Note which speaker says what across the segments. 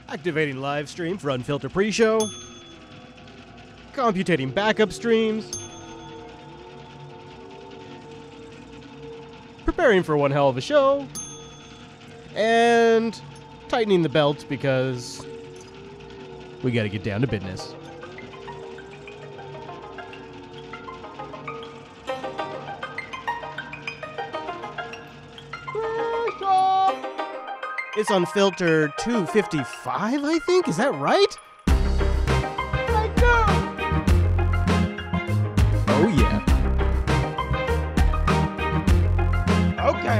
Speaker 1: Activating live stream for Unfilter pre-show. Computating backup streams. Preparing for one hell of a show. And tightening the belt because we gotta get down to business. It's Unfilter 255, I think? Is that right? Oh, yeah. Okay.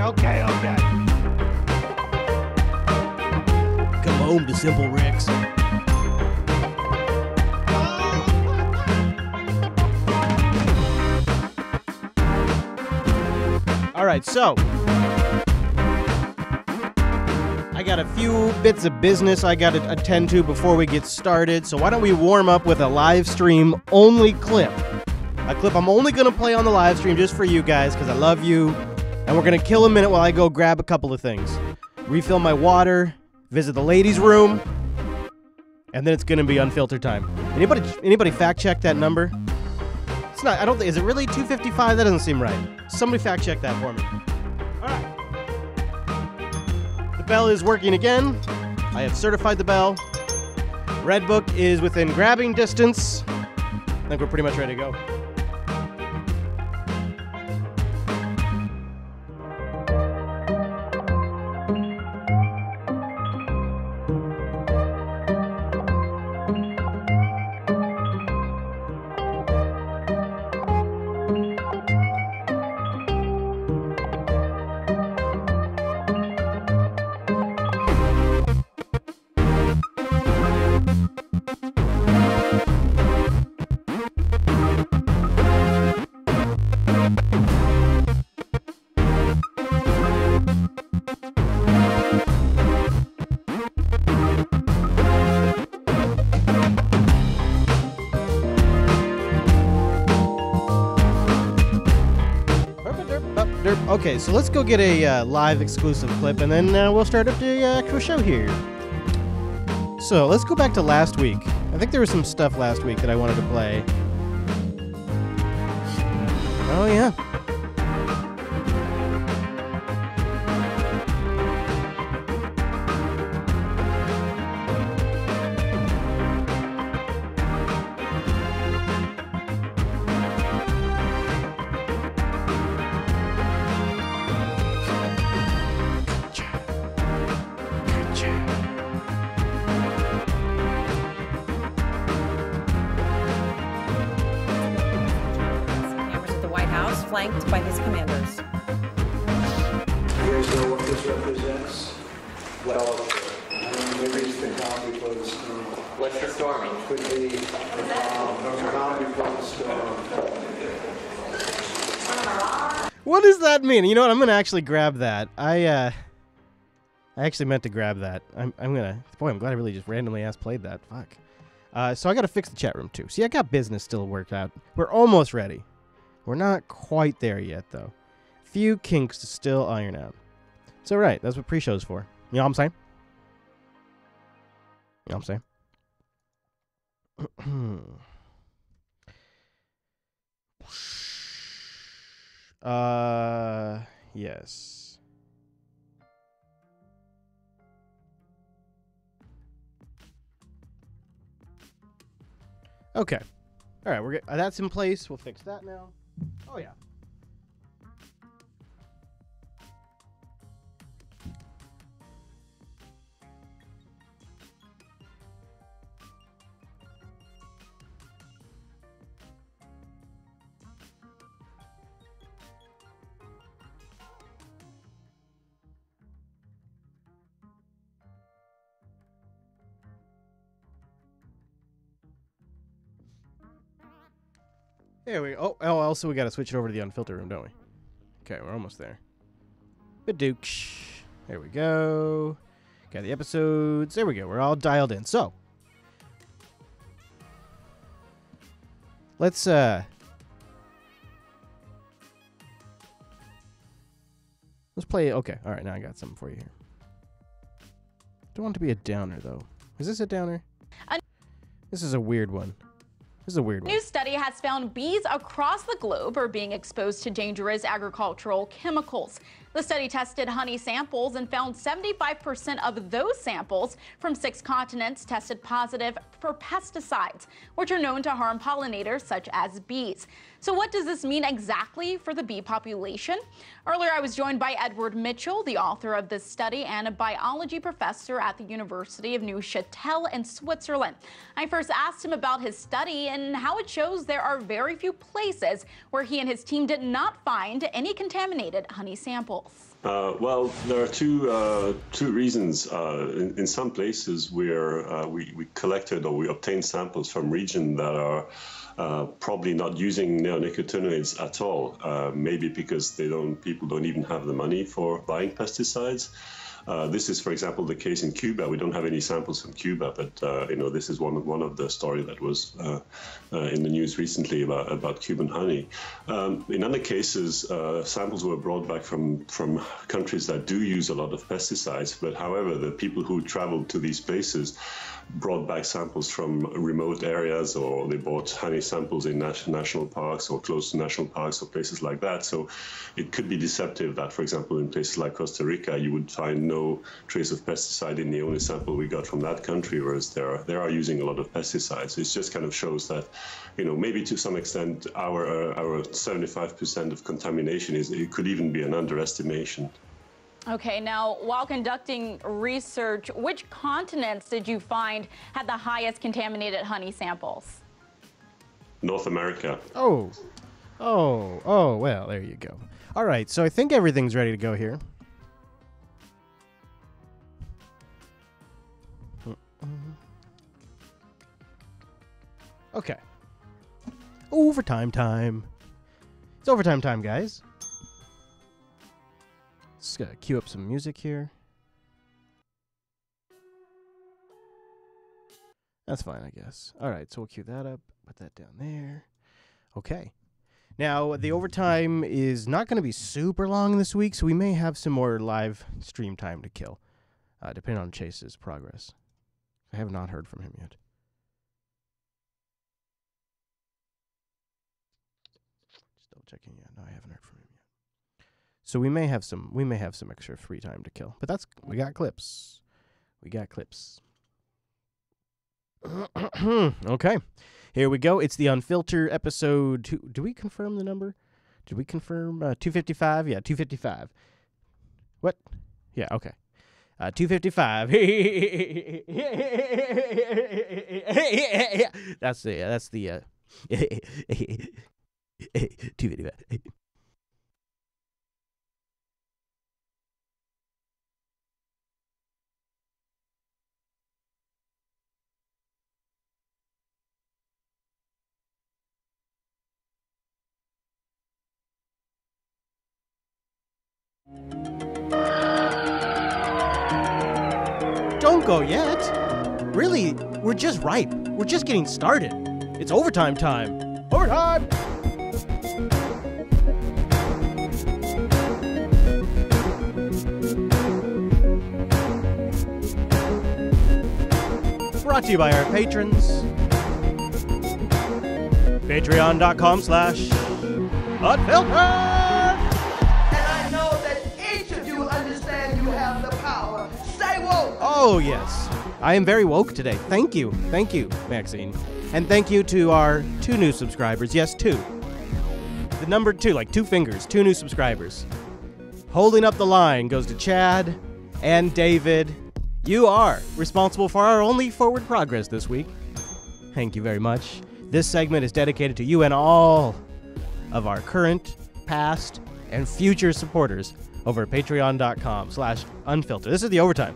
Speaker 1: Come home to Simple Ricks. All right, so I got a few bits of business I got to attend to before we get started, so why don't we warm up with a live stream only clip. A clip I'm only going to play on the live stream just for you guys because I love you, and we're going to kill a minute while I go grab a couple of things. Refill my water, visit the ladies' room, and then it's going to be Unfiltered time. Anybody fact check that number? It's not, I don't think, is it really 255? That doesn't seem right. Somebody fact check that for me. All right. The bell is working again. I have certified the bell. Red Book is within grabbing distance. I think we're pretty much ready to go. Okay, so let's go get a live exclusive clip, and then we'll start up the actual show here. So let's go back to last week. I think there was some stuff last week that I wanted to play. Oh, yeah.
Speaker 2: Flanked by his commanders.
Speaker 3: You guys know what this represents? Well, maybe it's the calm before the storm.
Speaker 4: What's the storming?
Speaker 3: Could be the calm before the storm.
Speaker 1: What does that mean? You know what? I'm gonna actually grab that. I actually meant to grab that. I'm gonna. Boy, I'm glad I really just randomly played that. Fuck. So I gotta fix the chat room too. See, I got business still worked out. We're almost ready. We're not quite there yet, though. Few kinks to still iron out. It's all right. That's what pre-show's for. You know what I'm saying? You know what I'm saying? Yes. Okay. All right, we're good. That's in place. We'll fix that now. Oh, yeah. There we go. Oh, also we got to switch it over to the Unfilter room, don't we? Okay, we're almost there. Badooch. There we go. Got the episodes. There we go. We're all dialed in. So, let's play. Okay. All right. Now I got something for you here. Don't want it to be a downer though. Is this a downer? This is a weird one. This is a weird
Speaker 2: A
Speaker 1: one.
Speaker 2: new study has found bees across the globe are being exposed to dangerous agricultural chemicals. The study tested honey samples and found 75% of those samples from 6 continents tested positive for pesticides, which are known to harm pollinators such as bees. So what does this mean exactly for the bee population? Earlier, I was joined by Edward Mitchell, the author of this study and a biology professor at the University of Neuchâtel in Switzerland. I first asked him about his study and how it shows there are very few places where he and his team did not find any contaminated honey samples.
Speaker 4: Well, there are two reasons. In some places where we collected or we obtained samples from regions that are probably not using neonicotinoids at all, maybe because people don't even have the money for buying pesticides. This is, for example, the case in Cuba. We don't have any samples from Cuba, but this is one of the stories that was in the news recently about Cuban honey. In other cases, samples were brought back from countries that do use a lot of pesticides. But however, the people who traveled to these places brought back samples from remote areas, or they bought honey samples in national parks or close to national parks or places like that. So it could be deceptive that, for example, in places like Costa Rica, you would find no trace of pesticide in the only sample we got from that country, whereas they are using a lot of pesticides. It just kind of shows that, maybe to some extent our 75% of contamination it could even be an underestimation.
Speaker 2: Okay, now, while conducting research, which continents did you find had the highest contaminated honey samples?
Speaker 4: North America.
Speaker 1: Oh, well, there you go. All right, so I think everything's ready to go here. Okay. Overtime time. It's overtime time, guys. Just gotta cue up some music here. That's fine, I guess. All right, so we'll cue that up. Put that down there. Okay. Now, the overtime is not going to be super long this week, so we may have some more live stream time to kill, depending on Chase's progress. I have not heard from him yet. Just double checking. Yeah, no, I haven't heard from him yet. So we may have some extra free time to kill, but we got clips. We got clips. Okay. Here we go. It's the Unfilter episode 2. Do we confirm the number? Did we confirm 255? Yeah, 255. What? Yeah, okay. 255. That's the 255. Don't go yet. Really, we're just ripe. We're just getting started. It's overtime time. Overtime! Brought to you by our patrons. Patreon.com/Unfilter! Oh, yes. I am very woke today. Thank you. Thank you, Maxine. And thank you to our 2 new subscribers. Yes, 2. The number 2, like 2 fingers, 2 new subscribers. Holding up the line goes to Chad and David. You are responsible for our only forward progress this week. Thank you very much. This segment is dedicated to you and all of our current, past, and future supporters over at patreon.com/unfilter. This is the overtime.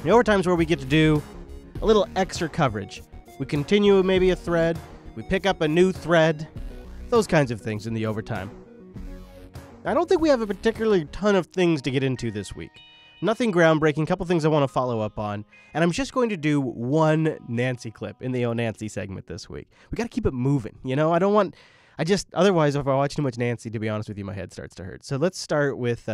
Speaker 1: The overtime is where we get to do a little extra coverage. We continue maybe a thread. We pick up a new thread. Those kinds of things in the overtime. I don't think we have a particularly ton of things to get into this week. Nothing groundbreaking, couple things I want to follow up on. And I'm just going to do one Nancy clip in the Oh Nancy segment this week. We got to keep it moving. I Otherwise, if I watch too much Nancy, to be honest with you, my head starts to hurt. So let's start with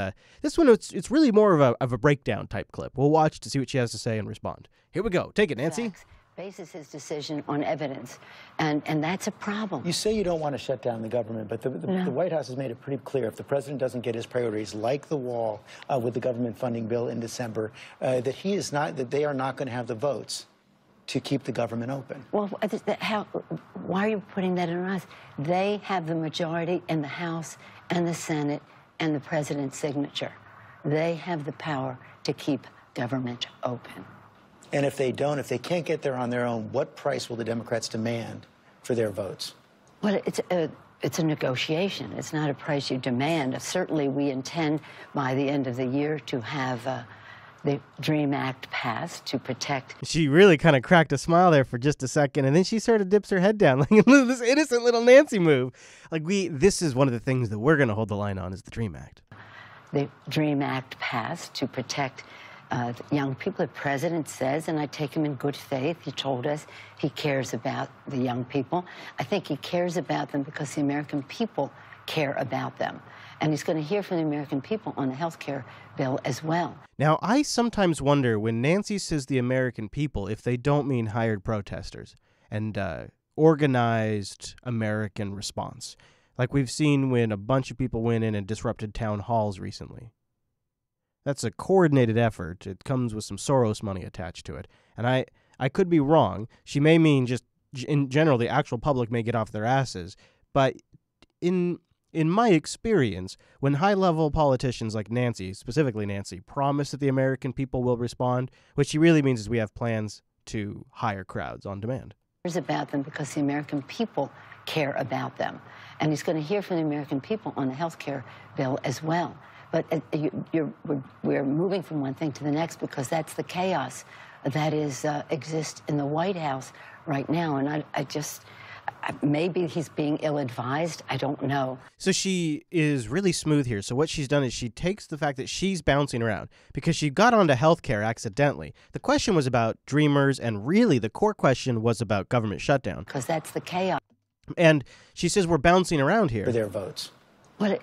Speaker 1: this one. It's really more of a breakdown type clip. We'll watch to see what she has to say and respond. Here we go. Take it, Nancy.
Speaker 5: Bases his decision on evidence, and that's a problem.
Speaker 3: You say you don't want to shut down the government, but the White House has made it pretty clear if the president doesn't get his priorities, like the wall with the government funding bill in December, that they are not going to have the votes to keep the government open.
Speaker 5: Well, why are you putting that on us? They have the majority in the House and the Senate and the president's signature. They have the power to keep government open.
Speaker 3: And if they don't, if they can't get there on their own, what price will the Democrats demand for their votes?
Speaker 5: Well, it's a negotiation. It's not a price you demand. Certainly, we intend by the end of the year to have the DREAM Act passed to protect.
Speaker 1: She really kind of cracked a smile there for just a second, and then she sort of dips her head down like this innocent little Nancy move. This is one of the things that we're going to hold the line on is the DREAM Act.
Speaker 5: The DREAM Act passed to protect young people. The president says, and I take him in good faith, he told us he cares about the young people. I think he cares about them because the American people care about them. And he's going to hear from the American people on the health care bill as well.
Speaker 1: Now, I sometimes wonder when Nancy says the American people, if they don't mean hired protesters and organized American response, like we've seen when a bunch of people went in and disrupted town halls recently. That's a coordinated effort. It comes with some Soros money attached to it. And I could be wrong. She may mean just in general the actual public may get off their asses. But in my experience, when high-level politicians like Nancy, specifically Nancy, promise that the American people will respond, what she really means is we have plans to hire crowds on demand.
Speaker 5: He cares about them because the American people care about them. And he's going to hear from the American people on the health care bill as well. But we're moving from one thing to the next because that's the chaos that exists in the White House right now. And maybe he's being ill-advised. I don't know.
Speaker 1: So she is really smooth here. So what she's done is she takes the fact that she's bouncing around because she got onto healthcare accidentally. The question was about Dreamers, and really the core question was about government shutdown.
Speaker 5: Because that's the chaos.
Speaker 1: And she says we're bouncing around here.
Speaker 3: For their votes.
Speaker 5: Well,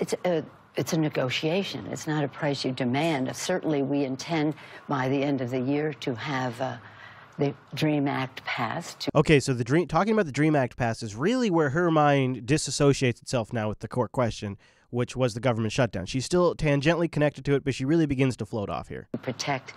Speaker 5: it's a negotiation. It's not a price you demand. Certainly, we intend by the end of the year to have the DREAM Act passed.
Speaker 1: Okay, so talking about the DREAM Act passed is really where her mind disassociates itself now with the core question, which was the government shutdown. She's still tangentially connected to it, but she really begins to float off here.
Speaker 5: To protect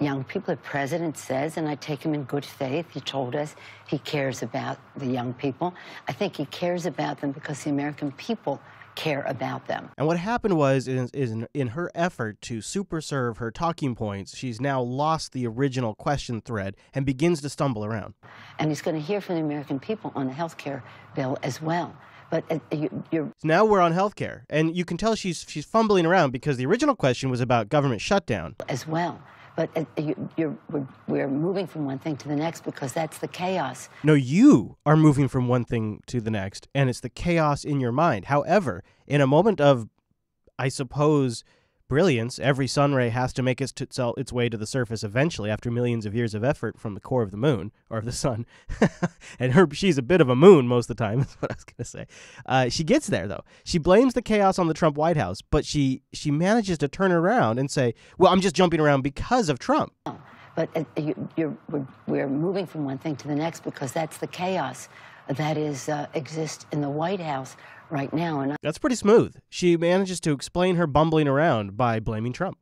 Speaker 5: young people, the president says, and I take him in good faith, he told us he cares about the young people. I think he cares about them because the American people care about them.
Speaker 1: And what happened was, in her effort to super serve her talking points, she's now lost the original question thread and begins to stumble around.
Speaker 5: And he's going to hear from the American people on the health care bill as well. But
Speaker 1: So now we're on health care, and you can tell she's fumbling around because the original question was about government shutdown.
Speaker 5: As well. But we're moving from one thing to the next because that's the chaos.
Speaker 1: No, you are moving from one thing to the next, and it's the chaos in your mind. However, in a moment of, I suppose, brilliance, every sun ray has to make its way to the surface eventually after millions of years of effort from the core of the moon, or of the sun. And she's a bit of a moon most of the time, is what I was going to say. She gets there, though. She blames the chaos on the Trump White House, but she manages to turn around and say, well, I'm just jumping around because of Trump.
Speaker 5: But we're moving from one thing to the next because that's the chaos that exists in the White House right now. And
Speaker 1: that's pretty smooth. She manages to explain her bumbling around by blaming Trump.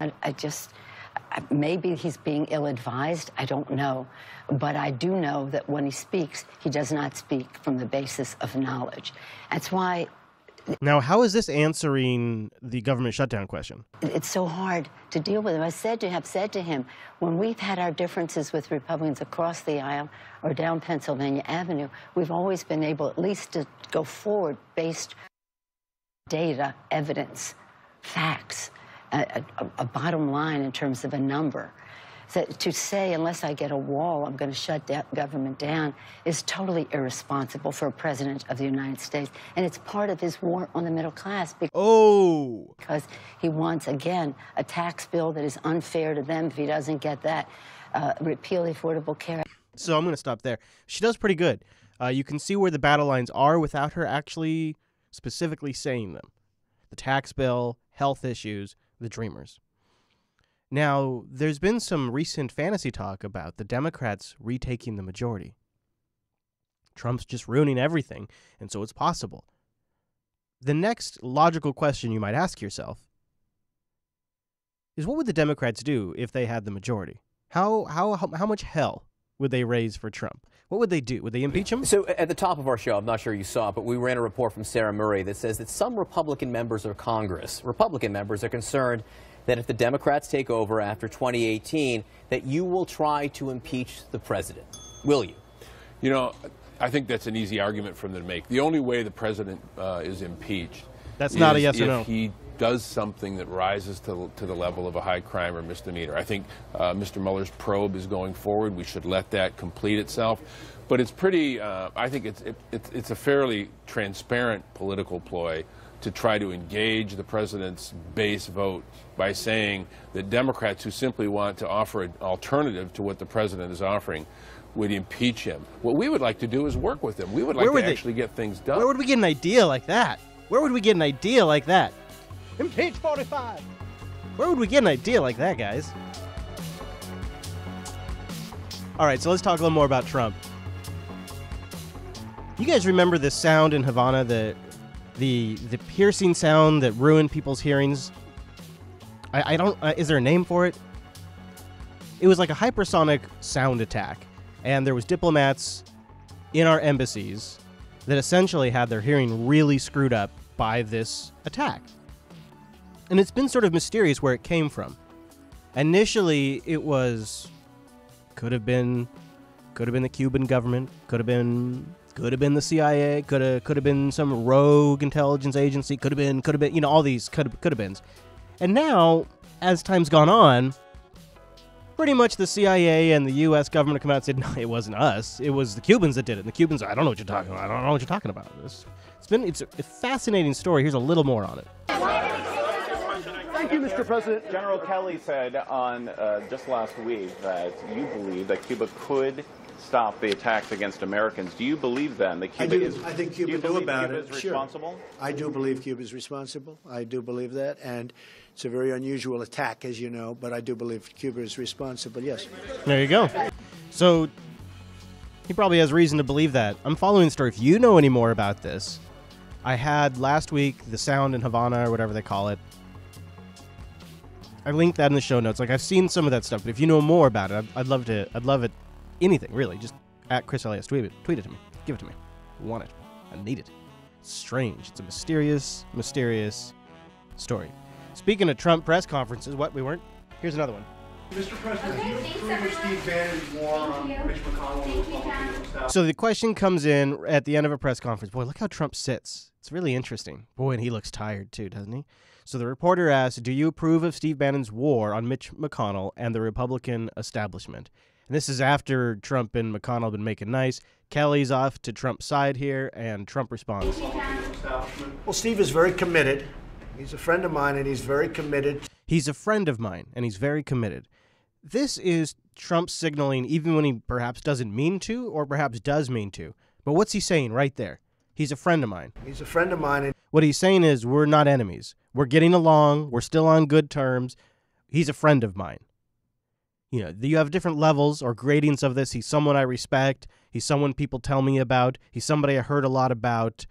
Speaker 5: Maybe he's being ill-advised. I don't know. But I do know that when he speaks, he does not speak from the basis of knowledge. That's why...
Speaker 1: Now, how is this answering the government shutdown question?
Speaker 5: It's so hard to deal with him. I have said to him, when we've had our differences with Republicans across the aisle or down Pennsylvania Avenue, we've always been able at least to go forward based on data, evidence, facts, a bottom line in terms of a number. So to say, unless I get a wall, I'm going to shut government down is totally irresponsible for a president of the United States. And it's part of his war on the middle class. Because he wants, again, a tax bill that is unfair to them if he doesn't get that. Repeal the Affordable Care Act.
Speaker 1: So I'm going to stop there. She does pretty good. You can see where the battle lines are without her actually specifically saying them. The tax bill, health issues, the Dreamers. Now, there's been some recent fantasy talk about the Democrats retaking the majority. Trump's just ruining everything, and so it's possible. The next logical question you might ask yourself is, what would the Democrats do if they had the majority? How much hell would they raise for Trump? What would they do? Would they impeach him?
Speaker 6: So at the top of our show, I'm not sure you saw it, but we ran a report from Sarah Murray that says that some Republican members of Congress, Republican members, are concerned that if the Democrats take over after 2018, that you will try to impeach the president. Will you?
Speaker 7: You know, I think that's an easy argument for them to make. The only way the president is impeached
Speaker 1: That's not a yes or no.
Speaker 7: if he does something that rises to the level of a high crime or misdemeanor. I think Mr. Mueller's probe is going forward. We should let that complete itself. But it's pretty, I think it's a fairly transparent political ploy to try to engage the president's base vote by saying that Democrats who simply want to offer an alternative to what the president is offering would impeach him. What we would like to do is work with him. We would like to actually get things done.
Speaker 1: Where would we get an idea like that? Where would we get an idea like that? Impeach 45! Where would we get an idea like that, guys? All right, so let's talk a little more about Trump. You guys remember the sound in Havana, the piercing sound that ruined people's hearings? I don't, is there a name for it? It was like a hypersonic sound attack, and there was diplomats in our embassies that essentially had their hearing really screwed up by this attack. And it's been sort of mysterious where it came from. Initially, it was could have been the Cuban government, could have been the CIA, could have been some rogue intelligence agency, could have been, you know, all these could have beens. And now, as time's gone on, pretty much the CIA and the U.S. government come out and said, no, it wasn't us. It was the Cubans that did it. And the Cubans, I don't know what you're talking about. I don't know what you're talking about. It's a fascinating story. Here's a little more on it.
Speaker 8: Thank you, Mr. President. General Kelly said on just last week that you believe that Cuba could stop the attacks against Americans. Do you believe then that Cuba is?
Speaker 3: I think Cuba knew about it.
Speaker 8: Responsible?
Speaker 3: Sure. I do believe Cuba is responsible. I do believe that, and it's a very unusual attack, as you know. But I do believe Cuba is responsible. Yes.
Speaker 1: There you go. So he probably has reason to believe that. I'm following the story. If you know any more about this, I had last week the sound in Havana or whatever they call it. I linked that in the show notes. Like, I've seen some of that stuff, but if you know more about it, I'd love it. Anything, really. Just at Chris Elias. Tweet it to me. Give it to me. I want it. I need it. It's strange. It's a mysterious story. Speaking of Trump press conferences, what, we weren't? Here's another one.
Speaker 9: Mr. President, do you approve of Steve Bannon's war on Mitch McConnell and Republicans?
Speaker 1: So the question comes in at the end of a press conference. Boy, look how Trump sits. It's really interesting. Boy, and he looks tired too, doesn't he? So the reporter asks, do you approve of Steve Bannon's war on Mitch McConnell and the Republican establishment? And this is after Trump and McConnell have been making nice. Kelly's off to Trump's side here, and Trump responds.
Speaker 9: Well, Steve is very committed. He's a friend of mine, and he's very committed.
Speaker 1: He's a friend of mine, and he's very committed. This is Trump signaling, even when he perhaps doesn't mean to, or perhaps does mean to. But what's he saying right there? He's a friend of mine.
Speaker 9: He's a friend of mine. And
Speaker 1: what he's saying is, we're not enemies. We're getting along. We're still on good terms. He's a friend of mine. You know, you have different levels or gradients of this. He's someone I respect. He's someone people tell me about. He's somebody I heard a lot about.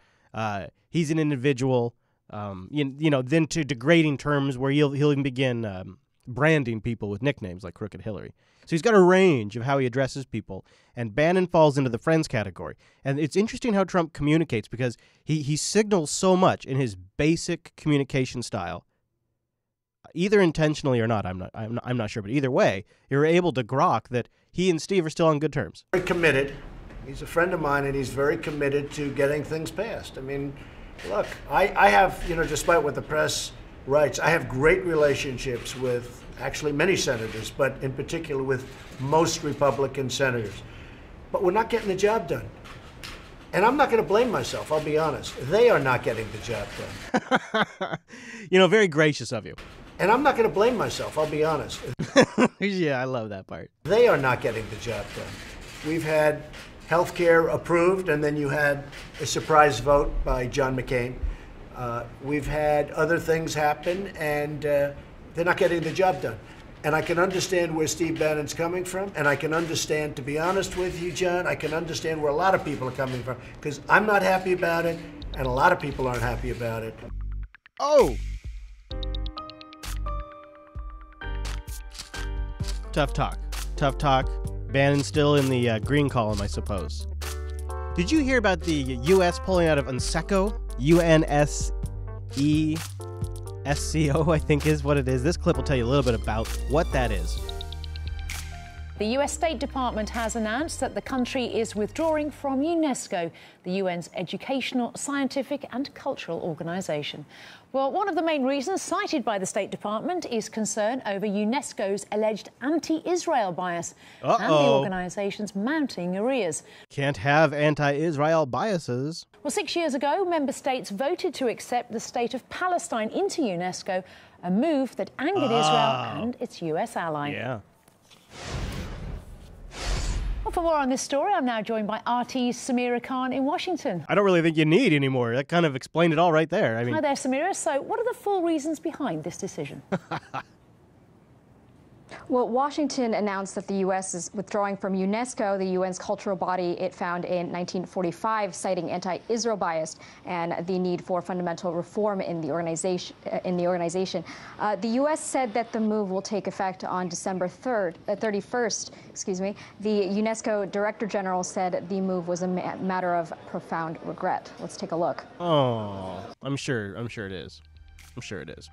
Speaker 1: He's an individual. You know, then to degrading terms where he'll even begin branding people with nicknames like Crooked Hillary. So he's got a range of how he addresses people, and Bannon falls into the friends category. And it's interesting how Trump communicates, because he signals so much in his basic communication style, either intentionally or not. I'm not sure, but either way, you're able to grok that he and Steve are still on good terms.
Speaker 9: Very committed. He's a friend of mine, and he's very committed to getting things passed. I mean, look, I have, you know, despite what the press writes, I have great relationships with actually many senators, but in particular with most Republican senators. But we're not getting the job done. And I'm not going to blame myself, I'll be honest. They are not getting the job done.
Speaker 1: You know, very gracious of you.
Speaker 9: And I'm not going to blame myself, I'll be honest.
Speaker 1: Yeah, I love that part.
Speaker 9: They are not getting the job done. We've had health care approved, and then you had a surprise vote by John McCain. We've had other things happen, and they're not getting the job done. And I can understand where Steve Bannon's coming from, and I can understand, to be honest with you, John, I can understand where a lot of people are coming from, because I'm not happy about it, and a lot of people aren't happy about it.
Speaker 1: Oh! Tough talk. Tough talk. Bannon's still in the green column, I suppose. Did you hear about the U.S. pulling out of UNSECO? UNSESCO, I think is what it is. This clip will tell you a little bit about what that is.
Speaker 10: The U.S. State Department has announced that the country is withdrawing from UNESCO, the UN's educational, scientific and cultural organisation. Well, one of the main reasons cited by the State Department is concern over UNESCO's alleged anti-Israel bias and the organisation's mounting arrears.
Speaker 1: Can't have anti-Israel biases.
Speaker 10: Well, 6 years ago, member states voted to accept the state of Palestine into UNESCO, a move that angered Israel and its U.S. ally.
Speaker 1: Yeah.
Speaker 10: Well, for more on this story, I'm now joined by RT's Samira Khan in Washington.
Speaker 1: I don't really think you need any more. That kind of explained it all right there. I mean,
Speaker 10: hi there, Samira. So what are the full reasons behind this decision?
Speaker 11: Well, Washington announced that the U.S. is withdrawing from UNESCO, the UN's cultural body it found in 1945, citing anti-Israel bias and the need for fundamental reform in the organization. The U.S. said that the move will take effect on December 31st. The UNESCO Director General said the move was a matter of profound regret. Let's take a look.
Speaker 1: Oh, I'm sure it is. I'm sure it is.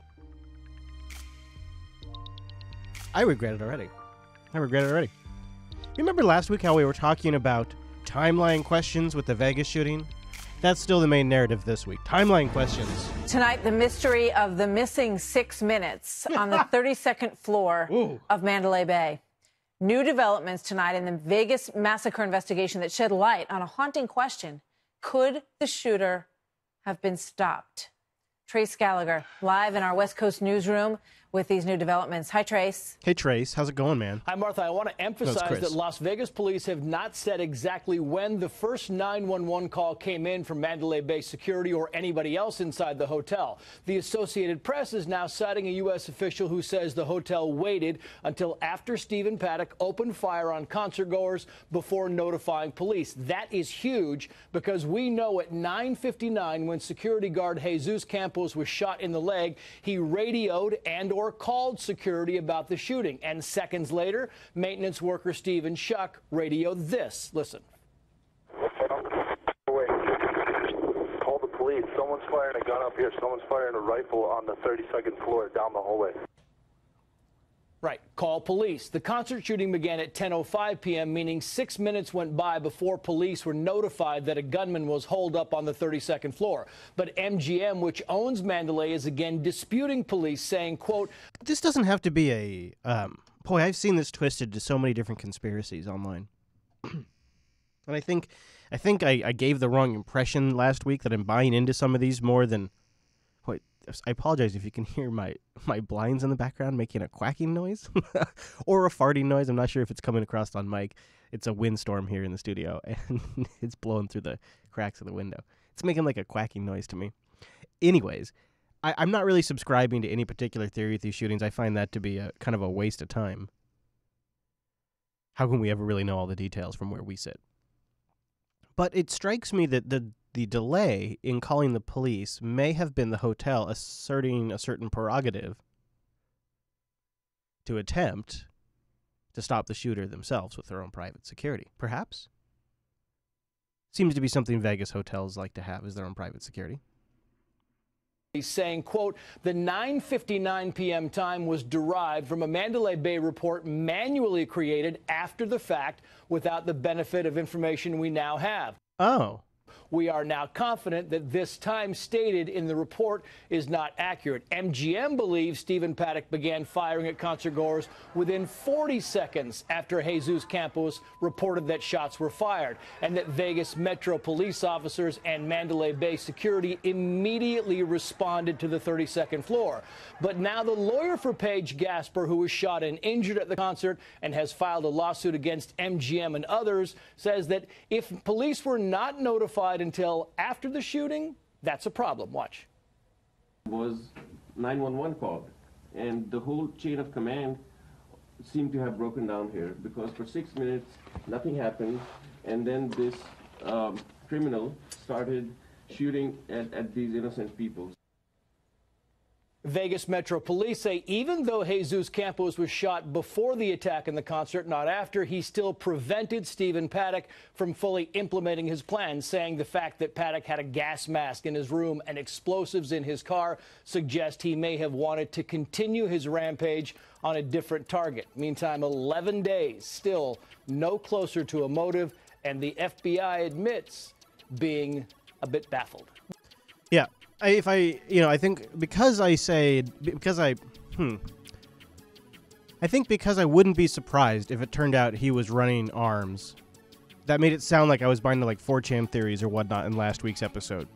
Speaker 1: I regret it already. You remember last week how we were talking about timeline questions with the Vegas shooting? That's still the main narrative this week. Timeline questions.
Speaker 12: Tonight, the mystery of the missing 6 minutes on the 32nd floor of Mandalay Bay. New developments tonight in the Vegas massacre investigation that shed light on a haunting question. Could the shooter have been stopped? Trace Gallagher, live in our West Coast newsroom with these new developments. Hi, Trace.
Speaker 1: Hey, Trace. How's it going, man?
Speaker 13: Hi, Martha. I want to emphasize that Las Vegas police have not said exactly when the first 911 call came in from Mandalay Bay security or anybody else inside the hotel. The Associated Press is now citing a U.S. official who says the hotel waited until after Stephen Paddock opened fire on concertgoers before notifying police. That is huge because we know at 9:59 when security guard Jesus Campos was shot in the leg, he radioed and or called security about the shooting. And seconds later, maintenance worker Stephen Schuck radioed this. Listen.
Speaker 14: Call the police. Someone's firing a gun up here. Someone's firing a rifle on the 32nd floor down the hallway.
Speaker 13: Right. Call police. The concert shooting began at 10:05 p.m., meaning 6 minutes went by before police were notified that a gunman was holed up on the 32nd floor. But MGM, which owns Mandalay, is again disputing police, saying, quote,
Speaker 1: this doesn't have to be a, boy, I've seen this twisted to so many different conspiracies online. And I think I gave the wrong impression last week that I'm buying into some of these more than, wait, I apologize if you can hear my blinds in the background making a quacking noise or a farting noise. I'm not sure if it's coming across on mic. It's a windstorm here in the studio, and it's blowing through the cracks of the window. It's making like a quacking noise to me. Anyways, I'm not really subscribing to any particular theory with these shootings. I find that to be a kind of a waste of time. How can we ever really know all the details from where we sit? But it strikes me that the delay in calling the police may have been the hotel asserting a certain prerogative to attempt to stop the shooter themselves with their own private security. Perhaps? Seems to be something Vegas hotels like to have, is their own private security.
Speaker 13: He's saying, quote, the 9:59 p.m. time was derived from a Mandalay Bay report manually created after the fact without the benefit of information we now have.
Speaker 1: Oh.
Speaker 13: We are now confident that this time stated in the report is not accurate. MGM believes Stephen Paddock began firing at concertgoers within 40 seconds after Jesus Campos reported that shots were fired, and that Vegas Metro police officers and Mandalay Bay security immediately responded to the 32nd floor. But now the lawyer for Paige Gasper, who was shot and injured at the concert and has filed a lawsuit against MGM and others, says that if police were not notified until after the shooting, that's a problem. Watch.
Speaker 15: Was 911 called, and the whole chain of command seemed to have broken down here, because for 6 minutes nothing happened, and then this criminal started shooting at these innocent people.
Speaker 13: Vegas Metro Police say even though Jesus Campos was shot before the attack in the concert, not after, he still prevented Stephen Paddock from fully implementing his plan, saying the fact that Paddock had a gas mask in his room and explosives in his car suggest he may have wanted to continue his rampage on a different target. Meantime, 11 days, still no closer to a motive, and the FBI admits being a bit baffled.
Speaker 1: Yeah. I think because I wouldn't be surprised if it turned out he was running arms. That made it sound like I was buying into like 4chan theories or whatnot in last week's episode.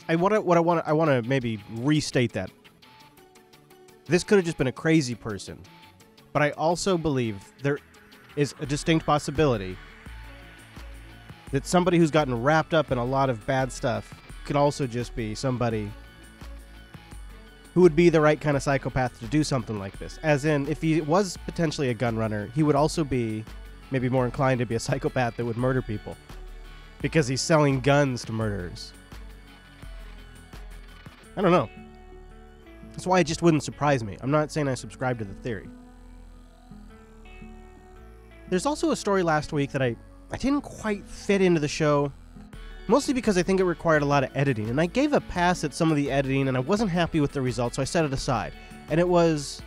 Speaker 1: I want to maybe restate that. This could have just been a crazy person, but I also believe there is a distinct possibility that somebody who's gotten wrapped up in a lot of bad stuff could also just be somebody who would be the right kind of psychopath to do something like this. As in, if he was potentially a gun runner, he would also be maybe more inclined to be a psychopath that would murder people because he's selling guns to murderers. I don't know. That's why it just wouldn't surprise me. I'm not saying I subscribe to the theory. There's also a story last week that I didn't quite fit into the show, mostly because I think it required a lot of editing, and I gave a pass at some of the editing, and I wasn't happy with the results, so I set it aside. And it was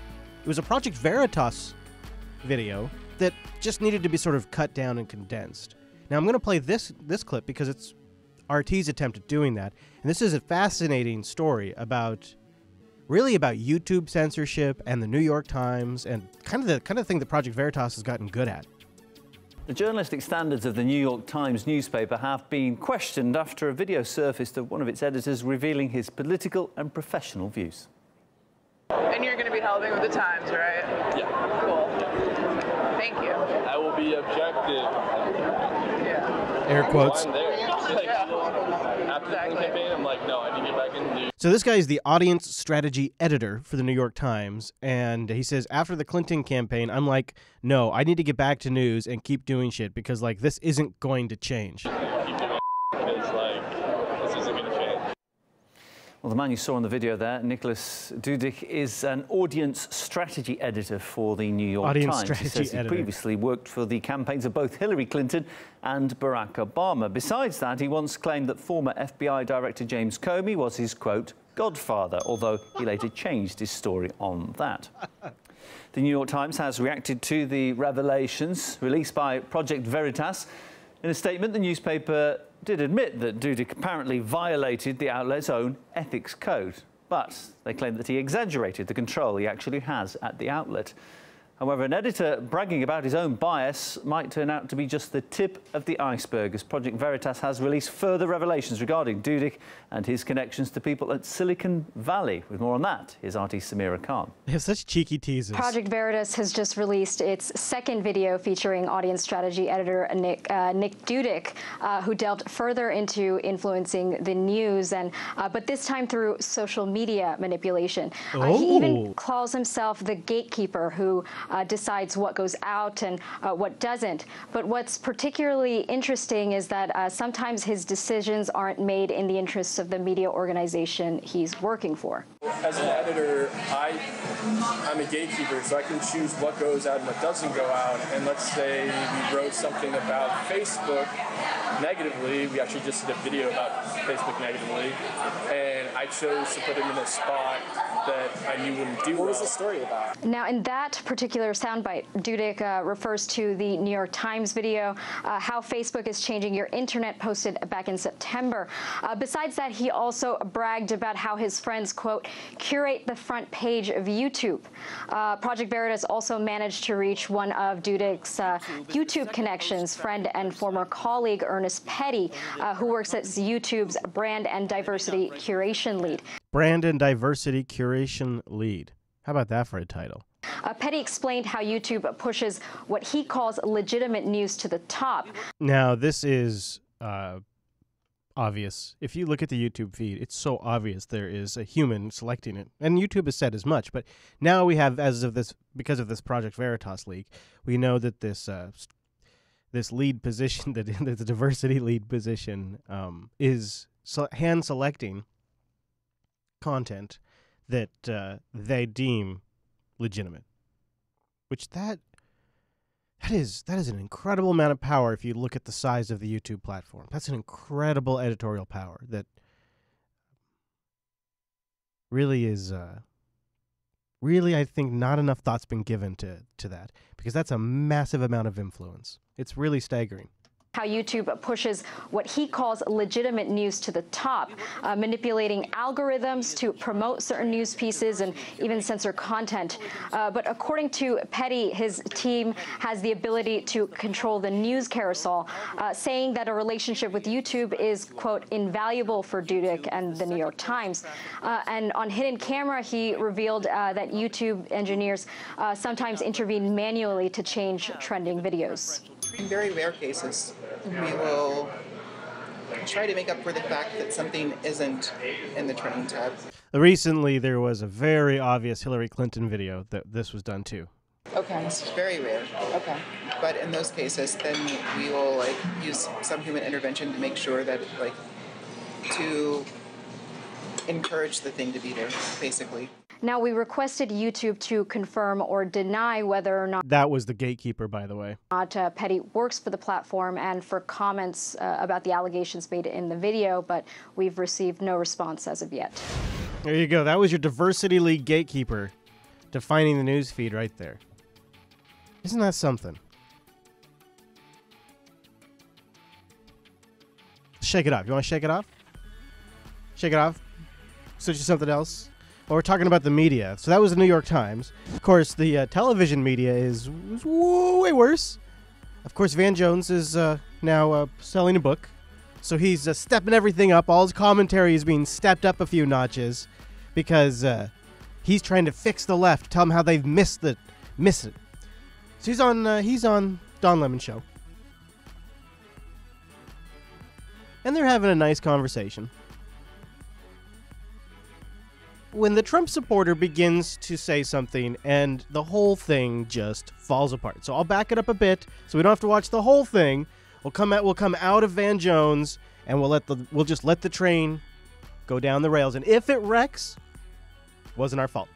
Speaker 1: a Project Veritas video that just needed to be sort of cut down and condensed. Now I'm going to play this clip because it's RT's attempt at doing that, and this is a fascinating story about YouTube censorship and the New York Times and kind of the thing that Project Veritas has gotten good at.
Speaker 16: The journalistic standards of the New York Times newspaper have been questioned after a video surfaced of one of its editors revealing his political and professional views.
Speaker 17: And you're going to be helping with the Times, right?
Speaker 18: Yeah.
Speaker 17: Cool. Thank you.
Speaker 18: I will be objective.
Speaker 17: Yeah.
Speaker 1: Air quotes.
Speaker 18: After the campaign, I'm like, no, I need to get back in the news.
Speaker 1: So this guy is the audience strategy editor for the New York Times, and he says, after the Clinton campaign, I'm like, no, I need to get back to news and keep doing shit because, like, this isn't going to change.
Speaker 18: Keep doing because, like, this isn't going to change.
Speaker 16: Well, the man you saw in the video there, Nicholas Dudek, is an audience strategy editor for the New York Times. He says he previously worked for the campaigns of both Hillary Clinton and Barack Obama. Besides that, he once claimed that former FBI Director James Comey was his, quote, godfather, although he later changed his story on that. The New York Times has reacted to the revelations released by Project Veritas. In a statement, the newspaper did admit that Dudek apparently violated the outlet's own ethics code, but they claim that he exaggerated the control he actually has at the outlet. However, an editor bragging about his own bias might turn out to be just the tip of the iceberg, as Project Veritas has released further revelations regarding Dudek and his connections to people at Silicon Valley. With more on that, here's RT Samira Khan.
Speaker 1: They have such cheeky teasers.
Speaker 11: Project Veritas has just released its second video featuring audience strategy editor Nick Dudek, who delved further into influencing the news, but this time through social media manipulation. He even calls himself the gatekeeper who decides what goes out and what doesn't. But what's particularly interesting is that sometimes his decisions aren't made in the interests of the media organization he's working for.
Speaker 19: As an editor, I'm a gatekeeper, so I can choose what goes out and what doesn't go out. And let's say we wrote something about Facebook negatively. We actually just did a video about Facebook negatively. And I chose to put him in a spot that I knew wouldn't do well.
Speaker 20: What was the story about?
Speaker 11: Now, in that particular soundbite, Dudek refers to the New York Times video, How Facebook is Changing Your Internet, posted back in September. Besides that, he also bragged about how his friends, quote, curate the front page of YouTube. Project Veritas also managed to reach one of Dudek's YouTube connections, friend and former colleague Ernest Petty, who works as YouTube's brand and diversity curation lead.
Speaker 1: Brand and diversity curation lead. How about that for a title?
Speaker 11: Petty explained how YouTube pushes what he calls legitimate news to the top.
Speaker 1: Now, this is obvious. If you look at the YouTube feed, it's so obvious there is a human selecting it. And YouTube has said as much. But now we have, because of this Project Veritas leak, we know that this lead position, the diversity lead position, is hand selecting content that they deem legitimate, which that is an incredible amount of power. If you look at the size of the YouTube platform, that's an incredible editorial power that really is really, I think, not enough thought's been given to that, because that's a massive amount of influence. It's really staggering.
Speaker 11: How YouTube pushes what he calls legitimate news to the top, manipulating algorithms to promote certain news pieces and even censor content. But according to Petty, his team has the ability to control the news carousel, saying that a relationship with YouTube is, quote, invaluable for Dudek and the New York Times. And on Hidden Camera, he revealed that YouTube engineers sometimes intervene manually to change trending videos.
Speaker 21: In very rare cases, we will try to make up for the fact that something isn't in the trending tab.
Speaker 1: Recently, there was a very obvious Hillary Clinton video that this was done too.
Speaker 21: Okay, it's very rare. Okay. But in those cases, then we will use some human intervention to make sure that to encourage the thing to be there, basically.
Speaker 11: Now, we requested YouTube to confirm or deny whether or not
Speaker 1: that was the gatekeeper, by the way.
Speaker 11: Petty works for the platform, and for comments about the allegations made in the video, but we've received no response as of yet.
Speaker 1: There you go. That was your Diversity League gatekeeper defining the news feed right there. Isn't that something? Shake it off. You want to shake it off? Shake it off. Switch to something else. Well, we're talking about the media. So that was the New York Times. Of course, the television media is way worse. Of course, Van Jones is now selling a book. So he's stepping everything up. All his commentary is being stepped up a few notches because he's trying to fix the left, tell them how they've missed it. So he's on Don Lemon's show. And they're having a nice conversation. When the Trump supporter begins to say something and the whole thing just falls apart. So I'll back it up a bit so we don't have to watch the whole thing. We'll come out of Van Jones and we'll just let the train go down the rails. And if it wrecks, wasn't our fault.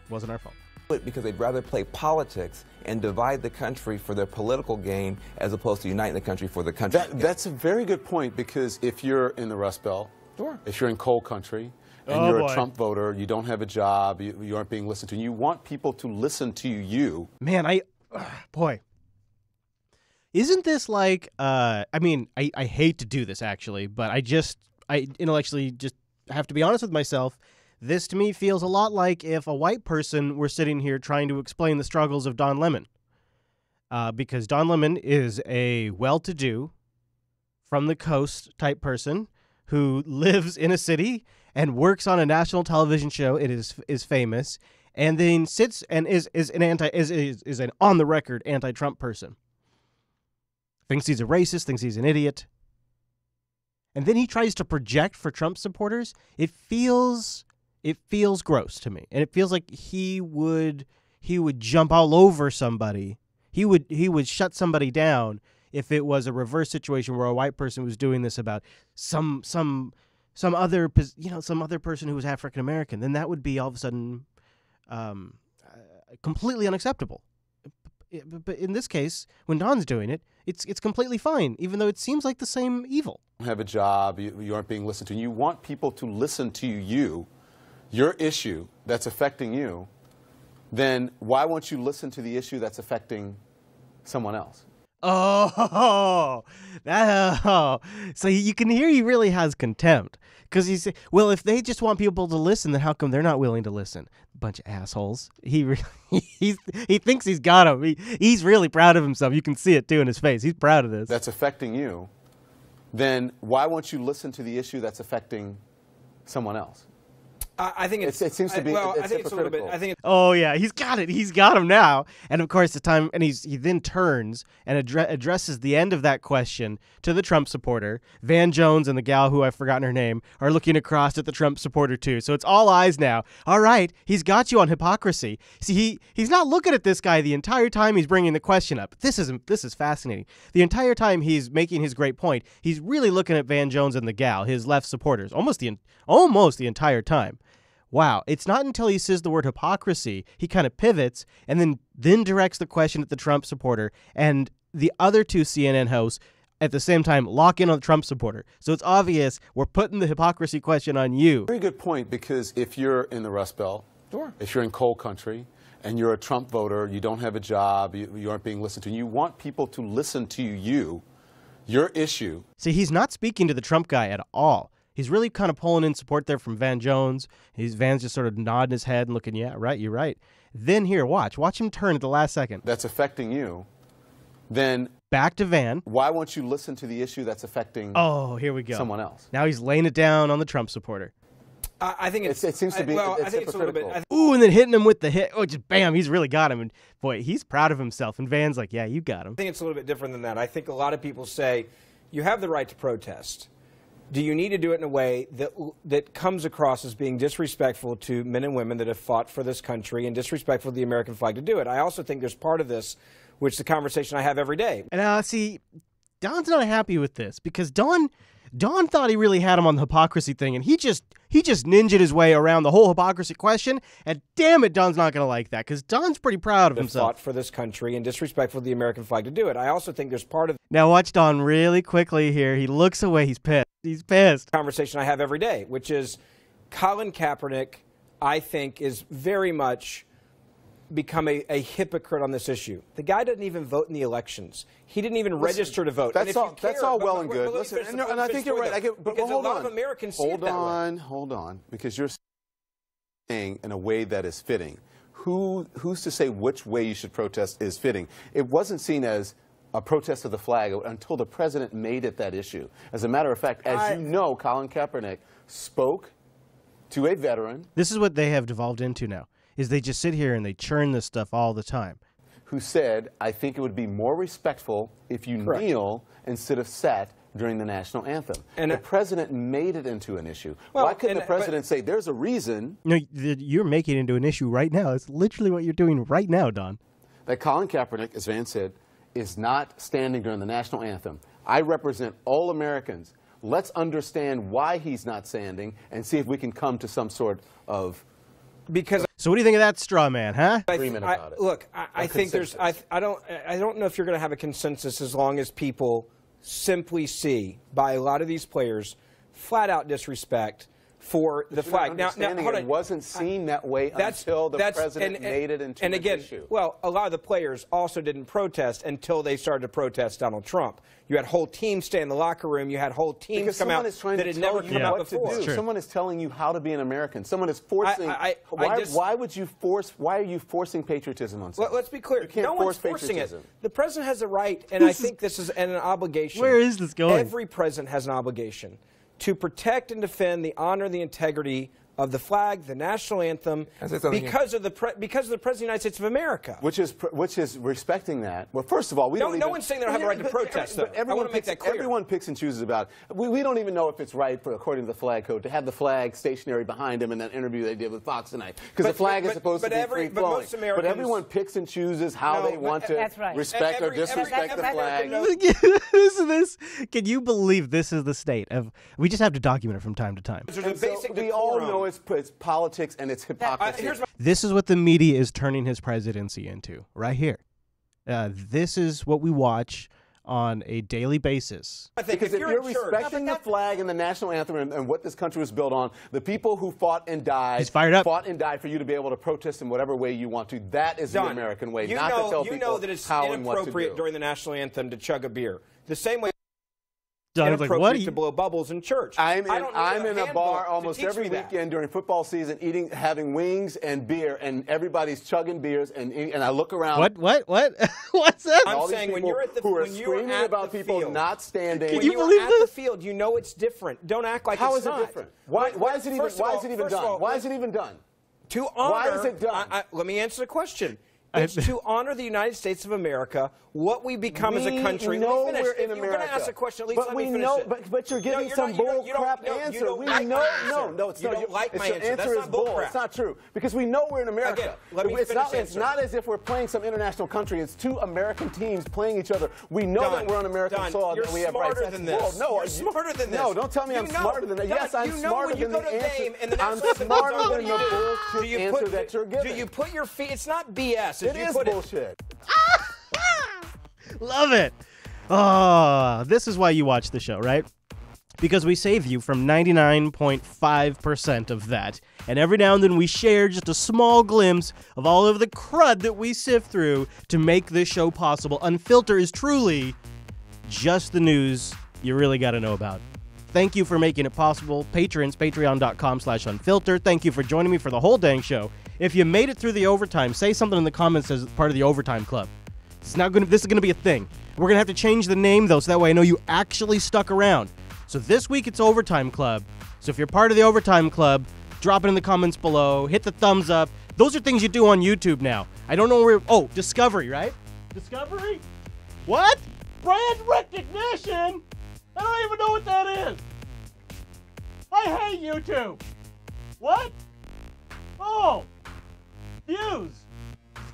Speaker 1: Wasn't our fault.
Speaker 22: Because they'd rather play politics and divide the country for their political gain as opposed to uniting the country for the country.
Speaker 23: That's a very good point, because if you're in the Rust Belt,
Speaker 22: sure,
Speaker 23: if you're in coal country, and you're a Trump voter, you don't have a job, you aren't being listened to, and you want people to listen to you.
Speaker 1: Man, boy. Isn't this like, I hate to do this actually, but I intellectually just have to be honest with myself. This to me feels a lot like if a white person were sitting here trying to explain the struggles of Don Lemon. Because Don Lemon is a well-to-do, from the coast type person who lives in a city and works on a national television show. It is famous, and then sits and is an on the record anti-Trump person. Thinks he's a racist, thinks he's an idiot, and then he tries to project for Trump supporters. It feels gross to me, and it feels like he would jump all over somebody. He would shut somebody down if it was a reverse situation where a white person was doing this about some other person who was African American. Then that would be all of a sudden completely unacceptable. But in this case, when Don's doing it, it's completely fine, even though it seems like the same evil.
Speaker 23: have a job, you aren't being listened to, and you want people to listen to you, your issue that's affecting you, then why won't you listen to the issue that's affecting someone else?
Speaker 1: Oh, so you can hear he really has contempt. Because he's, well, if they just want people to listen, then how come they're not willing to listen? Bunch of assholes. He thinks he's got him. He's really proud of himself. You can see it, too, in his face. He's proud of this.
Speaker 23: That's affecting you. Then why won't you listen to the issue that's affecting someone else?
Speaker 2: I think it
Speaker 23: seems to be.
Speaker 2: Well, I think it's a little bit. I think.
Speaker 1: Oh yeah, he's got it. He's got him now. And of course, the time, and he then turns and addresses the end of that question to the Trump supporter. Van Jones and the gal who I've forgotten her name are looking across at the Trump supporter too. So it's all eyes now. All right, he's got you on hypocrisy. See, he's not looking at this guy the entire time he's bringing the question up. This is fascinating. The entire time he's making his great point, he's really looking at Van Jones and the gal, his left supporters, almost the entire time. Wow, it's not until he says the word hypocrisy, he kind of pivots and then directs the question at the Trump supporter, and the other two CNN hosts at the same time lock in on the Trump supporter. So it's obvious we're putting the hypocrisy question on you.
Speaker 23: Very good point, because if you're in the Rust Belt,
Speaker 2: sure,
Speaker 23: if you're in coal country, and you're a Trump voter, you don't have a job, you aren't being listened to, and you want people to listen to you, your issue.
Speaker 1: See, he's not speaking to the Trump guy at all. He's really kind of pulling in support there from Van Jones. Van's just sort of nodding his head and looking, yeah, right, you're right. Then here, watch him turn at the last second.
Speaker 23: That's affecting you. Then
Speaker 1: back to Van.
Speaker 23: Why won't you listen to the issue that's affecting
Speaker 1: here we go.
Speaker 23: someone else?
Speaker 1: Now he's laying it down on the Trump supporter.
Speaker 2: I think it seems
Speaker 23: to be.
Speaker 2: Well, I think it's a little bit.
Speaker 1: Ooh, and then hitting him with the hit. Oh, just bam! He's really got him, and boy, he's proud of himself. And Van's like, yeah, you got him.
Speaker 2: I think it's a little bit different than that. I think a lot of people say you have the right to protest. Do you need to do it in a way that comes across as being disrespectful to men and women that have fought for this country and disrespectful to the American flag to do it? I also think there's part of this, which the conversation I have every day.
Speaker 1: And see, Don's not happy with this because Don thought he really had him on the hypocrisy thing, and he just ninja'd his way around the whole hypocrisy question, and damn it, Don's not going to like that, because Don's pretty proud of himself.
Speaker 2: Fought for this country and disrespectful to the American flag to do it. I also think there's part of...
Speaker 1: Now watch Don really quickly here. He looks away. He's pissed. He's pissed.
Speaker 2: Conversation I have every day, which is Colin Kaepernick, I think, is very much become a hypocrite on this issue. The guy didn't even vote in the elections. He didn't even register to vote.
Speaker 23: That's all well and good. Listen, and I think you're right. But
Speaker 2: hold
Speaker 23: on.
Speaker 2: A lot of Americans see it that way.
Speaker 23: Hold on, because you're saying in a way that is fitting. Who's to say which way you should protest is fitting? It wasn't seen as a protest of the flag until the president made it that issue. As a matter of fact, as you know, Colin Kaepernick spoke to a veteran.
Speaker 1: This is what they have devolved into now. Is they just sit here and they churn this stuff all the time.
Speaker 23: Who said, I think it would be more respectful if you kneel instead of sat during the national anthem. And the president made it into an issue. Well, why couldn't the president say, there's a reason?
Speaker 1: No, you're making it into an issue right now. It's literally what you're doing right now, Don.
Speaker 23: That Colin Kaepernick, as Van said, is not standing during the national anthem. I represent all Americans. Let's understand why he's not standing and see if we can come to some sort of...
Speaker 1: So what do you think of that straw man, huh?
Speaker 2: Look, I think there's. I don't know if you're going to have a consensus as long as people simply see by a lot of these players flat out disrespect for the flag.
Speaker 23: Now, hold on. It wasn't seen that way until the president made it into an issue.
Speaker 2: Well, a lot of the players also didn't protest until they started to protest Donald Trump. You had whole teams stay in the locker room. You had whole teams come out that had never come out before.
Speaker 23: Someone is telling you how to be an American. Someone is forcing. Why would you force? Why are you forcing patriotism on someone?
Speaker 2: Let's be clear.
Speaker 23: You can't
Speaker 2: no
Speaker 23: force
Speaker 2: one's forcing
Speaker 23: patriotism.
Speaker 2: it. The president has a right, and I think this is an obligation.
Speaker 1: Where is this going?
Speaker 2: Every president has an obligation to protect and defend the honor and the integrity of the flag, the national anthem, because of the President of the United States of America.
Speaker 23: Which is respecting that. Well, first of all,
Speaker 2: no one's saying they don't have a right to protest, though. I want to make that clear.
Speaker 23: Everyone picks and chooses about it. We don't even know if it's right, according to the flag code, to have the flag stationary behind him in that interview they did with Fox tonight. Because the flag is supposed to be free-flowing. But everyone picks and chooses how they want to respect or disrespect the flag.
Speaker 1: Listen to this. Can you believe this is the state of... We just have to document it from time to time.
Speaker 23: We all know it's politics and it's hypocrisy.
Speaker 1: This is what the media is turning his presidency into, right here. This is what we watch on a daily basis.
Speaker 23: Because if you're respecting the flag and the national anthem and what this country was built on, the people who fought and died,
Speaker 1: He's fired up.
Speaker 23: fought and died for you to be able to protest in whatever way you want to. That is the American way, not to tell people
Speaker 2: that it's
Speaker 23: how and what to
Speaker 2: inappropriate
Speaker 23: do.
Speaker 2: during the national anthem to chug a beer. The same way
Speaker 1: Don's like, what?
Speaker 2: to blow bubbles in church.
Speaker 23: I'm
Speaker 2: I don't need
Speaker 23: in a bar almost
Speaker 2: to teach
Speaker 23: every
Speaker 2: me that.
Speaker 23: weekend during football season, having wings and beer, and everybody's chugging beers, and I look around.
Speaker 1: What? What's that?
Speaker 2: I'm saying when you're at the
Speaker 23: who are
Speaker 2: when you're
Speaker 23: screaming
Speaker 2: at
Speaker 23: about
Speaker 2: the
Speaker 23: people
Speaker 2: field,
Speaker 23: not standing.
Speaker 2: When you're at the field, you know it's different. Don't act like
Speaker 23: How
Speaker 2: it's
Speaker 23: is it
Speaker 2: not.
Speaker 23: different? Why is it even? Why is it even done? Why is it even done?
Speaker 2: To honor.
Speaker 23: Why is it done?
Speaker 2: Let me answer the question. It's to honor the United States of America, what we become as a country.
Speaker 23: We know
Speaker 2: let me finish.
Speaker 23: we're in
Speaker 2: if
Speaker 23: America.
Speaker 2: you're going to ask a question, at least
Speaker 23: but
Speaker 2: let
Speaker 23: we
Speaker 2: me finish
Speaker 23: know,
Speaker 2: it.
Speaker 23: But you're giving some bull crap answer.
Speaker 2: You don't
Speaker 23: we
Speaker 2: like
Speaker 23: know.
Speaker 2: my answer.
Speaker 23: No, it's
Speaker 2: you
Speaker 23: not.
Speaker 2: don't like my
Speaker 23: your
Speaker 2: answer. That's
Speaker 23: is
Speaker 2: not bull crap.
Speaker 23: It's not true because we know we're in America.
Speaker 2: Again, let me finish
Speaker 23: It's
Speaker 2: answering.
Speaker 23: not as if we're playing some international country. It's two American teams playing each other. We know that we're on American soil
Speaker 2: You're
Speaker 23: and we have rights.
Speaker 2: smarter than this.
Speaker 23: No,
Speaker 2: you're smarter than this.
Speaker 23: No, don't tell me I'm smarter than that. Yes, I'm smarter than the answer. I'm
Speaker 2: I'm
Speaker 23: smarter than the bullshit answer that you're giving.
Speaker 2: Do you put your feet? It's not BS.
Speaker 23: It is bullshit.
Speaker 1: Love it. Oh, this is why you watch the show, right? Because we save you from 99.5% of that. And every now and then we share just a small glimpse of all of the crud that we sift through to make this show possible. Unfilter is truly just the news you really got to know about. Thank you for making it possible. Patrons, patreon.com/unfilter. Thank you for joining me for the whole dang show. If you made it through the overtime, say something in the comments as part of the overtime club. This is gonna be a thing. We're gonna have to change the name though, so that way I know you actually stuck around. So this week it's Overtime Club. So if you're part of the Overtime Club, drop it in the comments below. Hit the thumbs up. Those are things you do on YouTube now. I don't know where. Oh, Discovery, right? Discovery? What? Brand recognition? I don't even know what that is. I hate YouTube. What? Oh, views.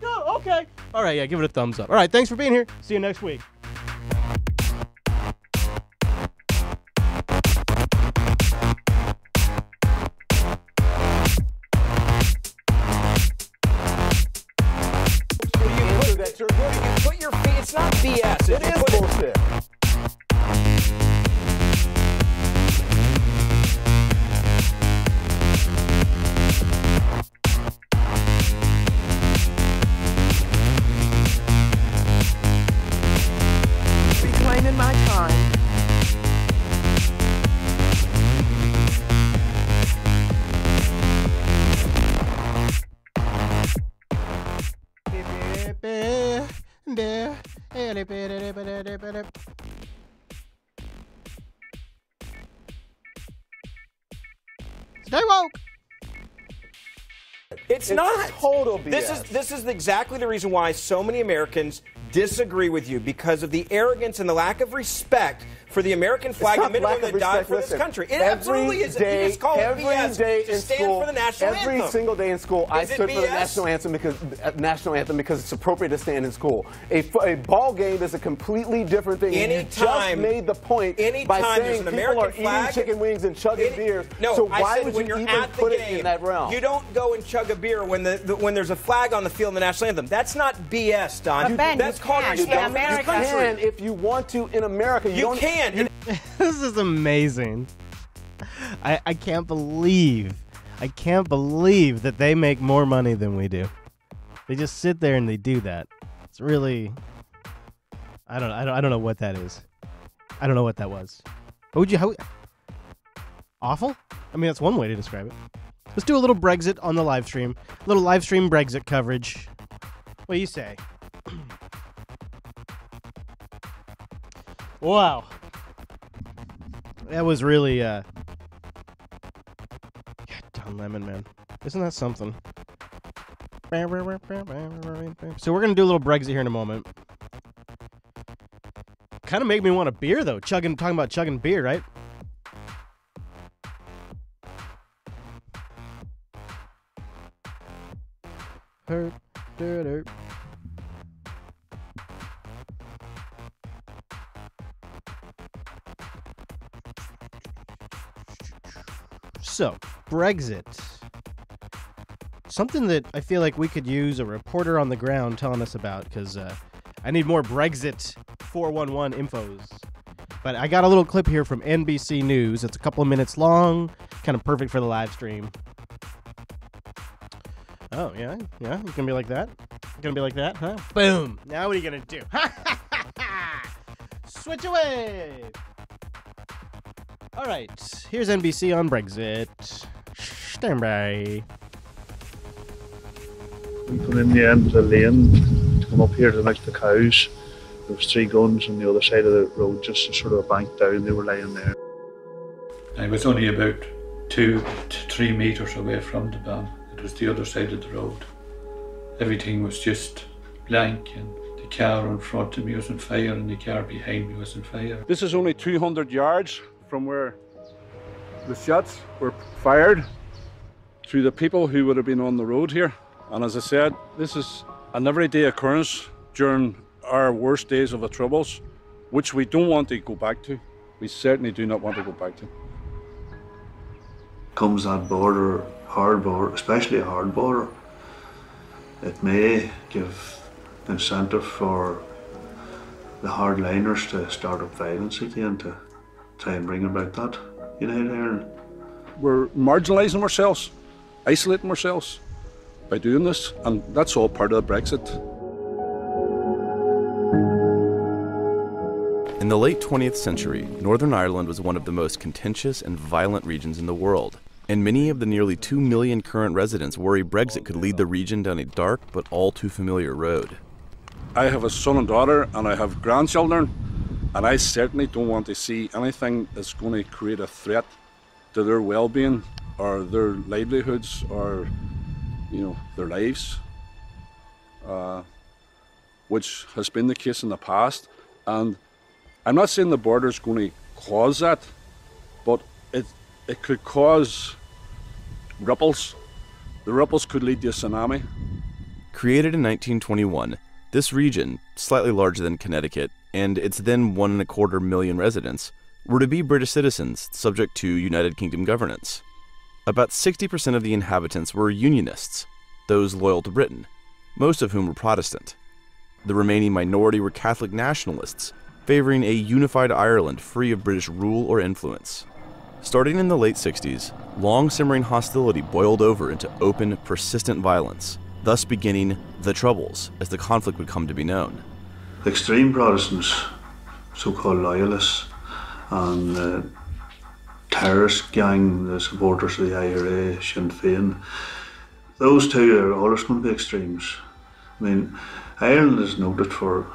Speaker 1: Go. Okay. All right, yeah, give it a thumbs up. All right, thanks for being here. See you next week.
Speaker 2: You put your feet. It's not BS.
Speaker 23: It is bullshit.
Speaker 17: Reclaiming my time.
Speaker 1: Stay woke.
Speaker 2: It's not
Speaker 23: total BS.
Speaker 2: This is exactly the reason why so many Americans disagree with you, because of the arrogance and the lack of respect for the American flag and men and women that died for this country. It absolutely is.
Speaker 23: Day,
Speaker 2: You just call it
Speaker 23: every
Speaker 2: BS
Speaker 23: day
Speaker 2: to
Speaker 23: in
Speaker 2: stand
Speaker 23: school,
Speaker 2: for the national
Speaker 23: every
Speaker 2: anthem.
Speaker 23: single day in school, I
Speaker 2: Is it
Speaker 23: stood for the
Speaker 2: BS?
Speaker 23: national anthem because it's appropriate to stand in school. A ball game is a completely different thing. You just made the point by saying people are eating chicken wings and chugging beers.
Speaker 2: No,
Speaker 23: so
Speaker 2: I
Speaker 23: why
Speaker 2: said
Speaker 23: would
Speaker 2: when
Speaker 23: you
Speaker 2: you're
Speaker 23: even
Speaker 2: at the
Speaker 23: put it
Speaker 2: game,
Speaker 23: in that realm?
Speaker 2: you don't go and chug a beer when there's a flag on the field in the national anthem. That's not BS, Don.
Speaker 21: But Ben,
Speaker 2: That's
Speaker 21: you
Speaker 2: called
Speaker 21: can.
Speaker 2: respect
Speaker 21: In
Speaker 2: for
Speaker 21: America-
Speaker 2: this country.
Speaker 23: You can if you want to in America.
Speaker 2: You can.
Speaker 1: This is amazing. I can't believe that they make more money than we do. They just sit there and they do that. It's really, I don't know what that is. I don't know what that was. Awful? I mean, that's one way to describe it. Let's do a little Brexit on the live stream. A little live stream Brexit coverage. What do you say? Wow. That was really, God, Don Lemon, man. Isn't that something? So we're going to do a little Brexit here in a moment. Kind of make me want a beer, though. Talking about chugging beer, right? So, Brexit. Something that I feel like we could use a reporter on the ground telling us about, because I need more Brexit 411 infos. But I got a little clip here from NBC News. It's a couple of minutes long, kind of perfect for the live stream. Oh, yeah, yeah, it's gonna be like that. Gonna be like that, huh? Boom. Now what are you gonna do? Switch away. All right, here's NBC on Brexit. Stand by.
Speaker 4: We come in the end of the lane to come up here to like the cows. There was 3 guns on the other side of the road, just sort of a bank down. They were lying there.
Speaker 5: I was only about 2 to 3 metres away from the van. It was the other side of the road. Everything was just blank, and the car in front of me was on fire and the car behind me was on fire.
Speaker 4: This is only 200 yards from where the shots were fired to the people who would have been on the road here. And as I said, this is an everyday occurrence during our worst days of the Troubles, which we don't want to go back to. We certainly do not want to go back to. Comes that border, hard border, especially a hard border, it may give incentive for the hardliners to start up violence again, to try and bring about that United Ireland. We're marginalising ourselves, isolating ourselves by doing this, and that's all part of the Brexit.
Speaker 20: In the late 20th century, Northern Ireland was one of the most contentious and violent regions in the world, and many of the nearly 2 million current residents worry Brexit could lead the region down a dark but all too familiar road.
Speaker 4: I have a son and daughter, and I have grandchildren, and I certainly don't want to see anything that's going to create a threat to their well-being or their livelihoods or, their lives, which has been the case in the past. And I'm not saying the border is going to cause that, but it could cause ripples. The ripples could lead to a tsunami.
Speaker 20: Created in 1921, this region, slightly larger than Connecticut, and its then 1.25 million residents, were to be British citizens subject to United Kingdom governance. About 60% of the inhabitants were Unionists, those loyal to Britain, most of whom were Protestant. The remaining minority were Catholic nationalists, favoring a unified Ireland free of British rule or influence. Starting in the late 60s, long-simmering hostility boiled over into open, persistent violence, thus beginning the Troubles, as the conflict would come to be known.
Speaker 4: Extreme Protestants, so-called loyalists, and the terrorist gang, the supporters of the IRA, Sinn Féin, those two are always going to be extremes. I mean, Ireland is noted for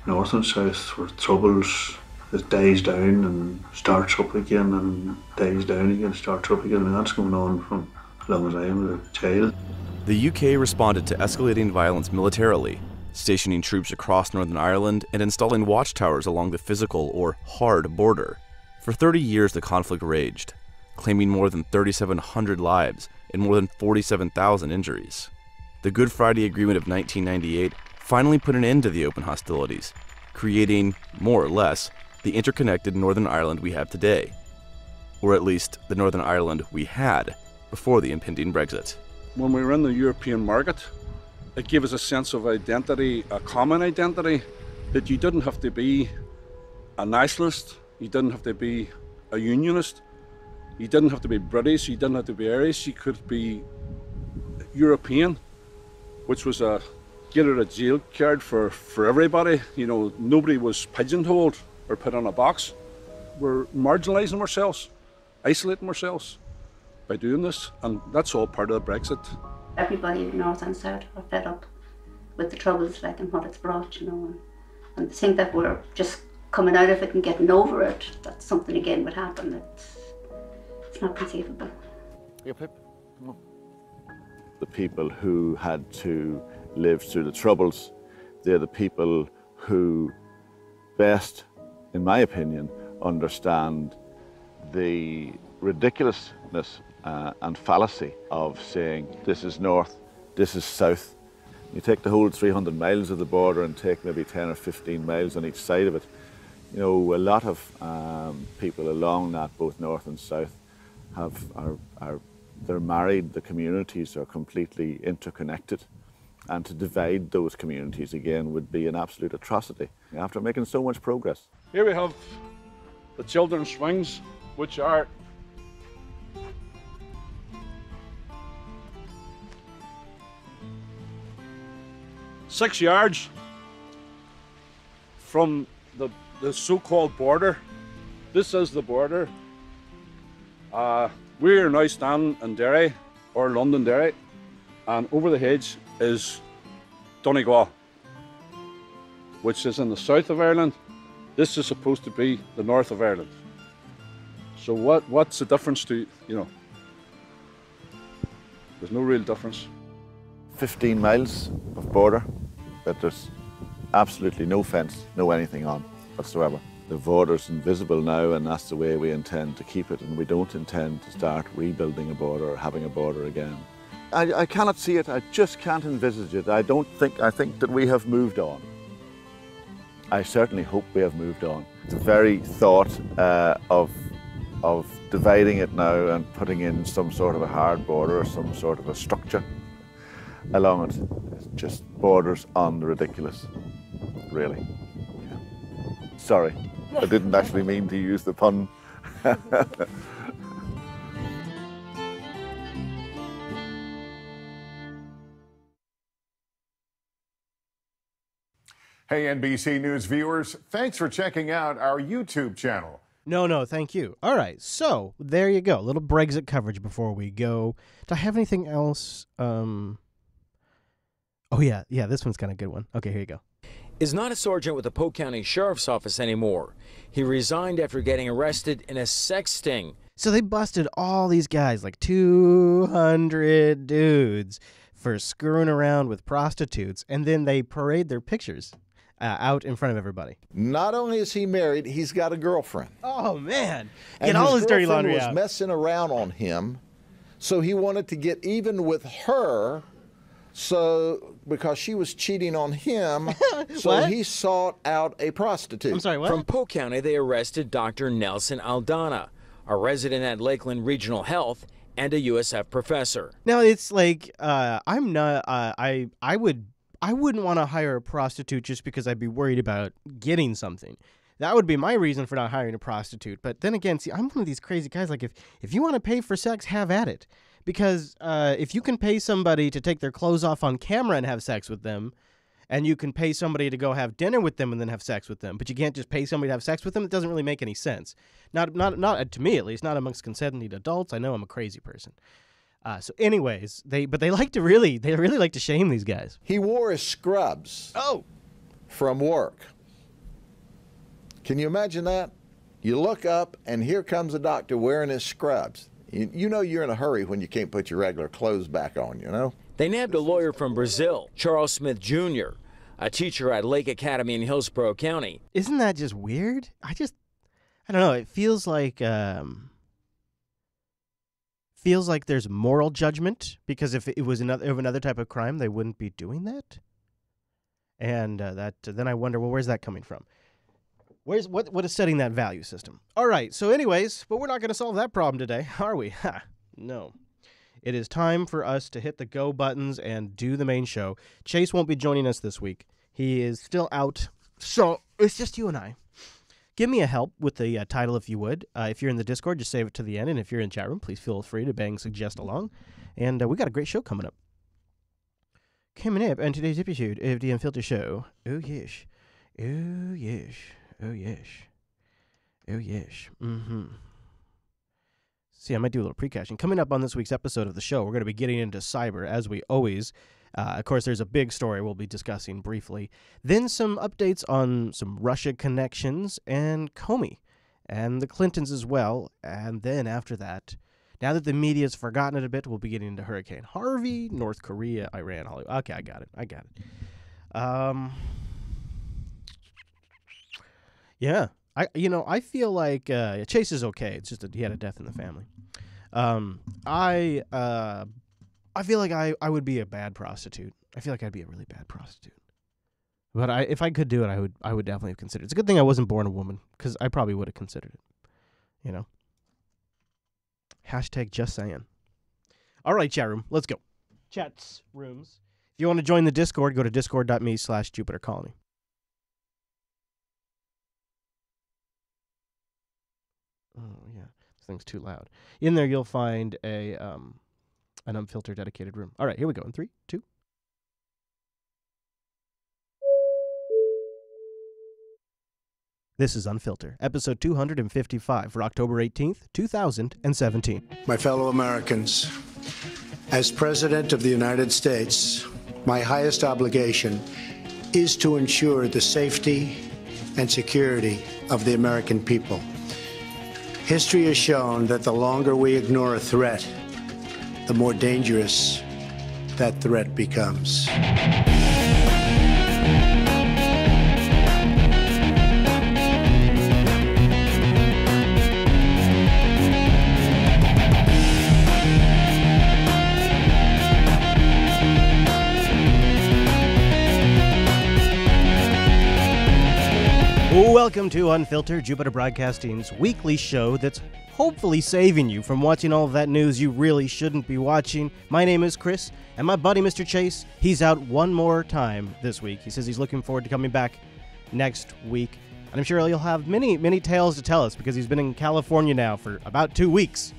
Speaker 4: north and south, for Troubles. It dies down and starts up again, and dies down again, starts up again. I mean, that's going on from as long as I am a child.
Speaker 20: The UK responded to escalating violence militarily, stationing troops across Northern Ireland and installing watchtowers along the physical or hard border. For 30 years, the conflict raged, claiming more than 3,700 lives and more than 47,000 injuries. The Good Friday Agreement of 1998 finally put an end to the open hostilities, creating, more or less, the interconnected Northern Ireland we have today. Or at least, the Northern Ireland we had before the impending Brexit.
Speaker 4: When we were in the European market, it gave us a sense of identity, a common identity, that you didn't have to be a nationalist, you didn't have to be a unionist, you didn't have to be British, you didn't have to be Irish, you could be European, which was a get out of jail card for everybody. Nobody was pigeonholed or put on a box. We're marginalising ourselves, isolating ourselves by doing this, and that's all part of the Brexit.
Speaker 24: Everybody north and south are fed up with the Troubles, and what it's brought, and to think that we're just coming out of it and getting over it, that something again would happen. It's not conceivable.
Speaker 4: Yeah, Pip. Come on.
Speaker 25: The people who had to live through the Troubles, they're the people who best, in my opinion, understand the ridiculousness and fallacy of saying this is north, this is south. You take the whole 300 miles of the border and take maybe 10 or 15 miles on each side of it. A lot of people along that, both north and south, they're married, the communities are completely interconnected. And to divide those communities again would be an absolute atrocity after making so much progress.
Speaker 4: Here we have the children's swings, which are six yards from the so-called border. This is the border. We're now standing in Derry, or Londonderry, and over the hedge is Donegal, which is in the south of Ireland. This is supposed to be the north of Ireland. So what's the difference to, you know? There's no real difference.
Speaker 25: 15 miles of border that there's absolutely no fence, no anything on whatsoever. The border's invisible now, and that's the way we intend to keep it, and we don't intend to start rebuilding a border or having a border again. I cannot see it. I just can't envisage it. I think that we have moved on. I certainly hope we have moved on. The very thought of dividing it now and putting in some sort of a hard border or some sort of a structure along it just borders on the ridiculous, really. Yeah. Sorry, I didn't actually mean to use the pun.
Speaker 3: Hey, NBC News viewers, thanks for checking out our YouTube channel.
Speaker 1: No, thank you. All right, so there you go. A little Brexit coverage before we go. Do I have anything else? Oh, yeah, this one's kind of a good one. Okay, here you go.
Speaker 6: Is not a sergeant with the Polk County Sheriff's Office anymore. He resigned after getting arrested in a sex sting.
Speaker 1: So they busted all these guys, like 200 dudes, for screwing around with prostitutes, and then they parade their pictures out in front of everybody.
Speaker 7: Not only is he married, he's got a girlfriend.
Speaker 1: Oh, man. Get all his dirty laundry out.
Speaker 7: And his girlfriend was messing around on him, so he wanted to get even with her, so because she was cheating on him, so he sought out a prostitute.
Speaker 1: I'm sorry, what?
Speaker 6: From Polk County, they arrested Dr. Nelson Aldana, a resident at Lakeland Regional Health and a USF professor.
Speaker 1: Now, it's like, I'm not, I wouldn't want to hire a prostitute just because I'd be worried about getting something. That would be my reason for not hiring a prostitute. But then again, see, I'm one of these crazy guys. Like, if you want to pay for sex, have at it. Because if you can pay somebody to take their clothes off on camera and have sex with them, and you can pay somebody to go have dinner with them and then have sex with them, but you can't just pay somebody to have sex with them, it doesn't really make any sense. Not to me, at least, not amongst consenting adults. I know I'm a crazy person. So anyways, they really like to shame these guys.
Speaker 7: He wore his scrubs.
Speaker 1: Oh.
Speaker 7: From work. Can you imagine that? You look up and here comes a doctor wearing his scrubs. You know you're in a hurry when you can't put your regular clothes back on, you know?
Speaker 6: They nabbed a lawyer from Brazil, Charles Smith Jr., a teacher at Lake Academy in Hillsborough County.
Speaker 1: Isn't that just weird? I don't know. It feels like there's moral judgment, because if it was another type of crime, they wouldn't be doing that. And then I wonder, well, where's that coming from? What is setting that value system? All right. So, anyways, but we're not going to solve that problem today, are we? Ha! No. It is time for us to hit the go buttons and do the main show. Chase won't be joining us this week. He is still out, so it's just you and I. Give me a help with the title if you would. If you're in the Discord, just save it to the end. And if you're in chat room, please feel free to bang suggest along. And we got a great show coming up. Coming up on today's episode of the Unfilter Show. Oh, yes. Oh, yes. Oh, yes. Oh, yes. Mm-hmm. See, I might do a little precaution. Coming up on this week's episode of the show, we're going to be getting into cyber, as we always. Of course, there's a big story we'll be discussing briefly. Then some updates on some Russia connections and Comey and the Clintons as well. And then after that, now that the media's forgotten it a bit, we'll be getting into Hurricane Harvey, North Korea, Iran, Hollywood. Okay, I got it. Yeah. I feel like Chase is okay. It's just that he had a death in the family. I feel like I would be a bad prostitute. I feel like I'd be a really bad prostitute. But if I could do it, I would definitely have considered it. It's a good thing I wasn't born a woman, because I probably would have considered it. You know? Hashtag just saying. All right, chat room. Let's go. Chats rooms. If you want to join the Discord, go to discord.me/JupiterColony. Oh, yeah. This thing's too loud. In there, you'll find an Unfilter dedicated room. All right, here we go. In 3, 2. This is Unfilter, episode 255 for October 18th, 2017.
Speaker 8: My fellow Americans, as President of the United States, my highest obligation is to ensure the safety and security of the American people. History has shown that the longer we ignore a threat, the more dangerous that threat becomes.
Speaker 1: Welcome to Unfiltered, Jupiter Broadcasting's weekly show that's hopefully saving you from watching all of that news you really shouldn't be watching. My name is Chris, and my buddy Mr. Chase, he's out one more time this week. He says he's looking forward to coming back next week, and I'm sure he'll have many, many tales to tell us because he's been in California now for about 2 weeks.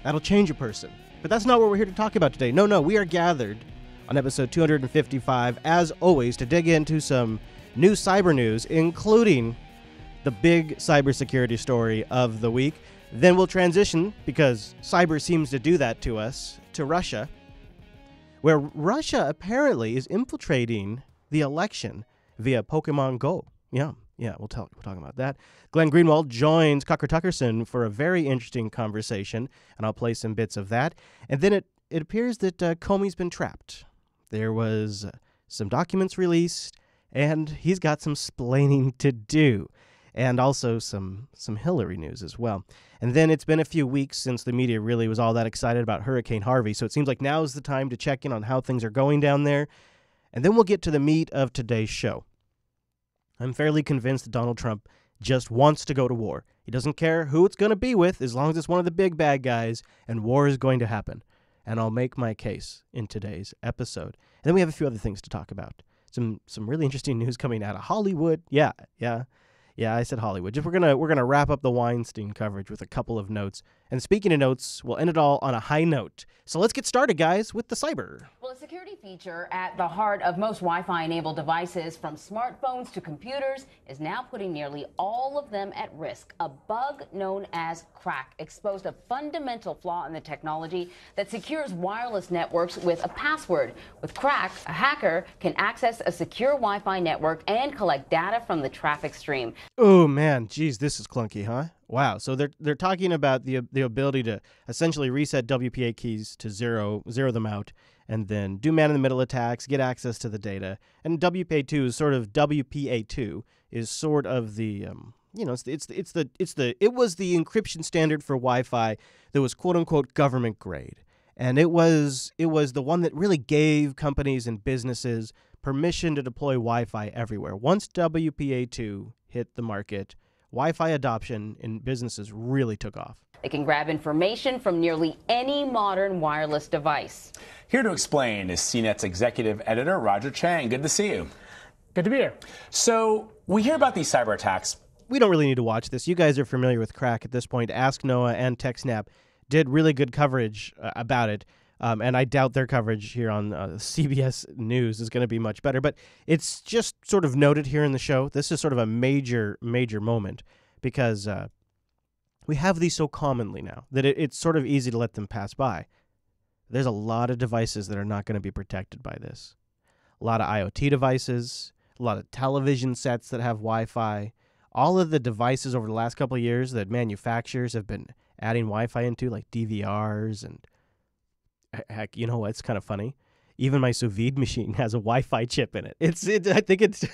Speaker 1: That'll change a person. But that's not what we're here to talk about today. No, we are gathered on episode 255, as always, to dig into some new cyber news, including the big cybersecurity story of the week. Then we'll transition, because cyber seems to do that to us, to Russia, where Russia apparently is infiltrating the election via Pokemon Go. Yeah, we'll talk about that. Glenn Greenwald joins Tucker Tuckerson for a very interesting conversation, and I'll play some bits of that. And then it appears that Comey's been trapped. There was some documents released, and he's got some splaining to do, and also some Hillary news as well. And then it's been a few weeks since the media really was all that excited about Hurricane Harvey, so it seems like now is the time to check in on how things are going down there. And then we'll get to the meat of today's show. I'm fairly convinced that Donald Trump just wants to go to war. He doesn't care who it's going to be with, as long as it's one of the big bad guys, and war is going to happen. And I'll make my case in today's episode. And then we have a few other things to talk about. Some really interesting news coming out of Hollywood. Yeah, I said Hollywood. We're gonna wrap up the Weinstein coverage with a couple of notes. And speaking of notes, we'll end it all on a high note. So let's get started, guys, with the cyber.
Speaker 9: Well, a security feature at the heart of most Wi-Fi enabled devices, from smartphones to computers, is now putting nearly all of them at risk. A bug known as crack exposed a fundamental flaw in the technology that secures wireless networks with a password. With crack, a hacker can access a secure Wi-Fi network and collect data from the traffic stream.
Speaker 1: Oh man, geez, this is clunky, huh? Wow. So they're talking about the ability to essentially reset WPA keys to zero them out, and then do man-in-the-middle attacks, get access to the data. And WPA2 is sort of WPA2 is sort of the it was the encryption standard for Wi-Fi that was quote unquote government grade, and it was the one that really gave companies and businesses permission to deploy Wi-Fi everywhere. Once WPA2 hit the market, Wi-Fi adoption in businesses really took off.
Speaker 9: They can grab information from nearly any modern wireless device.
Speaker 10: Here to explain is CNET's executive editor, Roger Chang. Good to see you.
Speaker 12: Good to be here.
Speaker 10: So we hear about these cyber attacks.
Speaker 1: We don't really need to watch this. You guys are familiar with crack at this point. Ask Noah and TechSnap did really good coverage about it. And I doubt their coverage here on CBS News is going to be much better. But it's just sort of noted here in the show. This is sort of a major moment because we have these so commonly now that it's sort of easy to let them pass by. There's a lot of devices that are not going to be protected by this. A lot of IoT devices, a lot of television sets that have Wi-Fi. All of the devices over the last couple of years that manufacturers have been adding Wi-Fi into, like DVRs and heck, you know what? It's kind of funny. Even my sous vide machine has a Wi-Fi chip in it. I think it's,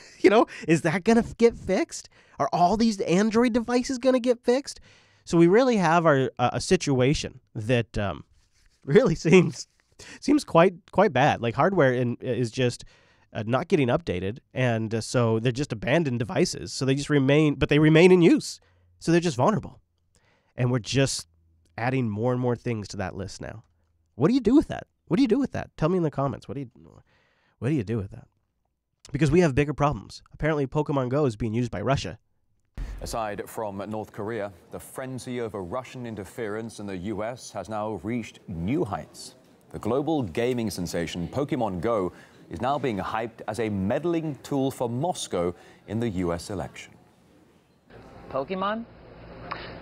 Speaker 1: is that going to get fixed? Are all these Android devices going to get fixed? So we really have a situation that really seems quite bad. Like hardware is just not getting updated, and so they're just abandoned devices. So they just remain in use. So they're just vulnerable, and we're just adding more and more things to that list now. What do you do with that? Tell me in the comments. What What do you do with that? Because we have bigger problems. Apparently, Pokemon Go is being used by Russia.
Speaker 12: Aside from North Korea, the frenzy over Russian interference in the U.S. has now reached new heights. The global gaming sensation Pokemon Go is now being hyped as a meddling tool for Moscow in the U.S. election.
Speaker 13: Pokemon?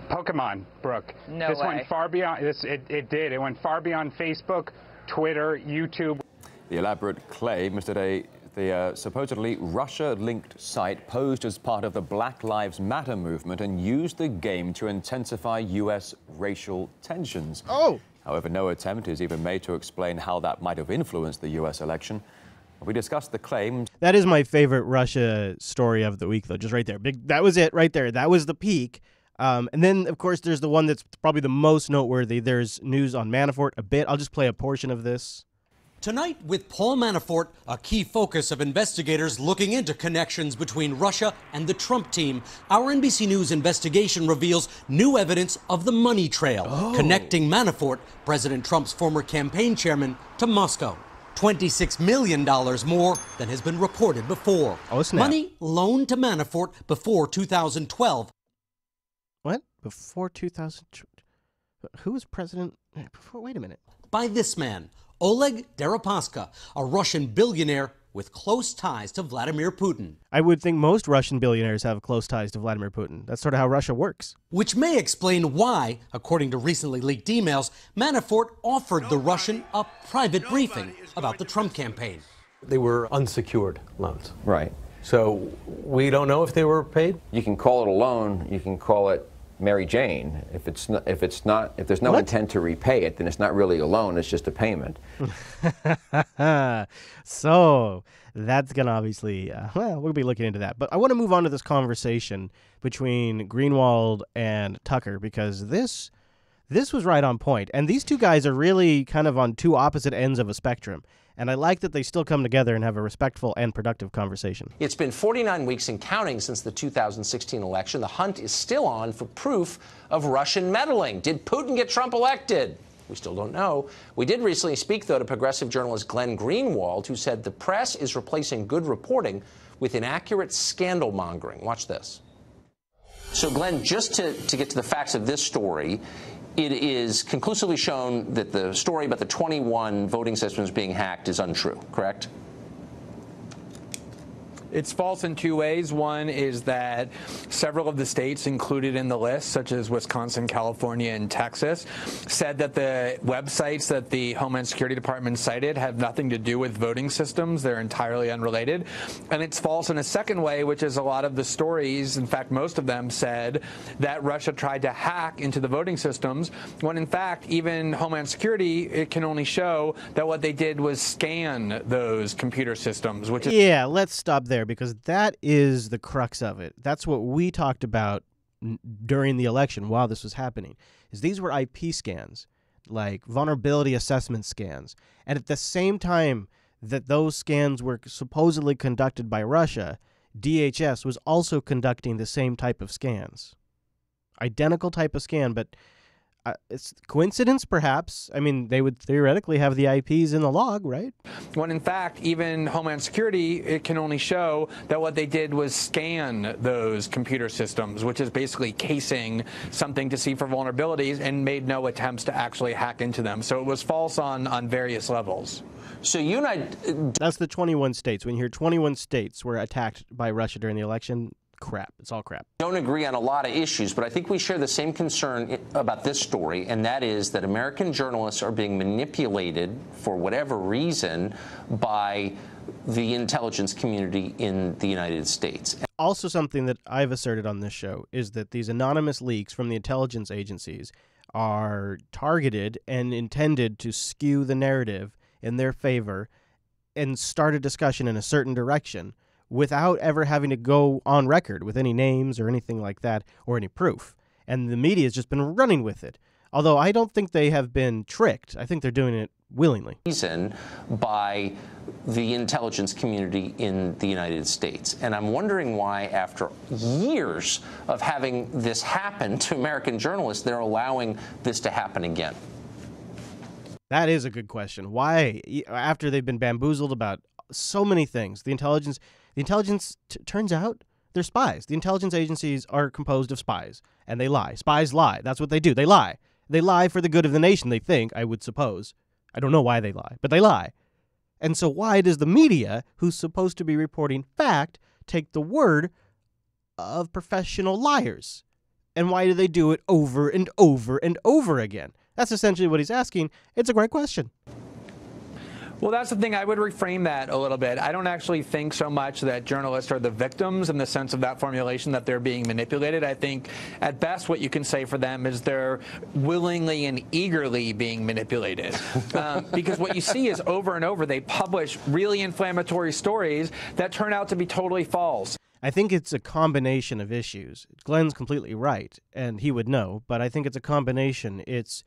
Speaker 14: Pokemon, Brooke.
Speaker 13: No
Speaker 14: this
Speaker 13: way.
Speaker 14: Went far beyond this. It did. It went far beyond Facebook, Twitter, YouTube.
Speaker 12: The elaborate claim is that the supposedly Russia-linked site posed as part of the Black Lives Matter movement and used the game to intensify U.S. racial tensions.
Speaker 1: Oh!
Speaker 12: However, no attempt is even made to explain how that might have influenced the U.S. election. We discussed the claims.
Speaker 1: That is my favorite Russia story of the week, though, just right there. That was it right there. That was the peak. And then, of course, there's the one that's probably the most noteworthy. There's news on Manafort a bit. I'll just play a portion of this.
Speaker 15: Tonight, with Paul Manafort, a key focus of investigators looking into connections between Russia and the Trump team, our NBC News investigation reveals new evidence of the money trail connecting Manafort, President Trump's former campaign chairman, to Moscow. $26 million more than has been reported before.
Speaker 1: Oh, snap.
Speaker 15: Money loaned to Manafort before 2012.
Speaker 1: What? Before 2000? Who was president? Before, wait a minute.
Speaker 15: By this man, Oleg Deripaska, a Russian billionaire with close ties to Vladimir Putin.
Speaker 1: I would think most Russian billionaires have close ties to Vladimir Putin. That's sort of how Russia works.
Speaker 15: Which may explain why, according to recently leaked emails, Manafort offered the Russian a private briefing about the Trump campaign.
Speaker 18: They were unsecured loans.
Speaker 26: Right.
Speaker 18: So we don't know if they were paid?
Speaker 26: You can call it a loan, you can call it Mary Jane. If there's no intent to repay it, then it's not really a loan, it's just a payment.
Speaker 1: So that's going to obviously, well, we'll be looking into that. But I want to move on to this conversation between Greenwald and Tucker, because this was right on point. And these two guys are really kind of on two opposite ends of a spectrum. And I like that they still come together and have a respectful and productive conversation.
Speaker 27: It's been 49 weeks and counting since the 2016 election. The hunt is still on for proof of Russian meddling. Did Putin get Trump elected? We still don't know. We did recently speak, though, to progressive journalist Glenn Greenwald, who said the press is replacing good reporting with inaccurate scandal mongering. Watch this. So, Glenn, just to get to the facts of this story, it is conclusively shown that the story about the 21 voting systems being hacked is untrue, correct?
Speaker 28: It's false in two ways. One is that several of the states included in the list, such as Wisconsin, California, and Texas, said that the websites that the Homeland Security Department cited have nothing to do with voting systems. They're entirely unrelated. And it's false in a second way, which is a lot of the stories, in fact, most of them said that Russia tried to hack into the voting systems, when in fact, even Homeland Security, it can only show that what they did was scan those computer systems, which is...
Speaker 1: Yeah, let's stop there, because that is the crux of it. That's what we talked about during the election while this was happening, is these were IP scans, like vulnerability assessment scans. And at the same time that those scans were supposedly conducted by Russia, DHS was also conducting the same type of scans. Identical type of scan, but it's coincidence, perhaps. I mean, they would theoretically have the IPs in the log, right?
Speaker 28: When in fact, even Homeland Security, it can only show that what they did was scan those computer systems, which is basically casing something to see for vulnerabilities, and made no attempts to actually hack into them. So it was false on various levels.
Speaker 27: So you and I...
Speaker 1: That's the 21 states. When you hear 21 states were attacked by Russia during the election, crap. It's all crap.
Speaker 27: Don't agree on a lot of issues, but I think we share the same concern about this story, and that is that American journalists are being manipulated for whatever reason by the intelligence community in the United States.
Speaker 1: Also, something that I've asserted on this show is that these anonymous leaks from the intelligence agencies are targeted and intended to skew the narrative in their favor and start a discussion in a certain direction, without ever having to go on record with any names or anything like that, or any proof. And the media has just been running with it. Although I don't think they have been tricked. I think they're doing it willingly.
Speaker 27: Reason by the intelligence community in the United States. And I'm wondering why, after years of having this happen to American journalists, they're allowing this to happen again.
Speaker 1: That is a good question. Why, after they've been bamboozled about so many things. The intelligence turns out they're spies. The intelligence agencies are composed of spies, and they lie. Spies lie. That's what they do. They lie. They lie for the good of the nation, they think, I would suppose. I don't know why they lie, but they lie. And so why does the media, who's supposed to be reporting fact, take the word of professional liars? And why do they do it over and over and over again? That's essentially what he's asking. It's a great question.
Speaker 28: Well, that's the thing. I would reframe that a little bit. I don't actually think so much that journalists are the victims in the sense of that formulation, that they're being manipulated. I think at best what you can say for them is they're willingly and eagerly being manipulated. Because what you see is over and over they publish really inflammatory stories that turn out to be totally false.
Speaker 1: I think it's a combination of issues. Glenn's completely right, and he would know, but I think it's a combination. It's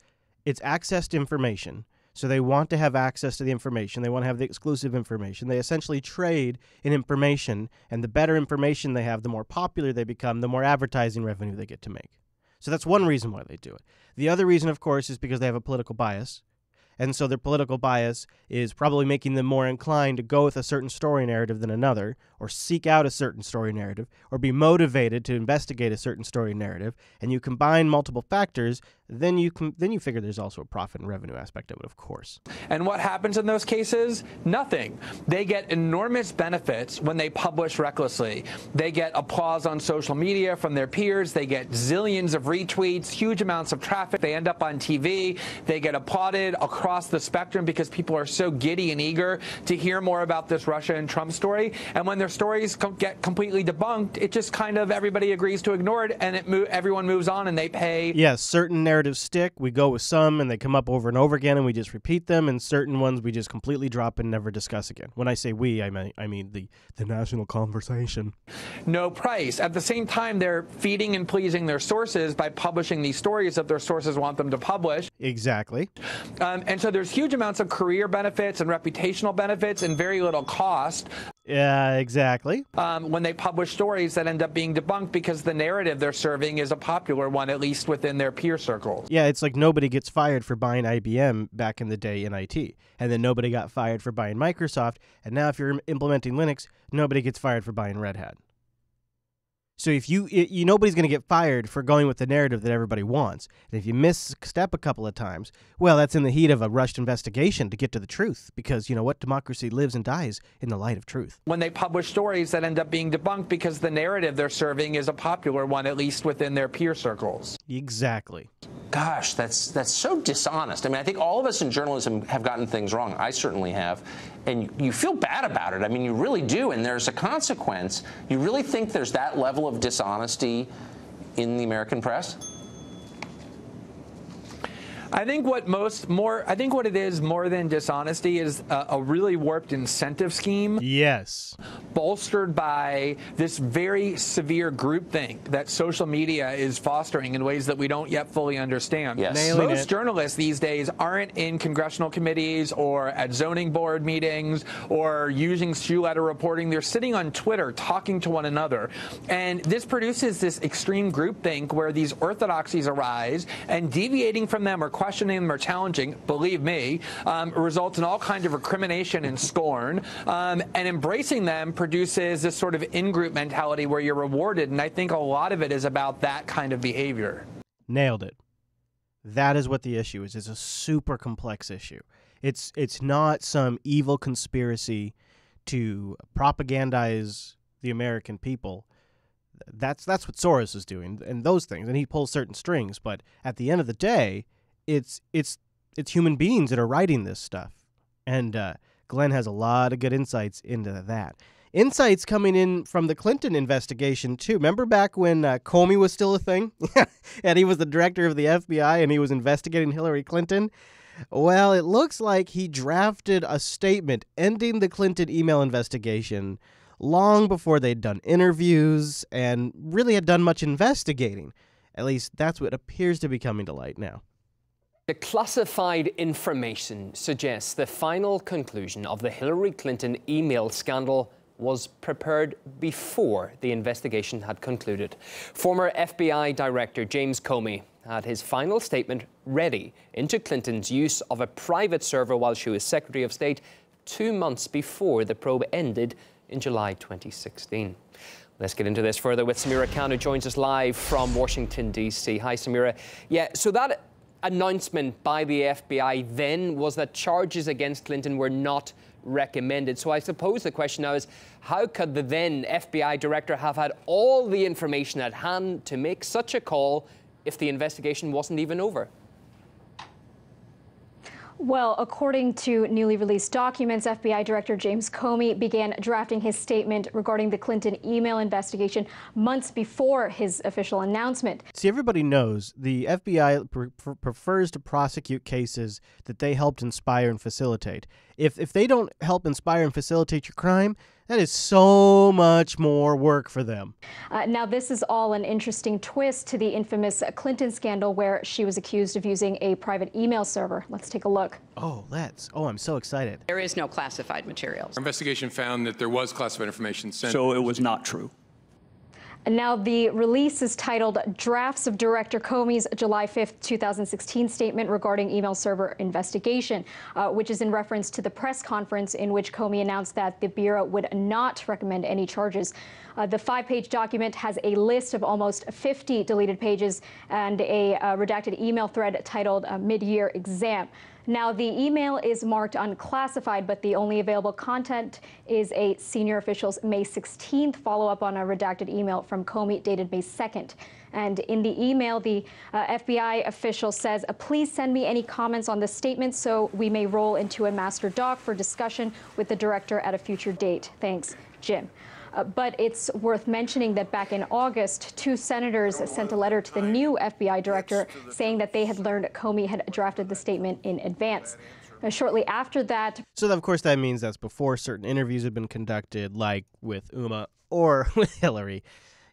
Speaker 1: access to information. So they want to have access to the information. They want to have the exclusive information. They essentially trade in information, and the better information they have, the more popular they become, the more advertising revenue they get to make. So that's one reason why they do it. The other reason, of course, is because they have a political bias. And so their political bias is probably making them more inclined to go with a certain story narrative than another, or seek out a certain story narrative, or be motivated to investigate a certain story narrative. And you combine multiple factors, then you figure there's also a profit and revenue aspect of it, of course.
Speaker 28: And what happens in those cases? Nothing. They get enormous benefits when they publish recklessly. They get applause on social media from their peers. They get zillions of retweets, huge amounts of traffic. They end up on TV. They get applauded across the spectrum because people are so giddy and eager to hear more about this Russia and Trump story. And when their stories get completely debunked, it just kind of everybody agrees to ignore it, and everyone moves on, and they pay.
Speaker 1: Yes, certain narratives stick. We go with some, and they come up over and over again, and we just repeat them. And certain ones we just completely drop and never discuss again. When I say we, I mean the national conversation.
Speaker 28: No price. At the same time, they're feeding and pleasing their sources by publishing these stories that their sources want them to publish.
Speaker 1: Exactly.
Speaker 28: And so there's huge amounts of career benefits and reputational benefits and very little cost.
Speaker 1: Yeah, exactly.
Speaker 28: When they publish stories that end up being debunked because the narrative they're serving is a popular one, at least within their peer circles.
Speaker 1: Yeah, it's like nobody gets fired for buying IBM back in the day in IT. And then nobody got fired for buying Microsoft. And now if you're implementing Linux, nobody gets fired for buying Red Hat. So if nobody's going to get fired for going with the narrative that everybody wants. And if you misstep a couple of times, well, that's in the heat of a rushed investigation to get to the truth. Because you know what? Democracy lives and dies in the light of truth.
Speaker 28: When they publish stories that end up being debunked because the narrative they're serving is a popular one, at least within their peer circles.
Speaker 1: Exactly.
Speaker 27: Gosh, that's so dishonest. I mean, I think all of us in journalism have gotten things wrong. I certainly have. And you feel bad about it. I mean, you really do. And there's a consequence. You really think there's that level of dishonesty in the American press?
Speaker 28: I think what it is more than dishonesty is a really warped incentive scheme.
Speaker 1: Yes.
Speaker 28: Bolstered by this very severe groupthink that social media is fostering in ways that we don't yet fully understand.
Speaker 27: Yes.
Speaker 28: Most journalists these days aren't in congressional committees or at zoning board meetings or using shoe letter reporting. They're sitting on Twitter talking to one another. And this produces this extreme groupthink where these orthodoxies arise, and deviating from them or questioning them or challenging, believe me, results in all kinds of recrimination and scorn. And embracing them produces this sort of in-group mentality where you're rewarded. And I think a lot of it is about that kind of behavior.
Speaker 1: Nailed it. That is what the issue is. It's a super complex issue. It's not some evil conspiracy to propagandize the American people. That's what Soros is doing, and those things, and he pulls certain strings. But at the end of the day, it's human beings that are writing this stuff, and Glenn has a lot of good insights into that. Insights coming in from the Clinton investigation too. Remember back when Comey was still a thing, and he was the director of the FBI, and he was investigating Hillary Clinton. Well, it looks like he drafted a statement ending the Clinton email investigation long before they'd done interviews and really had done much investigating. At least that's what appears to be coming to light now.
Speaker 2: The classified information suggests the final conclusion of the Hillary Clinton email scandal was prepared before the investigation had concluded. Former FBI Director James Comey had his final statement ready into Clinton's use of a private server while she was Secretary of State 2 months before the probe ended in July 2016. Let's get into this further with Samira Khan, who joins us live from Washington, D.C. Hi, Samira. Yeah, so that announcement by the FBI then was that charges against Clinton were not recommended. So I suppose the question now is, how could the then FBI director have had all the information at hand to make such a call if the investigation wasn't even over?
Speaker 5: Well, according to newly released documents, FBI Director James Comey began drafting his statement regarding the Clinton email investigation months before his official announcement.
Speaker 1: See, everybody knows the FBI prefers to prosecute cases that they helped inspire and facilitate. If they don't help inspire and facilitate your crime, that is so much more work for them.
Speaker 5: Now, this is all an interesting twist to the infamous Clinton scandal where she was accused of using a private email server. Let's take a look.
Speaker 1: Oh, I'm so excited.
Speaker 11: There is no classified materials.
Speaker 16: Our investigation found that there was classified information sent.
Speaker 17: So it was not true.
Speaker 5: And now the release is titled Drafts of Director Comey's July 5th, 2016 statement regarding email server investigation, which is in reference to the press conference in which Comey announced that the Bureau would not recommend any charges. The 5-page document has a list of almost 50 deleted pages and a redacted email thread titled Mid-Year Exam. Now, the email is marked unclassified, but the only available content is a senior official's May 16th follow-up on a redacted email from Comey dated May 2nd. And in the email, the FBI official says, please send me any comments on this statement so we may roll into a master doc for discussion with the director at a future date. Thanks, Jim. But it's worth mentioning that back in August, 2 senators sent a letter to the new FBI director saying that they had learned Comey had drafted the statement in advance. Shortly after that...
Speaker 1: So, of course, that means that's before certain interviews have been conducted, like with Uma or with Hillary.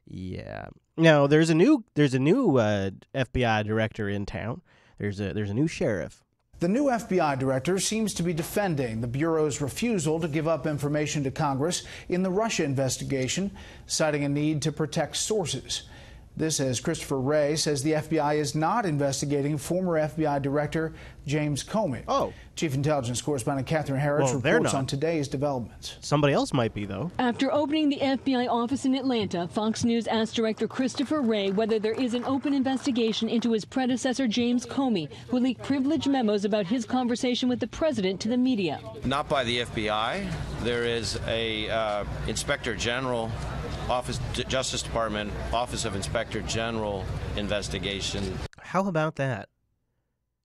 Speaker 1: Yeah. Now, there's a new FBI director in town. There's a new sheriff.
Speaker 19: The new FBI director seems to be defending the Bureau's refusal to give up information to Congress in the Russia investigation, citing a need to protect sources. This, as Christopher Wray says, the FBI is not investigating former FBI Director James Comey.
Speaker 1: Oh.
Speaker 19: Chief Intelligence Correspondent Catherine Harris reports on today's developments.
Speaker 1: Somebody else might be, though.
Speaker 21: After opening the FBI office in Atlanta, Fox News asked Director Christopher Wray whether there is an open investigation into his predecessor, James Comey, who leaked privileged memos about his conversation with the president to the media.
Speaker 22: Not by the FBI. There is a Inspector General Office, Justice Department, Office of Inspector General investigation.
Speaker 1: How about that?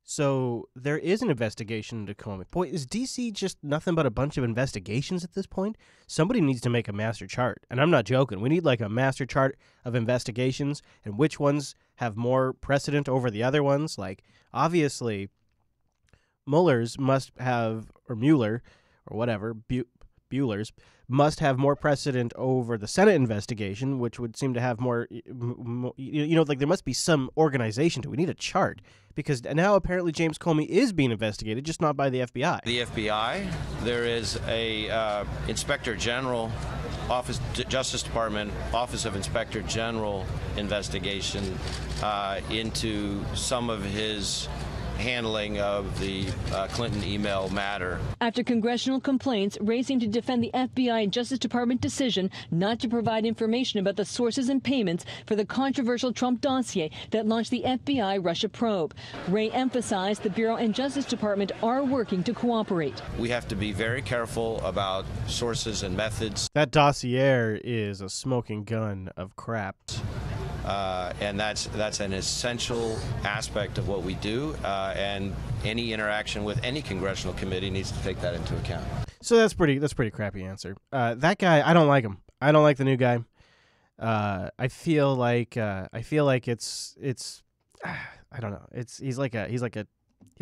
Speaker 1: So there is an investigation into Comey. Boy, is D.C. just nothing but a bunch of investigations at this point? Somebody needs to make a master chart. And I'm not joking. We need like a master chart of investigations and which ones have more precedent over the other ones. Like, obviously, Mueller's must have, or Mueller, or whatever, Bueller's, must have more precedent over the Senate investigation, which would seem to have more, like there must be some organization to it. We need a chart, because now apparently James Comey is being investigated, just not by the FBI.
Speaker 22: The FBI, there is a Inspector General, Office, Justice Department, Office of Inspector General investigation into some of his handling of the Clinton email matter.
Speaker 21: After congressional complaints, Wray seemed to defend the FBI and Justice Department decision not to provide information about the sources and payments for the controversial Trump dossier that launched the FBI Russia probe. Wray emphasized the Bureau and Justice Department are working to cooperate.
Speaker 22: We have to be very careful about sources and methods.
Speaker 1: That dossier is a smoking gun of crap.
Speaker 22: And that's an essential aspect of what we do, and any interaction with any congressional committee needs to take that into account.
Speaker 1: So that's pretty crappy answer. That guy, I don't like him. I don't like the new guy. I feel like it's I don't know. He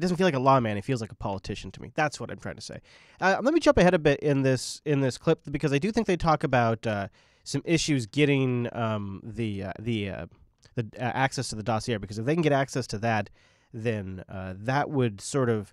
Speaker 1: doesn't feel like a lawman. He feels like a politician to me. That's what I'm trying to say. Let me jump ahead a bit in this clip, because I do think they talk about some issues getting the access to the dossier, because if they can get access to that, then that would sort of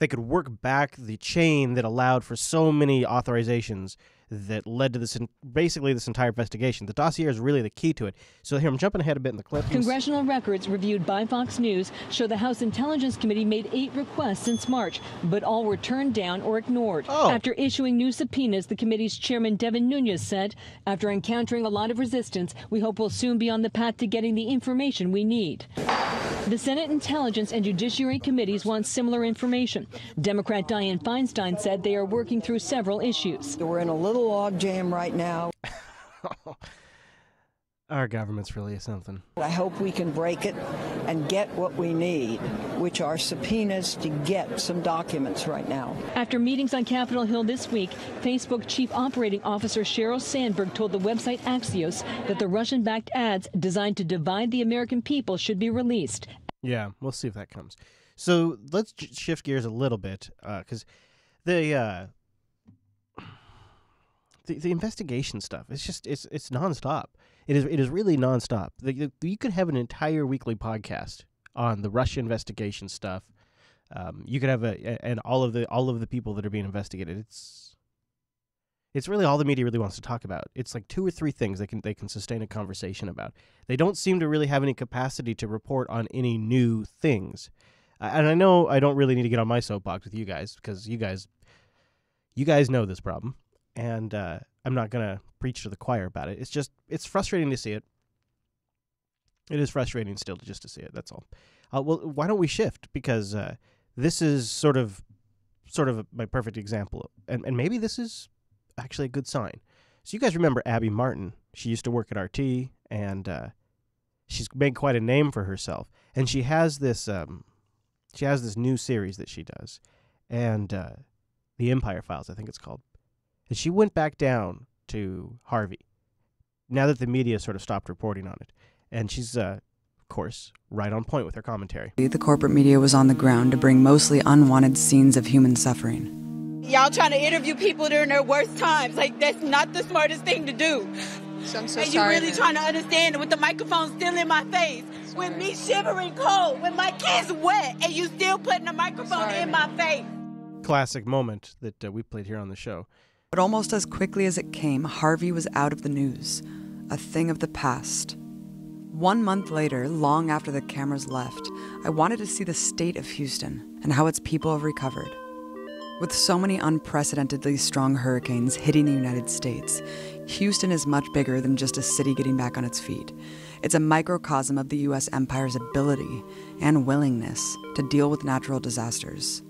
Speaker 1: they could work back the chain that allowed for so many authorizations that led to this, basically this entire investigation. The dossier is really the key to it. So here, I'm jumping ahead a bit in the clip.
Speaker 21: Congressional records reviewed by Fox News show the House Intelligence Committee made 8 requests since March, but all were turned down or ignored. After issuing new subpoenas, the committee's chairman, Devin Nunes, said, after encountering a lot of resistance, we hope we'll soon be on the path to getting the information we need. The Senate Intelligence and Judiciary Committees want similar information. Democrat Dianne Feinstein said they are working through several issues.
Speaker 3: We're in a little logjam right now.
Speaker 1: Our government's really something.
Speaker 3: I hope we can break it and get what we need, which are subpoenas to get some documents right now.
Speaker 21: After meetings on Capitol Hill this week, Facebook Chief Operating Officer Sheryl Sandberg told the website Axios that the Russian-backed ads designed to divide the American people should be released.
Speaker 1: Yeah, we'll see if that comes. So let's shift gears a little bit, because the investigation stuff, it's nonstop. It is really nonstop. You could have an entire weekly podcast on the Russia investigation stuff. You could have and all of the people that are being investigated. It's really all the media really wants to talk about. It's like 2 or 3 things they can sustain a conversation about. They don't seem to really have any capacity to report on any new things. And I know I don't really need to get on my soapbox with you guys, because you guys know this problem. And I'm not going to preach to the choir about it. It's frustrating to see it. It is frustrating still to see it. That's all. Well, why don't we shift? Because this is sort of my perfect example. And maybe this is actually a good sign. So you guys remember Abby Martin. She used to work at RT, and she's made quite a name for herself. And she has this new series that she does. And the Empire Files, I think it's called. And she went back down to Harvey now that the media sort of stopped reporting on it. And she's, of course, right on point with her commentary.
Speaker 4: The corporate media was on the ground to bring mostly unwanted scenes of human suffering.
Speaker 7: Y'all trying to interview people during their worst times. Like, that's not the smartest thing to do.
Speaker 17: So I'm so
Speaker 7: and
Speaker 17: sorry.
Speaker 7: You really trying to understand it with the microphone still in my face, with me shivering cold, with my kids wet, and you still putting the microphone in my face.
Speaker 1: Classic moment that we played here on the show.
Speaker 4: But almost as quickly as it came, Harvey was out of the news, a thing of the past. 1 month later, long after the cameras left, I wanted to see the state of Houston and how its people have recovered. With so many unprecedentedly strong hurricanes hitting the United States, Houston is much bigger than just a city getting back on its feet. It's a microcosm of the U.S. empire's ability and willingness to deal with natural disasters.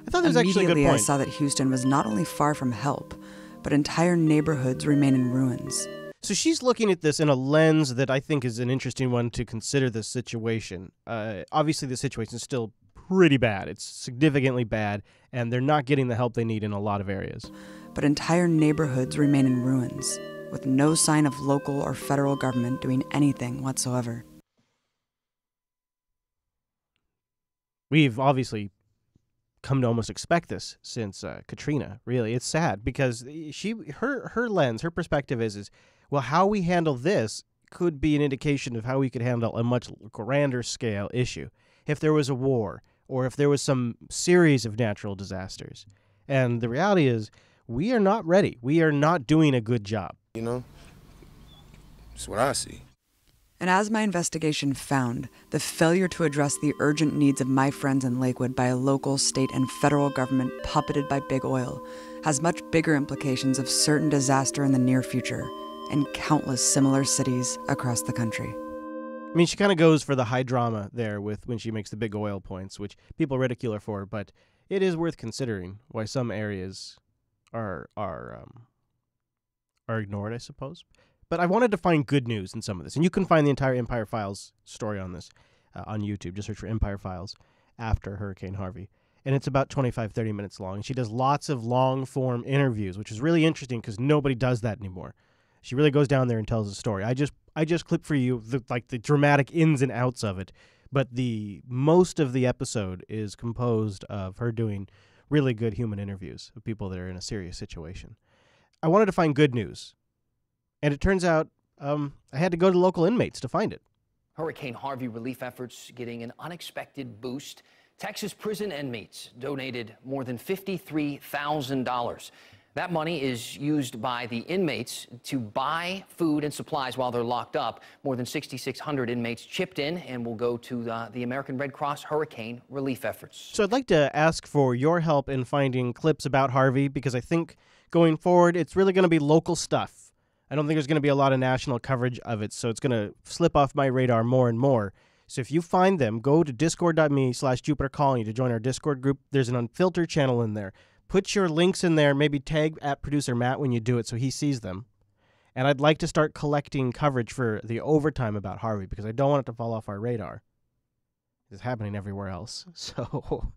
Speaker 1: I thought that was actually a good point.
Speaker 4: Immediately, I saw that Houston was not only far from help, but entire neighborhoods remain in ruins.
Speaker 1: So she's looking at this in a lens that I think is an interesting one to consider this situation. Obviously, the situation is still pretty bad. It's significantly bad, and they're not getting the help they need in a lot of areas.
Speaker 4: But entire neighborhoods remain in ruins, with no sign of local or federal government doing anything whatsoever.
Speaker 1: We've obviously come to almost expect this since Katrina. Really, it's sad because her lens, her perspective is well, how we handle this could be an indication of how we could handle a much grander scale issue. If there was a war or if there was some series of natural disasters, and the reality is we are not ready. We are not doing a good job.
Speaker 20: You know, that's what I see.
Speaker 4: And as my investigation found, the failure to address the urgent needs of my friends in Lakewood by a local, state, and federal government puppeted by big oil has much bigger implications of certain disaster in the near future in countless similar cities across the country.
Speaker 1: I mean, she kind of goes for the high drama there with when she makes the big oil points, which people ridicule her for, but it is worth considering why some areas are ignored, I suppose. But I wanted to find good news in some of this. And you can find the entire Empire Files story on this on YouTube. Just search for Empire Files after Hurricane Harvey. And it's about 25, 30 minutes long. And she does lots of long-form interviews, which is really interesting because nobody does that anymore. She really goes down there and tells a story. I just clipped for you the dramatic ins and outs of it. But the most of the episode is composed of her doing really good human interviews of people that are in a serious situation. I wanted to find good news. And it turns out I had to go to local inmates to find it.
Speaker 23: Hurricane Harvey relief efforts getting an unexpected boost.
Speaker 6: Texas prison inmates donated more than $53,000. That money is used by the inmates to buy food and supplies while they're locked up. More than 6,600 inmates chipped in and will go to the American Red Cross hurricane relief efforts.
Speaker 1: So I'd like to ask for your help in finding clips about Harvey, because I think going forward, it's really going to be local stuff. I don't think there's going to be a lot of national coverage of it, so it's going to slip off my radar more and more. So if you find them, go to discord.me/JupiterColony to join our Discord group. There's an Unfilter channel in there. Put your links in there, maybe tag at producer Matt when you do it so he sees them. And I'd like to start collecting coverage for the overtime about Harvey, because I don't want it to fall off our radar. It's happening everywhere else. So,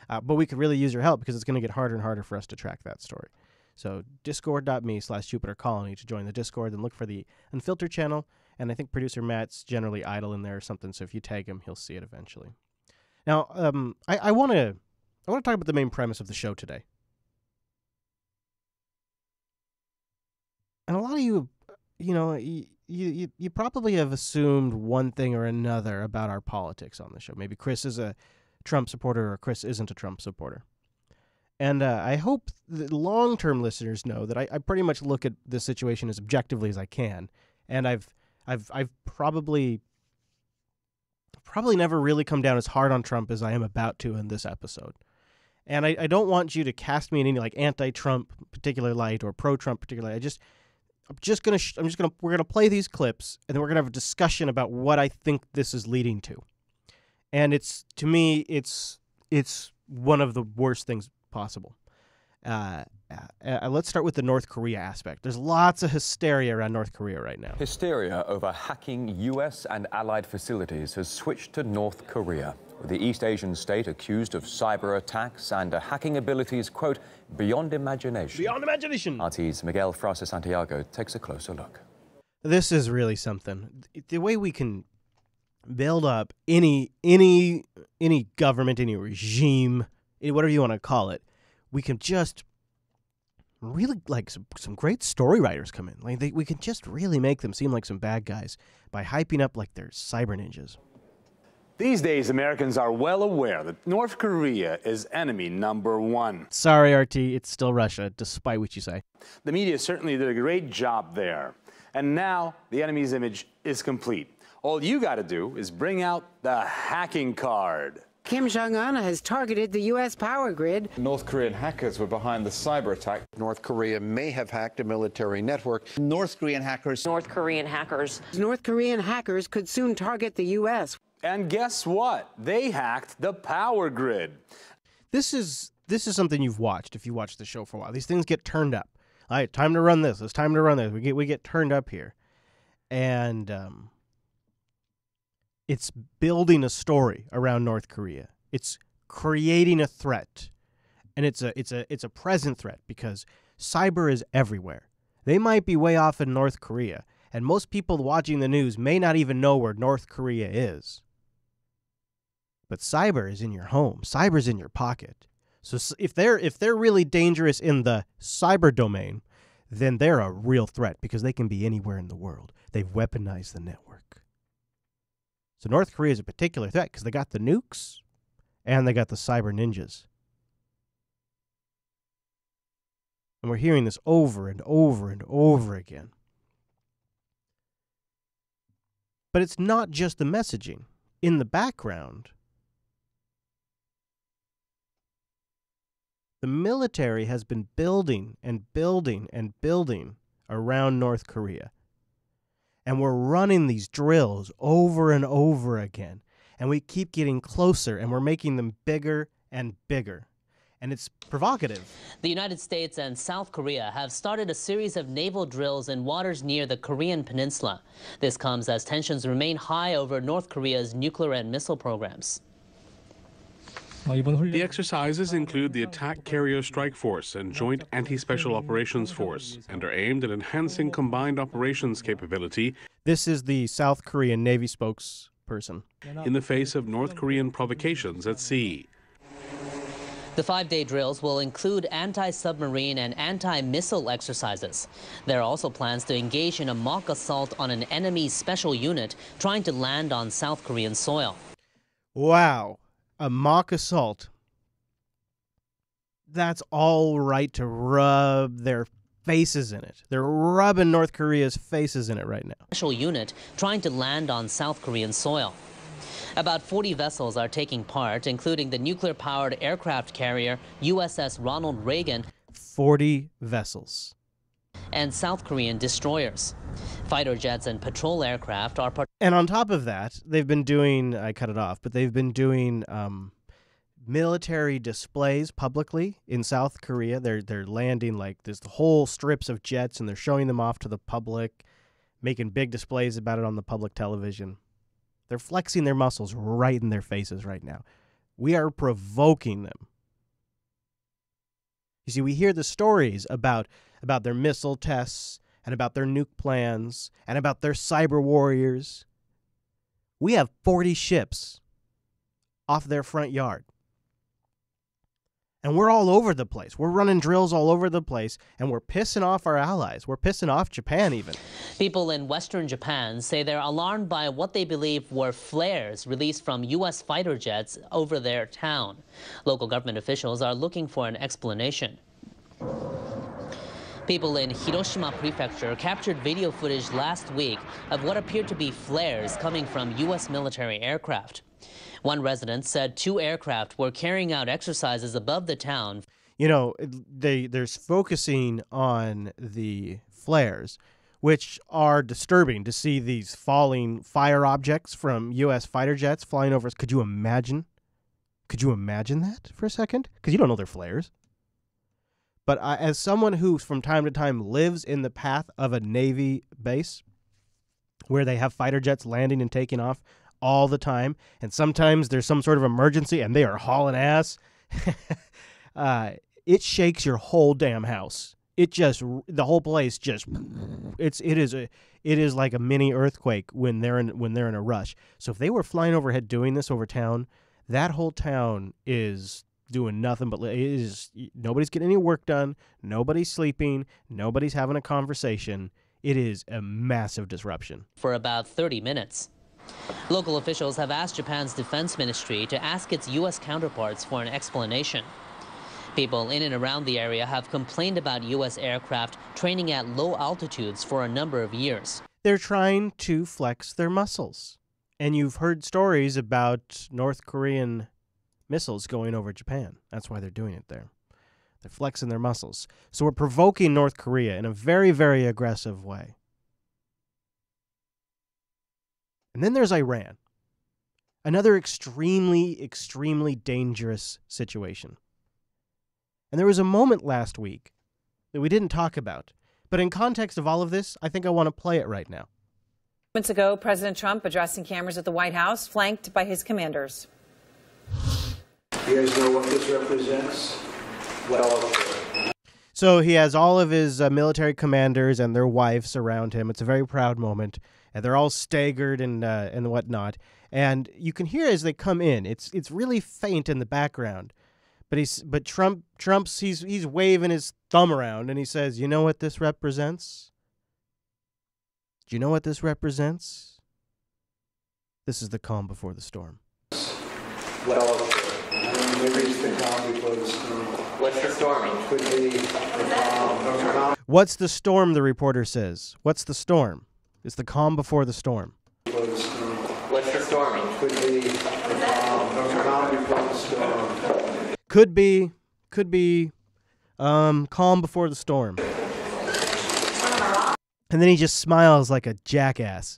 Speaker 1: but we could really use your help, because it's going to get harder and harder for us to track that story. So discord.me/JupiterColony to join the Discord, and look for the Unfiltered channel. And I think producer Matt's generally idle in there or something, so if you tag him, he'll see it eventually. Now, I want to talk about the main premise of the show today. And a lot of you, you probably have assumed one thing or another about our politics on the show. Maybe Chris is a Trump supporter, or Chris isn't a Trump supporter. And I hope that long-term listeners know that I pretty much look at this situation as objectively as I can. And I've probably never really come down as hard on Trump as I am about to in this episode. And I don't want you to cast me in any like anti-Trump particular light or pro-Trump particular light. We're gonna play these clips, and then we're gonna have a discussion about what I think this is leading to. And to me, it's one of the worst things possible. Let's start with the North Korea aspect. There's lots of hysteria around North Korea right now.
Speaker 12: Hysteria over hacking U.S. and allied facilities has switched to North Korea, with the East Asian state accused of cyber attacks and hacking abilities, quote, beyond imagination.
Speaker 1: Beyond imagination.
Speaker 12: RT's Miguel Frasa Santiago takes a closer look.
Speaker 1: This is really something. The way we can build up any government, any regime, whatever you want to call it, we can just really, like, some great story writers come in. Like we can just really make them seem like some bad guys by hyping up like they're cyber ninjas.
Speaker 8: These days, Americans are well aware that North Korea is enemy number one.
Speaker 1: Sorry, RT, it's still Russia, despite what you say.
Speaker 8: The media certainly did a great job there. And now the enemy's image is complete. All you got to do is bring out the hacking card.
Speaker 9: Kim Jong-un has targeted the U.S. power grid.
Speaker 10: North Korean hackers were behind the cyber attack.
Speaker 17: North Korea may have hacked a military network.
Speaker 9: North Korean hackers.
Speaker 11: North Korean hackers.
Speaker 9: North Korean hackers could soon target the U.S.
Speaker 8: And guess what? They hacked the power grid.
Speaker 1: This is something you've watched if you watched the show for a while. These things get turned up. All right, time to run this. It's time to run this. We get turned up here. And it's building a story around North Korea. It's creating a threat, and it's a present threat, because cyber is everywhere. They might be way off in North Korea, and most people watching the news may not even know where North Korea is. But cyber is in your home. Cyber's in your pocket. So if they're really dangerous in the cyber domain, then they're a real threat, because they can be anywhere in the world. They've weaponized the network. So North Korea is a particular threat because they got the nukes and they got the cyber ninjas. And we're hearing this over and over and over again. But it's not just the messaging. In the background, the military has been building and building and building around North Korea. And we're running these drills over and over again. And we keep getting closer, and we're making them bigger and bigger. And it's provocative.
Speaker 23: The United States and South Korea have started a series of naval drills in waters near the Korean peninsula. This comes as tensions remain high over North Korea's nuclear and missile programs.
Speaker 24: The exercises include the Attack Carrier Strike Force and Joint Anti-Special Operations Force and are aimed at enhancing combined operations capability.
Speaker 1: This is the South Korean Navy spokesperson.
Speaker 24: In the face of North Korean provocations at sea.
Speaker 23: The 5-day drills will include anti-submarine and anti-missile exercises. There are also plans to engage in a mock assault on an enemy special unit trying to land on South Korean soil.
Speaker 1: Wow. a mock assault, that's all right to rub their faces in it. They're rubbing North Korea's faces in it right now.
Speaker 23: Special unit trying to land on South Korean soil. About 40 vessels are taking part, including the nuclear-powered aircraft carrier USS Ronald Reagan.
Speaker 1: 40 vessels.
Speaker 23: And South Korean destroyers. Fighter jets and patrol aircraft are
Speaker 1: And on top of that, they've been doing, I cut it off, but they've been doing military displays publicly in South Korea. They're landing like there's the whole strips of jets, and they're showing them off to the public, making big displays about it on the public television. They're flexing their muscles right in their faces right now. We are provoking them. You see, we hear the stories about their missile tests and about their nuke plans and about their cyber warriors. We have 40 ships off their front yard. And we're all over the place. We're running drills all over the place, and we're pissing off our allies. We're pissing off Japan even.
Speaker 23: People in western Japan say they're alarmed by what they believe were flares released from U.S. fighter jets over their town. Local government officials are looking for an explanation. People in Hiroshima Prefecture captured video footage last week of what appeared to be flares coming from U.S. military aircraft. One resident said 2 aircraft were carrying out exercises above the town.
Speaker 1: You know, they're focusing on the flares, which are disturbing to see these falling fire objects from U.S. fighter jets flying over us. Could you imagine? Could you imagine that for a second? Because you don't know they're flares. But as someone who from time to time lives in the path of a Navy base where they have fighter jets landing and taking off all the time, and sometimes there's some sort of emergency and they are hauling ass, it shakes your whole damn house. The whole place just, it is like a mini earthquake when they're in a rush. So if they were flying overhead doing this over town, that whole town is doing nothing but nobody's getting any work done, nobody's sleeping, nobody's having a conversation. It is a massive disruption.
Speaker 23: For about 30 minutes. Local officials have asked Japan's defense ministry to ask its U.S. counterparts for an explanation. People in and around the area have complained about U.S. aircraft training at low altitudes for a number of years.
Speaker 1: They're trying to flex their muscles. And you've heard stories about North Korean missiles going over Japan. That's why they're doing it there. They're flexing their muscles. So we're provoking North Korea in a very, very aggressive way. And then there's Iran. Another extremely, extremely dangerous situation. And there was a moment last week that we didn't talk about. But in context of all of this, I think I want to play it right now.
Speaker 13: Moments ago, President Trump addressing cameras at the White House, flanked by his commanders.
Speaker 14: You guys know what this represents?
Speaker 1: So he has all of his military commanders and their wives around him. It's a very proud moment, and they're all staggered and whatnot. And you can hear as they come in. It's really faint in the background, but Trump's he's waving his thumb around, and he says, "You know what this represents? Do you know what this represents? This is the calm before the storm."
Speaker 14: What's the storm? Could be the calm.
Speaker 1: What's the storm, the reporter says. What's the storm? It's the calm before the storm.
Speaker 14: What's the storm? Could be the calm before the storm.
Speaker 1: Could be calm before the storm. And then he just smiles like a jackass.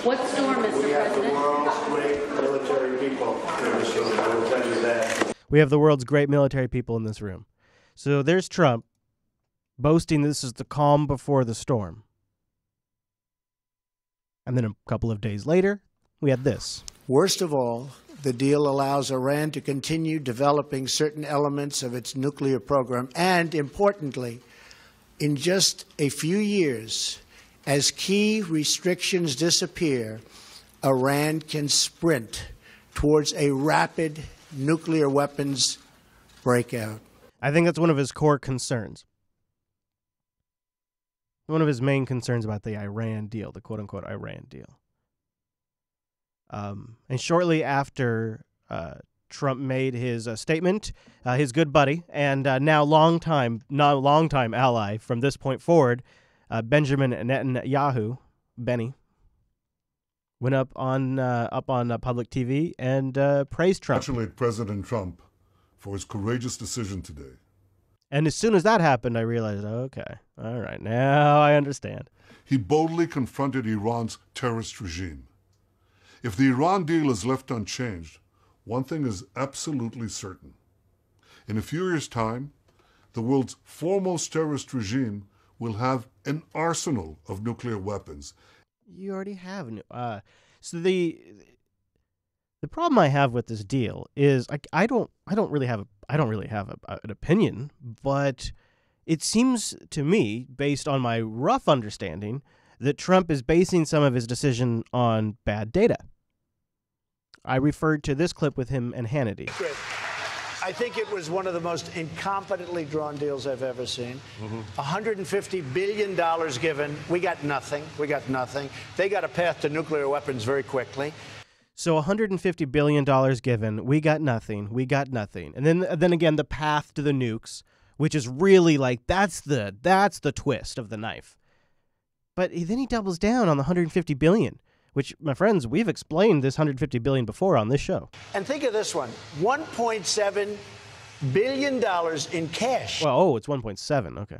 Speaker 14: What storm, Mr. President? World's great military people. I will tell you that.
Speaker 1: We have the world's great military people in this room. So there's Trump boasting this is the calm before the storm. And then a couple of days later, we had this.
Speaker 15: Worst of all, the deal allows Iran to continue developing certain elements of its nuclear program. And importantly, in just a few years, as key restrictions disappear, Iran can sprint towards a rapid nuclear weapons breakout.
Speaker 1: I think that's one of his core concerns. One of his main concerns about the Iran deal, the quote-unquote Iran deal. And shortly after Trump made his statement, his good buddy and now longtime ally from this point forward, Benjamin Netanyahu, Benny, went up on public TV and praised Trump.
Speaker 2: Congratulate President Trump for his courageous decision today.
Speaker 1: And as soon as that happened, I realized, okay, all right, now I understand.
Speaker 2: He boldly confronted Iran's terrorist regime. If the Iran deal is left unchanged, one thing is absolutely certain. In a few years' time, the world's foremost terrorist regime will have an arsenal of nuclear weapons.
Speaker 1: You already have. So the problem I have with this deal is I don't really have an opinion, but it seems to me, based on my rough understanding, that Trump is basing some of his decision on bad data. I referred to this clip with him and Hannity.
Speaker 5: I think it was one of the most incompetently drawn deals I've ever seen. $150 billion given. We got nothing. They got a path to nuclear weapons very quickly.
Speaker 1: So $150 billion given. We got nothing. And then again, the path to the nukes, which is really like that's the twist of the knife. But then he doubles down on the $150 billion. Which, my friends, we've explained this $150 billion before on this show.
Speaker 5: And think of this one, $1.7 billion in cash.
Speaker 1: Well, it's 1.7, okay.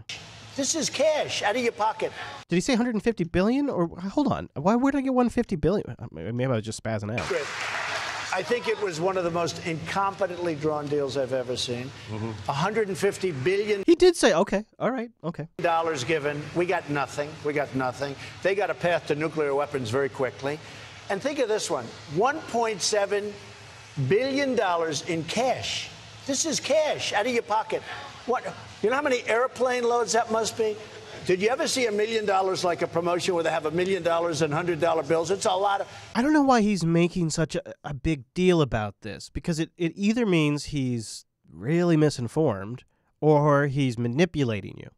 Speaker 5: This is cash out of your pocket.
Speaker 1: Did he say 150 billion? Or hold on, where did I get 150 billion? Maybe I was just spazzing out.
Speaker 5: I think it was one of the most incompetently drawn deals I've ever seen. $150 billion.
Speaker 1: He did say, okay, all right, okay.
Speaker 5: Dollars given. We got nothing. They got a path to nuclear weapons very quickly. And think of this one, $1.7 billion in cash. This is cash out of your pocket. What? You know how many airplane loads that must be? Did you ever see $1 million like a promotion where they have $1 million in $100 bills? It's a lot of...
Speaker 1: I don't know why he's making such a big deal about this, because it either means he's really misinformed or he's manipulating you.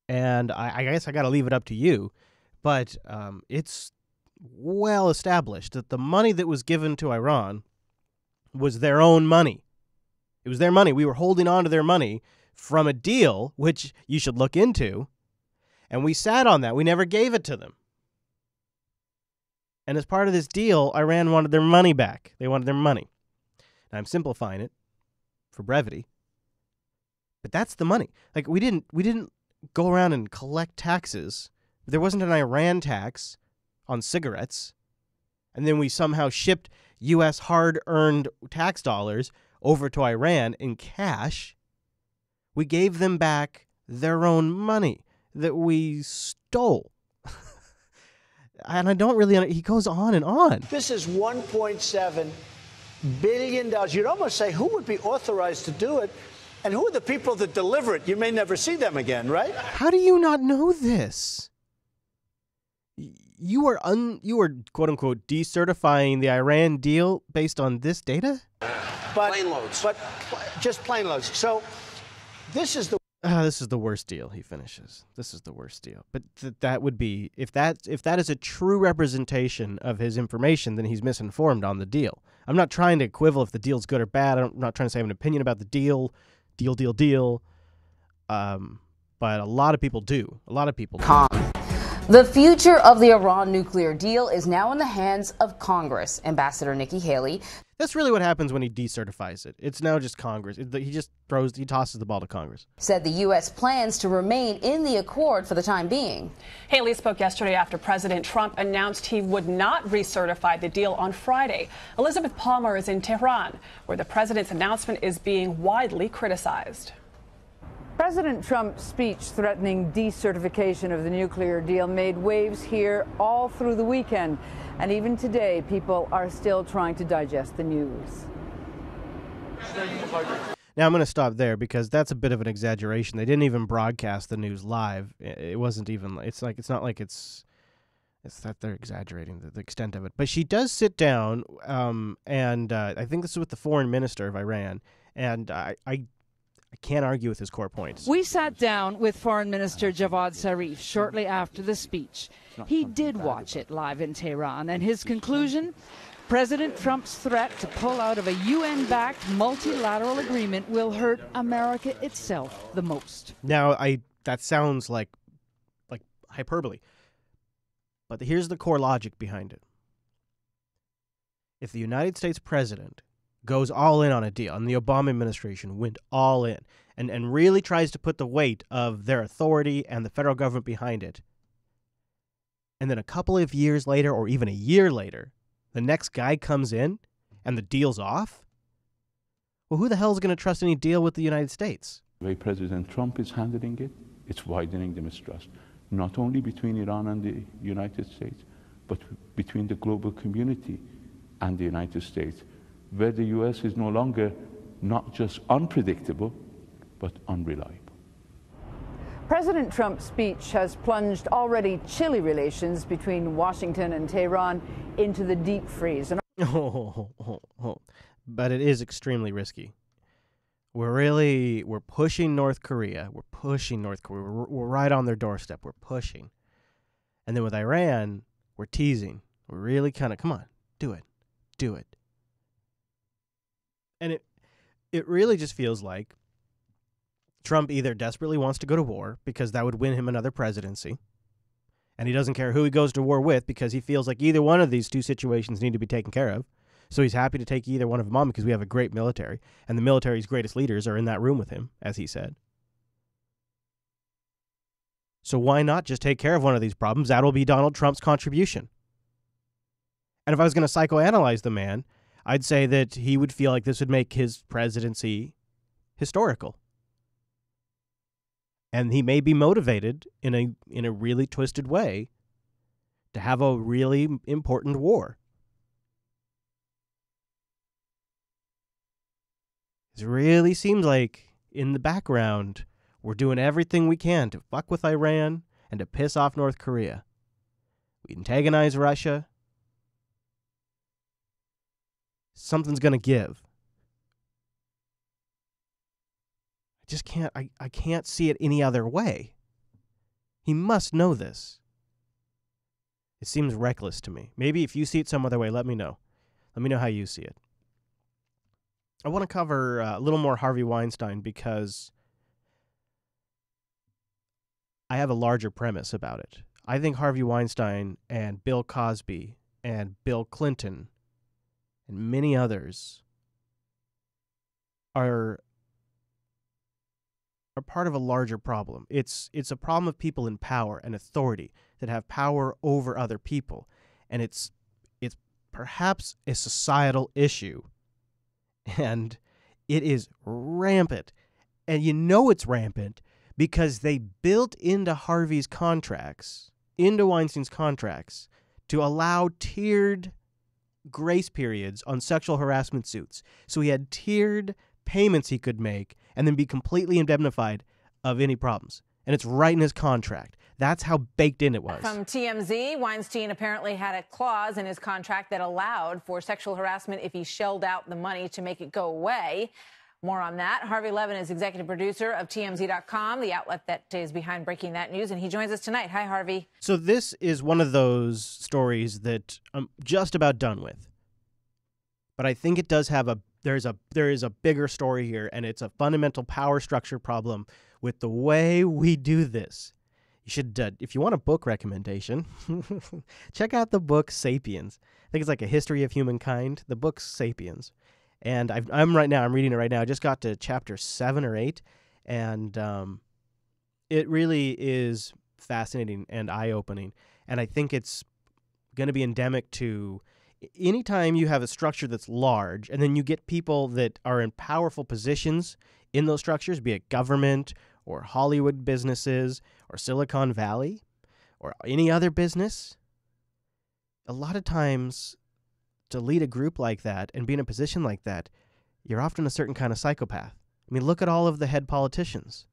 Speaker 1: And I guess I got to leave it up to you, but it's well established that the money that was given to Iran was their own money. It was their money. We were holding on to their money from a deal, which you should look into, and we sat on that. We never gave it to them. And as part of this deal, Iran wanted their money back. They wanted their money. Now, I'm simplifying it for brevity, but that's the money. Like, we didn't go around and collect taxes. There wasn't an Iran tax on cigarettes, and then we somehow shipped U.S. hard-earned tax dollars over to Iran in cash. We gave them back their own money that we stole. And I don't really... He goes on and on.
Speaker 5: This is $1.7 billion. You'd almost say, who would be authorized to do it? And who are the people that deliver it? You may never see them again, right?
Speaker 1: How do you not know this? You are quote-unquote decertifying the Iran deal based on this data?
Speaker 5: Plane loads. But just plane loads. So... This is the
Speaker 1: worst deal, he finishes. This is the worst deal. But that would be, if that is a true representation of his information, then he's misinformed on the deal. I'm not trying to quibble if the deal's good or bad. I'm not trying to say I have an opinion about the deal. But a lot of people do.
Speaker 16: The future of the Iran nuclear deal is now in the hands of Congress. Ambassador Nikki Haley.
Speaker 1: That's really what happens when he decertifies it. It's now just Congress. He tosses the ball to Congress.
Speaker 16: Said the U.S. plans to remain in the accord for the time being.
Speaker 18: Haley spoke yesterday after President Trump announced he would not recertify the deal on Friday. Elizabeth Palmer is in Tehran, where the president's announcement is being widely criticized.
Speaker 25: President Trump's speech threatening decertification of the nuclear deal made waves here all through the weekend. And even today, people are still trying to digest the news.
Speaker 1: Now, I'm going to stop there because that's a bit of an exaggeration. They didn't even broadcast the news live. It wasn't even, it's not like it's that they're exaggerating the extent of it. But she does sit down, and I think this is with the foreign minister of Iran, and I can't argue with his core points.
Speaker 25: We sat down with Foreign Minister Javad Zarif shortly after the speech. He did watch it live in Tehran, and his conclusion? President Trump's threat to pull out of a UN-backed multilateral agreement will hurt America itself the most.
Speaker 1: Now, that sounds like hyperbole, but here's the core logic behind it. If the United States president goes all in on a deal, and the Obama administration went all in, and really tries to put the weight of their authority and the federal government behind it, and then a couple of years later, or even a year later, the next guy comes in and the deal's off, well, who the hell is going to trust any deal with the United States?
Speaker 3: The way President Trump is handling it, it's widening the mistrust, not only between Iran and the United States, but between the global community and the United States, where the U.S. is no longer not just unpredictable, but unreliable.
Speaker 25: President Trump's speech has plunged already chilly relations between Washington and Tehran into the deep freeze.
Speaker 1: But it is extremely risky. We're pushing North Korea. We're right on their doorstep. We're pushing. And then with Iran, we're teasing. We're really kind of, come on, do it. And it really just feels like Trump either desperately wants to go to war because that would win him another presidency, and he doesn't care who he goes to war with because he feels like either one of these two situations need to be taken care of. So he's happy to take either one of them on because we have a great military, and the military's greatest leaders are in that room with him, as he said. So why not just take care of one of these problems? That'll be Donald Trump's contribution. And if I was going to psychoanalyze the man, I'd say that he would feel like this would make his presidency historical. And he may be motivated in a really twisted way to have a really important war. It really seems like in the background, we're doing everything we can to fuck with Iran and to piss off North Korea. We antagonize Russia. Something's going to give. I can't see it any other way. He must know this. It seems reckless to me. Maybe if you see it some other way, let me know. Let me know how you see it. I want to cover a little more Harvey Weinstein because I have a larger premise about it. I think Harvey Weinstein and Bill Cosby and Bill Clinton and many others are part of a larger problem. It's a problem of people in power and authority that have power over other people, and it's perhaps a societal issue, and it is rampant. And you know it's rampant because they built into Harvey's contracts, into Weinstein's contracts, to allow tiered grace periods on sexual harassment suits. So he had tiered payments he could make and then be completely indemnified of any problems. And it's right in his contract. That's how baked in it was.
Speaker 13: From TMZ, Weinstein apparently had a clause in his contract that allowed for sexual harassment if he shelled out the money to make it go away. More on that. Harvey Levin is executive producer of TMZ.com, the outlet that is behind breaking that news, and he joins us tonight. Hi, Harvey.
Speaker 1: So this is one of those stories that I'm just about done with. But I think it does have there is a bigger story here, and it's a fundamental power structure problem with the way we do this. You should, if you want a book recommendation, check out the book Sapiens. I think it's like a history of humankind. The book's Sapiens. And I'm reading it right now. I just got to chapter 7 or 8, and it really is fascinating and eye-opening. And I think it's going to be endemic to anytime you have a structure that's large, and then you get people that are in powerful positions in those structures, be it government or Hollywood businesses or Silicon Valley or any other business, a lot of times to lead a group like that and be in a position like that, you're often a certain kind of psychopath. I mean, look at all of the head politicians.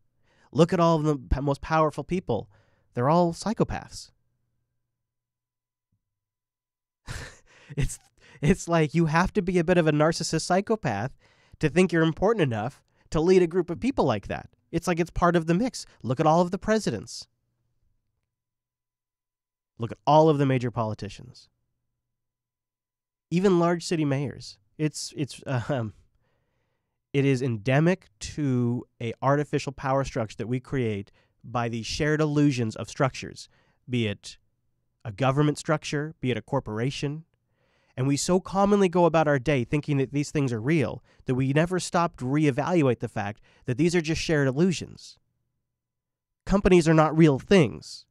Speaker 1: Look at all of the most powerful people. They're all psychopaths. It's like you have to be a bit of a narcissist psychopath to think you're important enough to lead a group of people like that. It's like it's part of the mix. Look at all of the presidents. Look at all of the major politicians. Even large city mayors. It is endemic to a artificial power structure that we create by these shared illusions of structures, be it a government structure, be it a corporation. And we so commonly go about our day thinking that these things are real that we never stop to reevaluate the fact that these are just shared illusions. Companies are not real things.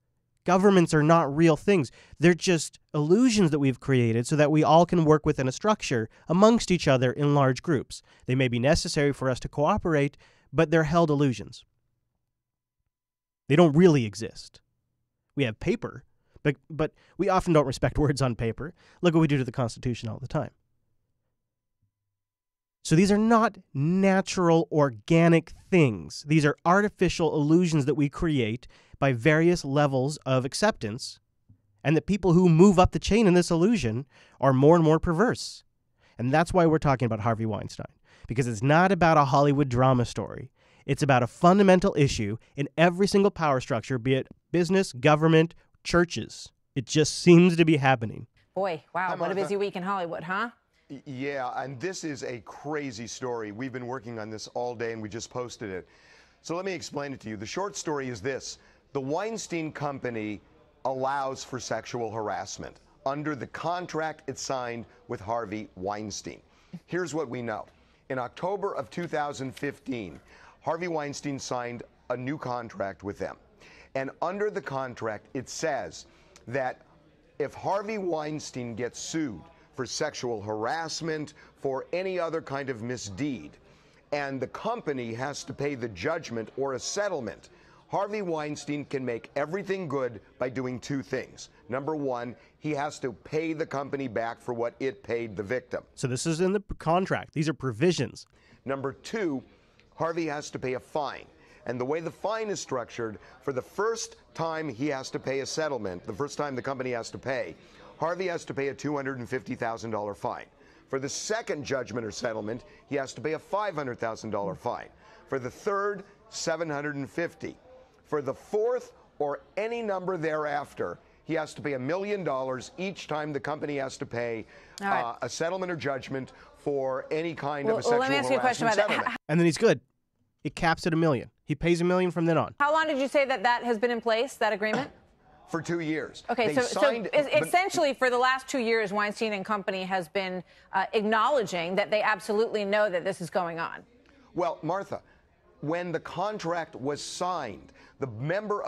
Speaker 1: Governments are not real things. They're just illusions that we've created so that we all can work within a structure amongst each other in large groups. They may be necessary for us to cooperate, but they're held illusions. They don't really exist. We have paper, but we often don't respect words on paper. Look what we do to the Constitution all the time. So these are not natural, organic things. These are artificial illusions that we create by various levels of acceptance, and the people who move up the chain in this illusion are more and more perverse. And that's why we're talking about Harvey Weinstein, because it's not about a Hollywood drama story. It's about a fundamental issue in every single power structure, be it business, government, churches. It just seems to be happening.
Speaker 13: Boy, wow, what a busy week in Hollywood, huh?
Speaker 7: Yeah, and this is a crazy story. We've been working on this all day, and we just posted it. So let me explain it to you. The short story is this. The Weinstein Company allows for sexual harassment under the contract it signed with Harvey Weinstein. Here's what we know. In October of 2015, Harvey Weinstein signed a new contract with them. And under the contract, it says that if Harvey Weinstein gets sued for sexual harassment, for any other kind of misdeed, and the company has to pay the judgment or a settlement, Harvey Weinstein can make everything good by doing two things. Number one, he has to pay the company back for what it paid the victim.
Speaker 1: So this is in the contract. These are provisions.
Speaker 7: Number two, Harvey has to pay a fine. And the way the fine is structured, for the first time he has to pay a settlement, the first time the company has to pay, Harvey has to pay a $250,000 fine. For the second judgment or settlement, he has to pay a $500,000 fine. For the third, $750,000. For the fourth or any number thereafter, he has to pay $1 million each time the company has to pay a settlement or judgment for any kind of a sexual
Speaker 13: let me ask you a question about
Speaker 7: that.
Speaker 1: And then he's good. It caps at $1 million. He pays $1 million from then on.
Speaker 13: How long did you say that has been in place, that agreement?
Speaker 7: For 2 years.
Speaker 13: Okay, so essentially for the last 2 years, Weinstein and Company has been acknowledging that they absolutely know that this is going on.
Speaker 7: Well, Martha, when the contract was signed, a member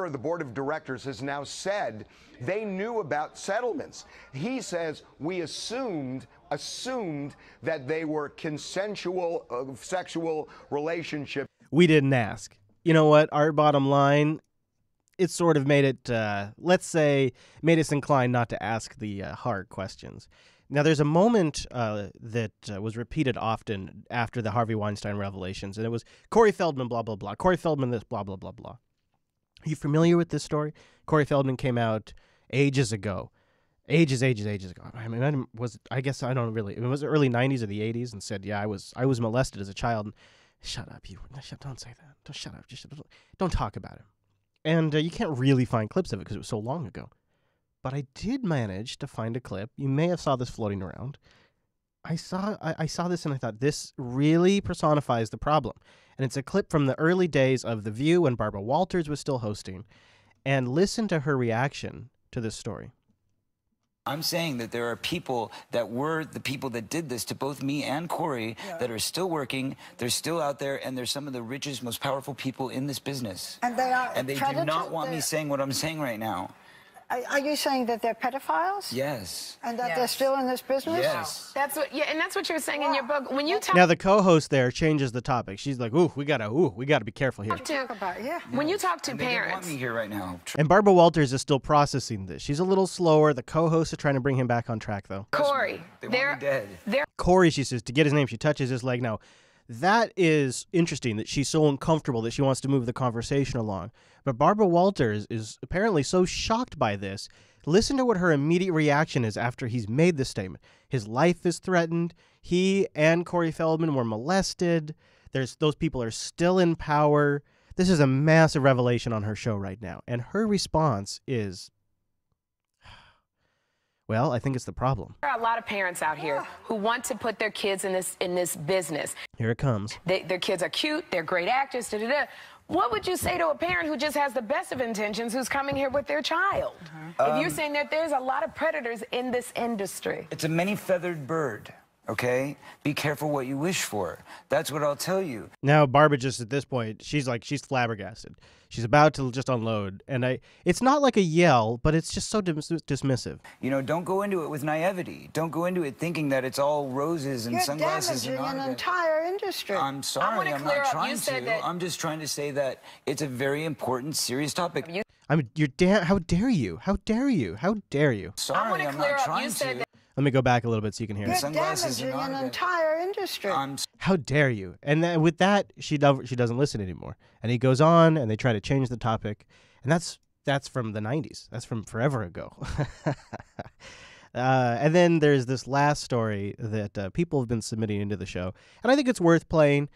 Speaker 7: of the board of directors has now said they knew about settlements. He says we assumed that they were consensual sexual relationships.
Speaker 1: We didn't ask. You know what? Our bottom line, it sort of made it, let's say, made us inclined not to ask the hard questions. Now, there's a moment that was repeated often after the Harvey Weinstein revelations, and it was Corey Feldman, blah, blah, blah. Corey Feldman this, blah, blah, blah, blah. Are you familiar with this story? Corey Feldman came out ages ago. Ages ago. I mean, it was the early 90s or the 80s, and said, yeah, I was molested as a child. And, shut up, you. Don't say that. Don't shut up. Just don't talk about him. And you can't really find clips of it because it was so long ago. But I did manage to find a clip. You may have saw this floating around. I saw this and I thought, this really personifies the problem. And it's a clip from the early days of The View when Barbara Walters was still hosting. And listen to her reaction to this story.
Speaker 19: I'm saying that there are people that were the people that did this to both me and Corey that are still working, they're still out there, and they're some of the richest, most powerful people in this business.
Speaker 20: And they are.
Speaker 19: And they do not want me saying what I'm saying right now.
Speaker 20: Are you saying that they're pedophiles?
Speaker 19: Yes.
Speaker 20: And that they're still in this business?
Speaker 19: Yes.
Speaker 21: That's what, and that's what you're saying in your book. When you talk.
Speaker 1: Now the co-host there changes the topic. She's like, we gotta be careful here.
Speaker 21: When you talk to
Speaker 19: They don't want
Speaker 21: parents.
Speaker 19: me here right now.
Speaker 1: And Barbara Walters is still processing this. She's a little slower. The co-host is trying to bring him back on track, though.
Speaker 21: Corey,
Speaker 19: they're dead.
Speaker 1: Corey, she says, to get his name, she touches his leg. Now, that is interesting that she's so uncomfortable that she wants to move the conversation along. But Barbara Walters is apparently so shocked by this. Listen to what her immediate reaction is after he's made this statement. His life is threatened. He and Corey Feldman were molested. Those people are still in power. This is a massive revelation on her show right now. And her response is, well, I think it's the problem.
Speaker 21: There are a lot of parents out here who want to put their kids in this business.
Speaker 1: Here it comes.
Speaker 21: Their kids are cute. They're great actors. Da, da, da. What would you say to a parent who just has the best of intentions who's coming here with their child? If you're saying that there's a lot of predators in this industry.
Speaker 19: It's a many-feathered bird, okay? Be careful what you wish for. That's what I'll tell you.
Speaker 1: Now, Barbara, just at this point, she's flabbergasted. She's about to just unload. And it's not like a yell, but it's just so dismissive.
Speaker 19: You know, don't go into it with naivety. Don't go into it thinking that it's all roses and sunglasses and
Speaker 20: damaging an entire industry.
Speaker 19: I'm sorry, I'm not trying to. I'm just trying to say that it's a very important, serious topic.
Speaker 1: How dare you? How dare you? How dare you?
Speaker 19: Sorry, I'm not trying to.
Speaker 1: Let me go back a little bit so you can hear it.
Speaker 20: You're damaging an entire industry.
Speaker 1: How dare you? And then with that, she doesn't listen anymore. And he goes on, and they try to change the topic. And that's from the 90s. That's from forever ago. And then there's this last story that people have been submitting into the show. And I think it's worth playing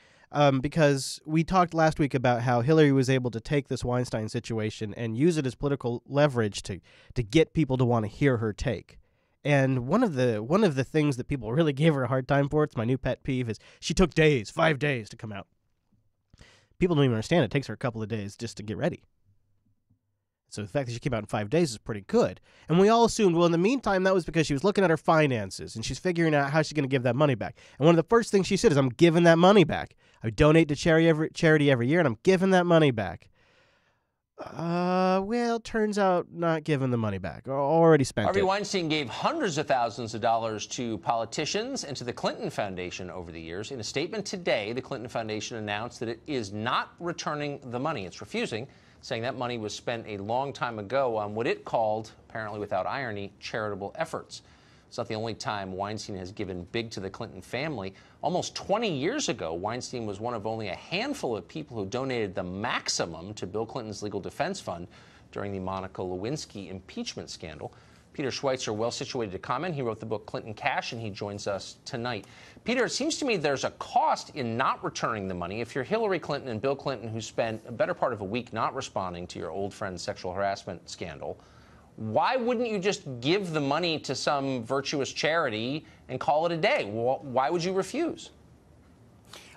Speaker 1: because we talked last week about how Hillary was able to take this Weinstein situation and use it as political leverage to get people to want to hear her take. And one of the things that people really gave her a hard time for, it's my new pet peeve, is she took 5 days to come out. People don't even understand it takes her a couple of days just to get ready. So the fact that she came out in 5 days is pretty good. And we all assumed, well, in the meantime, that was because she was looking at her finances and she's figuring out how she's going to give that money back. And one of the first things she said is, I'm giving that money back. I donate to charity every year, and I'm giving that money back. Well, turns out not giving the money back. Already spent
Speaker 4: Harvey
Speaker 1: it.
Speaker 4: Weinstein gave hundreds of thousands of dollars to politicians and to the Clinton Foundation over the years. In a statement today, the Clinton Foundation announced that it is not returning the money. It's refusing, saying that money was spent a long time ago on what it called, apparently without irony, charitable efforts. It's not the only time Weinstein has given big to the Clinton family. Almost 20 years ago, Weinstein was one of only a handful of people who donated the maximum to Bill Clinton's legal defense fund during the Monica Lewinsky impeachment scandal. Peter Schweitzer, well situated to comment. He wrote the book Clinton Cash, and he joins us tonight. Peter, it seems to me there's a cost in not returning the money. If you're Hillary Clinton and Bill Clinton, who spent a better part of a week not responding to your old friend's sexual harassment scandal, why wouldn't you just give the money to some virtuous charity and call it a day? Why would you refuse?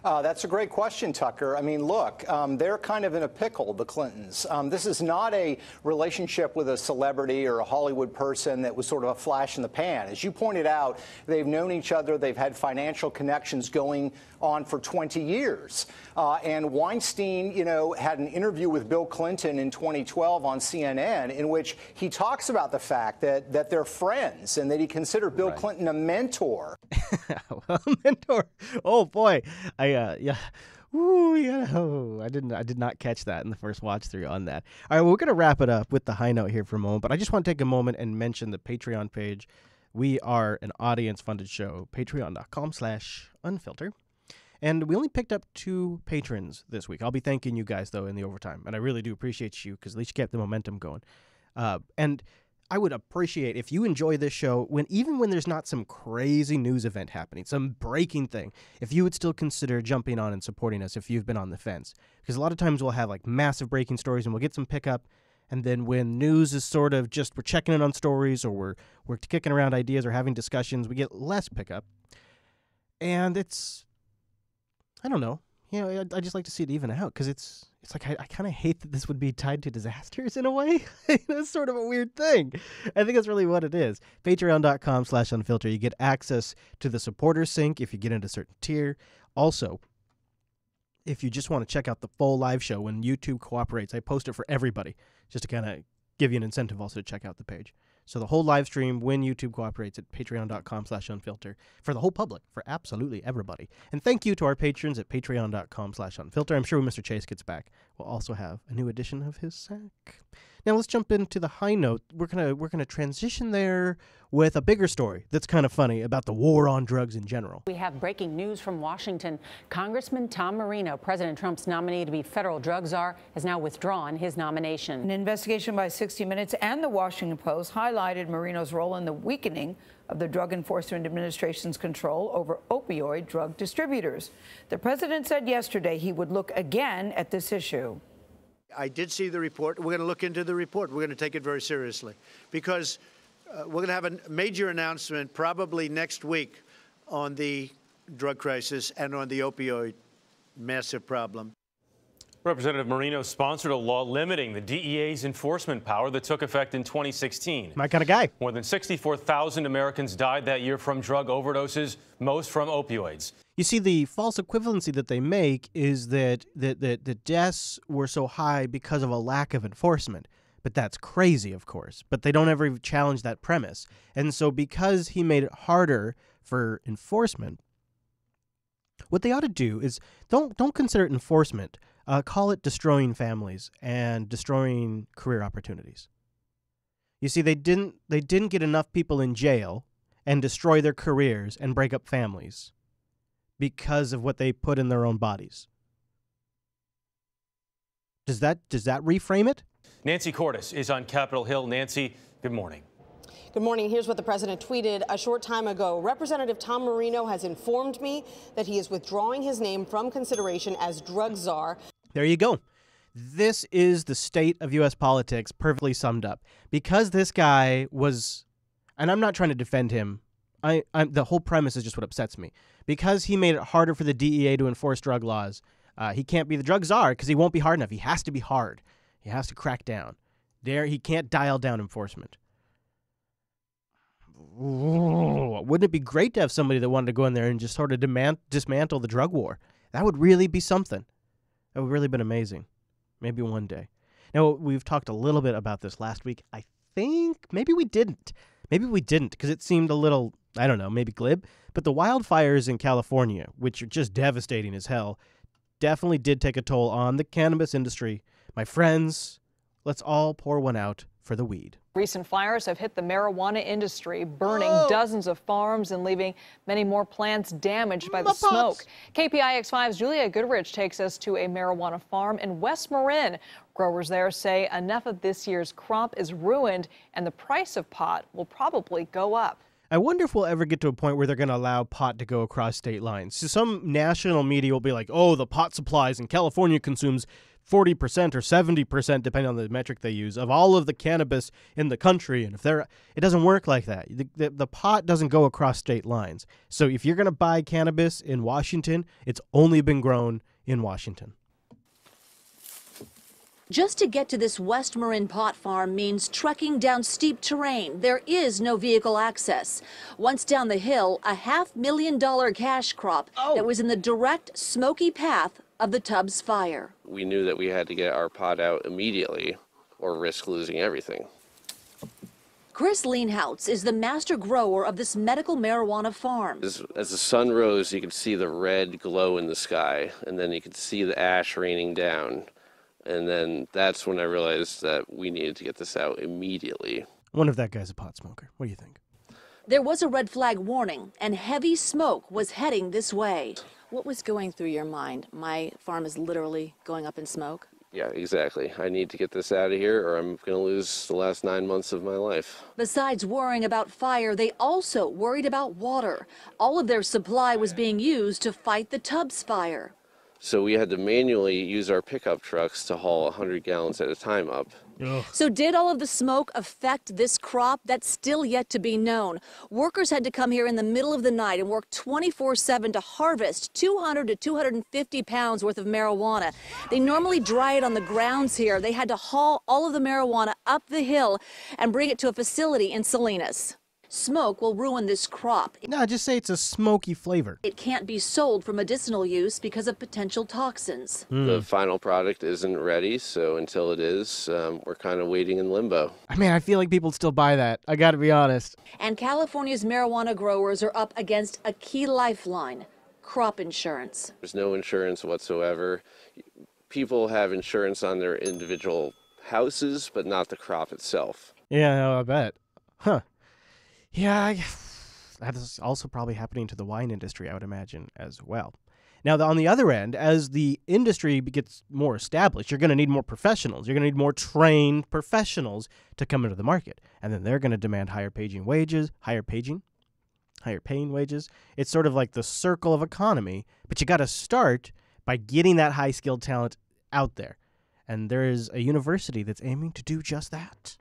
Speaker 6: That's a great question, Tucker. I mean, look, they're kind of in a pickle, the Clintons. This is not a relationship with a celebrity or a Hollywood person that was sort of a flash in the pan. As you pointed out, they've known each other. They've had financial connections going on for 20 years. And Weinstein, had an interview with Bill Clinton in 2012 on CNN in which he talks about the fact that they're friends and that he considered Bill Clinton a mentor.
Speaker 1: Well, mentor. Oh boy, I did not catch that in the first watch through on that. All right, well, we're gonna wrap it up with the high note here for a moment, but I just want to take a moment and mention the Patreon page. We are an audience-funded show. Patreon.com/unfilter. And we only picked up 2 patrons this week. I'll be thanking you guys, though, in the overtime. And I really do appreciate you because at least you kept the momentum going. And I would appreciate if you enjoy this show, even when there's not some crazy news event happening, some breaking thing, if you would still consider jumping on and supporting us if you've been on the fence. Because a lot of times we'll have like massive breaking stories and we'll get some pickup. And then when news is sort of just we're checking in on stories or we're kicking around ideas or having discussions, we get less pickup. And it's... I don't know. I just like to see it even out because it's like I kind of hate that this would be tied to disasters in a way. That's sort of a weird thing. I think that's really what it is. Patreon.com/unfilter. You get access to the supporter sync if you get into a certain tier. Also, if you just want to check out the full live show when YouTube cooperates, I post it for everybody just to kind of give you an incentive also to check out the page. So the whole live stream, when YouTube cooperates, at patreon.com/unfilter for the whole public, for absolutely everybody. And thank you to our patrons at patreon.com/unfilter. I'm sure when Mr. Chase gets back, we'll also have a new edition of his sack. Now let's jump into the high note. We're gonna transition there with a bigger story that's kind of funny about the war on drugs in general.
Speaker 10: We have breaking news from Washington. Congressman Tom Marino, President Trump's nominee to be federal drug czar, has now withdrawn his nomination.
Speaker 12: An investigation by 60 Minutes and the Washington Post highlights
Speaker 25: highlighted Marino's role in the weakening of the Drug Enforcement Administration's control over opioid drug distributors. The president said yesterday he would look again at this issue.
Speaker 9: I did see the report. We're going to look into the report. We're going to take it very seriously because we're going to have a major announcement probably next week on the drug crisis and on the opioid massive problem.
Speaker 11: Representative Marino sponsored a law limiting the DEA's enforcement power that took effect in 2016.
Speaker 1: My kind of guy.
Speaker 11: More than 64,000 Americans died that year from drug overdoses, most from opioids.
Speaker 1: You see, the false equivalency that they make is that the deaths were so high because of a lack of enforcement. But that's crazy, of course. But they don't ever challenge that premise. And so because he made it harder for enforcement, what they ought to do is don't consider it enforcement. Call it destroying families and destroying career opportunities. You see, they didn't get enough people in jail and destroy their careers and break up families because of what they put in their own bodies. Does that reframe it?
Speaker 11: Nancy Cordes is on Capitol Hill. Nancy, good morning.
Speaker 12: Good morning. Here's what the president tweeted a short time ago. Representative Tom Marino has informed me that he is withdrawing his name from consideration as drug czar.
Speaker 1: There you go. This is the state of U.S. politics perfectly summed up. Because this guy was, and I'm not trying to defend him, the whole premise is just what upsets me. Because he made it harder for the DEA to enforce drug laws, he can't be the drug czar because he won't be hard enough. He has to be hard. He has to crack down. He can't dial down enforcement. Ooh, wouldn't it be great to have somebody that wanted to go in there and just sort of dismantle the drug war? That would really be something. That would really been amazing. Maybe one day. Now, we've talked a little bit about this last week. I think maybe we didn't. Maybe we didn't because it seemed a little, I don't know, maybe glib. But the wildfires in California, which are just devastating as hell, definitely did take a toll on the cannabis industry. My friends, let's all pour one out for the weed.
Speaker 17: Recent fires have hit the marijuana industry, burning dozens of farms and leaving many more plants damaged by the smoke. KPIX5's Julia Goodrich takes us to a marijuana farm in West Marin. Growers there say enough of this year's crop is ruined and the price of pot will probably go up.
Speaker 1: I wonder if we'll ever get to a point where they're going to allow pot to go across state lines. So some national media will be like, oh, the pot supplies in California consumes 40% or 70%, depending on the metric they use, of all of the cannabis in the country. And it doesn't work like that. The pot doesn't go across state lines. So if you're going to buy cannabis in Washington, it's only been grown in Washington.
Speaker 22: Just to get to this West Marin pot farm means trekking down steep terrain. There is no vehicle access. Once down the hill, a $500,000 cash crop that was in the direct smoky path of the Tubbs fire.
Speaker 26: We knew that we had to get our pot out immediately or risk losing everything.
Speaker 22: Chris Leanhoutz is the master grower of this medical marijuana farm.
Speaker 26: As the sun rose, you could see the red glow in the sky, and then you could see the ash raining down. And then that's when I realized that we needed to get this out immediately.
Speaker 1: I wonder if that guy's a pot smoker. What do you think?
Speaker 22: There was a red flag warning, and heavy smoke was heading this way.
Speaker 27: What was going through your mind? My farm is literally going up in smoke?
Speaker 26: Yeah, exactly. I need to get this out of here or I'm going to lose the last 9 months of my life.
Speaker 22: Besides worrying about fire, they also worried about water. All of their supply was being used to fight the Tubbs fire.
Speaker 26: So we had to manually use our pickup trucks to haul 100 gallons at a time up.
Speaker 22: Ugh. So did all of the smoke affect this crop? That's still yet to be known. Workers had to come here in the middle of the night and work 24/7 to harvest 200 to 250 pounds worth of marijuana. They normally dry it on the grounds here. They had to haul all of the marijuana up the hill and bring it to a facility in Salinas. Smoke will ruin this crop.
Speaker 1: No, just say it's a smoky flavor.
Speaker 22: It can't be sold for medicinal use because of potential toxins.
Speaker 26: The final product isn't ready, so until it is, we're kind of waiting in limbo.
Speaker 1: I mean, I feel like people still buy that. I got to be honest.
Speaker 22: And California's marijuana growers are up against a key lifeline, crop insurance.
Speaker 26: There's no insurance whatsoever. People have insurance on their individual houses, but not the crop itself.
Speaker 1: Yeah, I bet. Huh. Yeah, that is also probably happening to the wine industry, I would imagine, as well. Now, on the other end, as the industry gets more established, you're going to need more professionals. You're going to need more trained professionals to come into the market. And then they're going to demand higher paying wages. It's sort of like the circle of economy, but you got to start by getting that high-skilled talent out there. And there is a university that's aiming to do just that.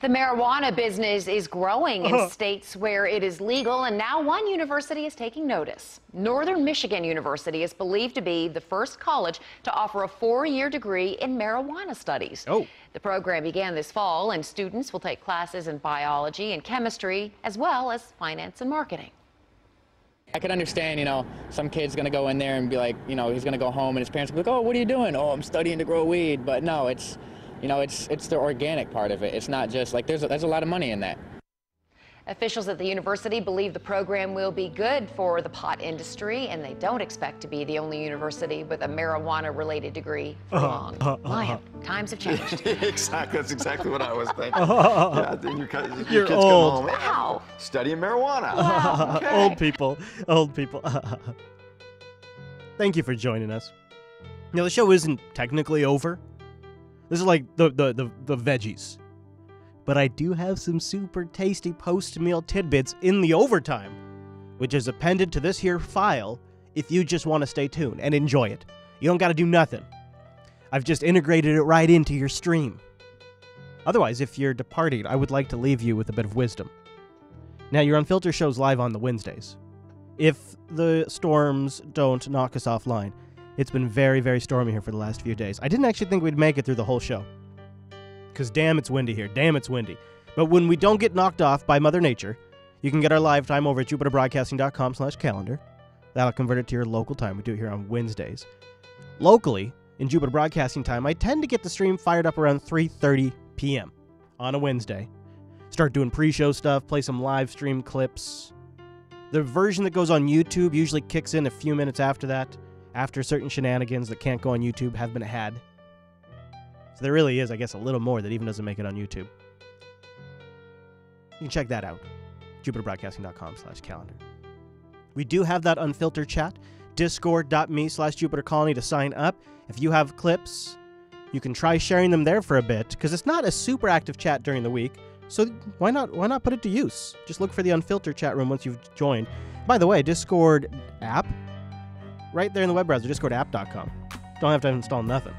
Speaker 2: The marijuana business is growing in states where it is legal, and now one university is taking notice. Northern Michigan University is believed to be the first college to offer a 4-year degree in marijuana studies. The program began this fall, and students will take classes in biology and chemistry, as well as finance and marketing.
Speaker 5: I can understand, some kid's going to go in there and be like, he's going to go home and his parents will be like, oh, what are you doing? Oh, I'm studying to grow weed. But no, it's the organic part of it. It's not just like there's a lot of money in that.
Speaker 2: Officials at the university believe the program will be good for the pot industry, and they don't expect to be the only university with a marijuana-related degree for long. Lion, times have changed.
Speaker 8: Exactly. That's exactly what I was thinking. Yeah, then your kids come
Speaker 1: old.
Speaker 8: home. Wow. Studying marijuana.
Speaker 2: Wow.
Speaker 8: Okay.
Speaker 1: Old people. Thank you for joining us. The show isn't technically over. This is like the veggies. But I do have some super tasty post-meal tidbits in the overtime, which is appended to this here file if you just want to stay tuned and enjoy it. You don't got to do nothing. I've just integrated it right into your stream. Otherwise, if you're departing, I would like to leave you with a bit of wisdom. Now, your Unfilter show's live on the Wednesdays. If the storms don't knock us offline, it's been very, very stormy here for the last few days. I didn't actually think we'd make it through the whole show. Because damn, it's windy here. Damn, it's windy. But when we don't get knocked off by Mother Nature, you can get our live time over at jupiterbroadcasting.com/calendar. That'll convert it to your local time. We do it here on Wednesdays. Locally, in Jupiter Broadcasting time, I tend to get the stream fired up around 3:30 p.m. on a Wednesday. Start doing pre-show stuff, play some live stream clips. The version that goes on YouTube usually kicks in a few minutes after that, after certain shenanigans that can't go on YouTube have been had. So there really is, I guess, a little more that even doesn't make it on YouTube. You can check that out. jupiterbroadcasting.com/calendar. We do have that Unfiltered chat. discord.me/JupiterColony to sign up. If you have clips, you can try sharing them there for a bit, because it's not a super active chat during the week. So why not put it to use? Just look for the Unfiltered chat room once you've joined. By the way, Discord app, right there in the web browser, discordapp.com. Don't have to install nothing.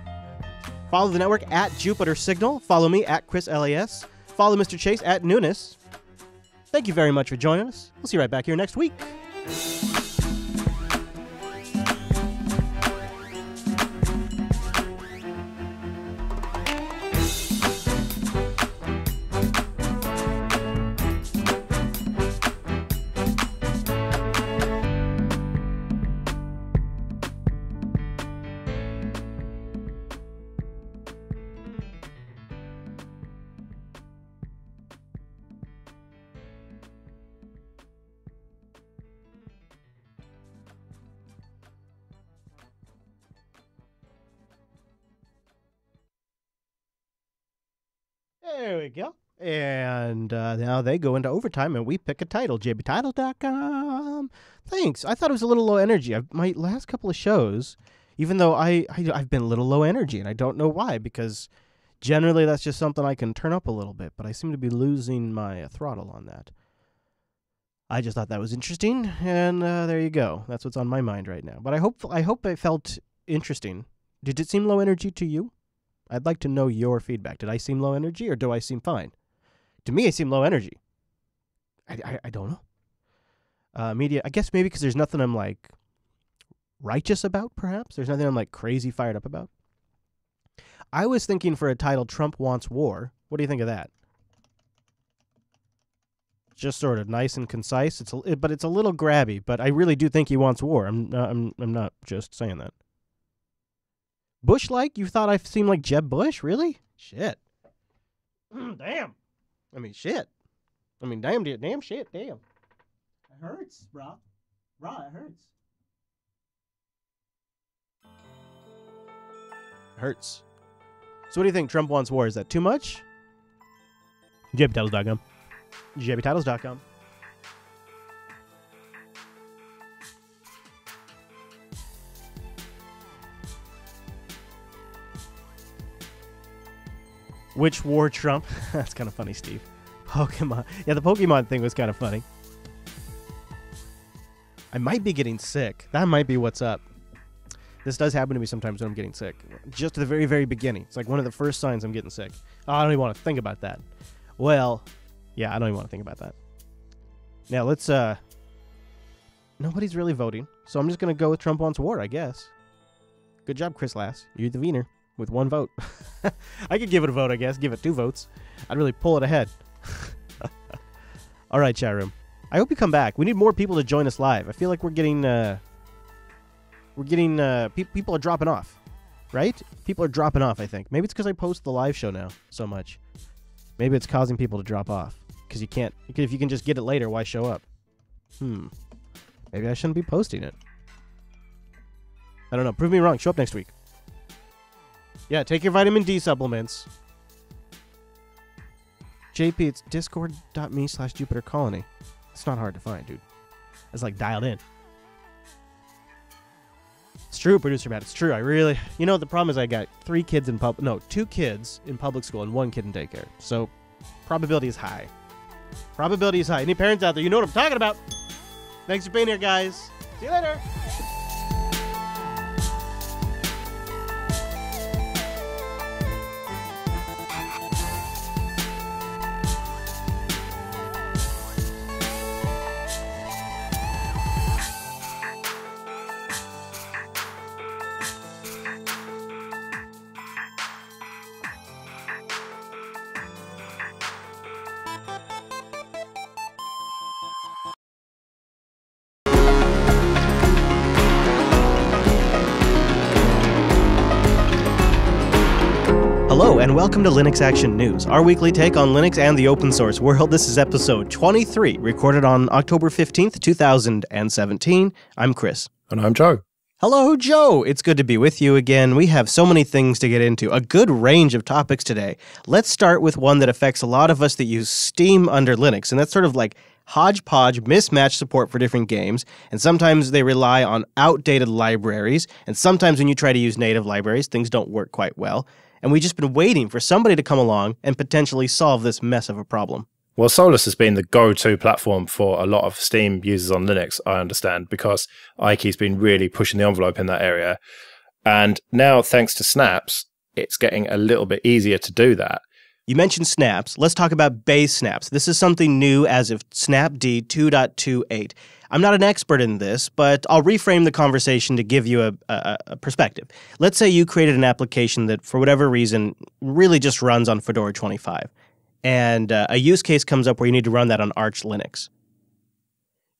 Speaker 1: Follow the network at Jupiter Signal. Follow me at Chris LAS. Follow Mr. Chase at Nunes. Thank you very much for joining us. We'll see you right back here next week. There we go. And now they go into overtime, and we pick a title. jbtitles.com. Thanks. I thought it was a little low energy. My last couple of shows, even though I've been a little low energy, and I don't know why, because generally that's just something I can turn up a little bit, but I seem to be losing my throttle on that. I just thought that was interesting, and there you go. That's what's on my mind right now. But I hope it felt interesting. Did it seem low energy to you? I'd like to know your feedback. Did I seem low energy, or do I seem fine? To me, I seem low energy. I don't know. Media, I guess maybe because there's nothing I'm, like, righteous about, perhaps? There's nothing I'm, like, crazy fired up about? I was thinking for a title, Trump Wants War. What do you think of that? Just sort of nice and concise. But it's a little grabby, but I really do think he wants war. I'm not just saying that. Bush-like? You thought I seemed like Jeb Bush? Really? Shit. Damn. I mean, shit. I mean, damn shit, damn. It hurts, bro. Bro, it hurts. Hurts. So what do you think? Trump wants war. Is that too much? JBTitles.com. JBTitles.com. Which wore Trump? That's kind of funny, Steve. Pokemon. Yeah, the Pokemon thing was kind of funny. I might be getting sick. That might be what's up. This does happen to me sometimes when I'm getting sick. Just at the very, very beginning. It's like one of the first signs I'm getting sick. Oh, I don't even want to think about that. Well, yeah, I don't even want to think about that. Now, let's, nobody's really voting, so I'm just going to go with Trump wants war, I guess. Good job, Chris Lass. You're the wiener with 1 vote. I could give it a vote, I guess. Give it 2 votes. I'd really pull it ahead. All right, chat room. I hope you come back. We need more people to join us live. I feel like people are dropping off, right? People are dropping off, I think. Maybe it's because I post the live show now so much. Maybe it's causing people to drop off because you can't. If you can just get it later, why show up? Maybe I shouldn't be posting it. I don't know. Prove me wrong. Show up next week. Yeah, take your vitamin D supplements. JP, it's discord.me/JupiterColony. It's not hard to find, dude. It's like dialed in. It's true, Producer Matt. It's true. I really... You know, the problem is I got 2 kids in public school and 1 kid in daycare. So, probability is high. Probability is high. Any parents out there, you know what I'm talking about. Thanks for being here, guys. See you later. Hello, and welcome to Linux Action News, our weekly take on Linux and the open source world. This is episode 23, recorded on October 15th, 2017. I'm Chris.
Speaker 3: And I'm Joe.
Speaker 1: Hello, Joe. It's good to be with you again. We have so many things to get into, a good range of topics today. Let's start with one that affects a lot of us that use Steam under Linux, and that's sort of like hodgepodge, mismatched support for different games, and sometimes they rely on outdated libraries, and sometimes when you try to use native libraries, things don't work quite well. And we've just been waiting for somebody to come along and potentially solve this mess of a problem.
Speaker 3: Well, Solus has been the go-to platform for a lot of Steam users on Linux, I understand, because Ikey's been really pushing the envelope in that area. And now, thanks to Snaps, it's getting a little bit easier to do that.
Speaker 1: You mentioned Snaps. Let's talk about base Snaps. This is something new as of Snapd 2.28. I'm not an expert in this, but I'll reframe the conversation to give you a perspective. Let's say you created an application that, for whatever reason, really just runs on Fedora 25. And a use case comes up where you need to run that on Arch Linux.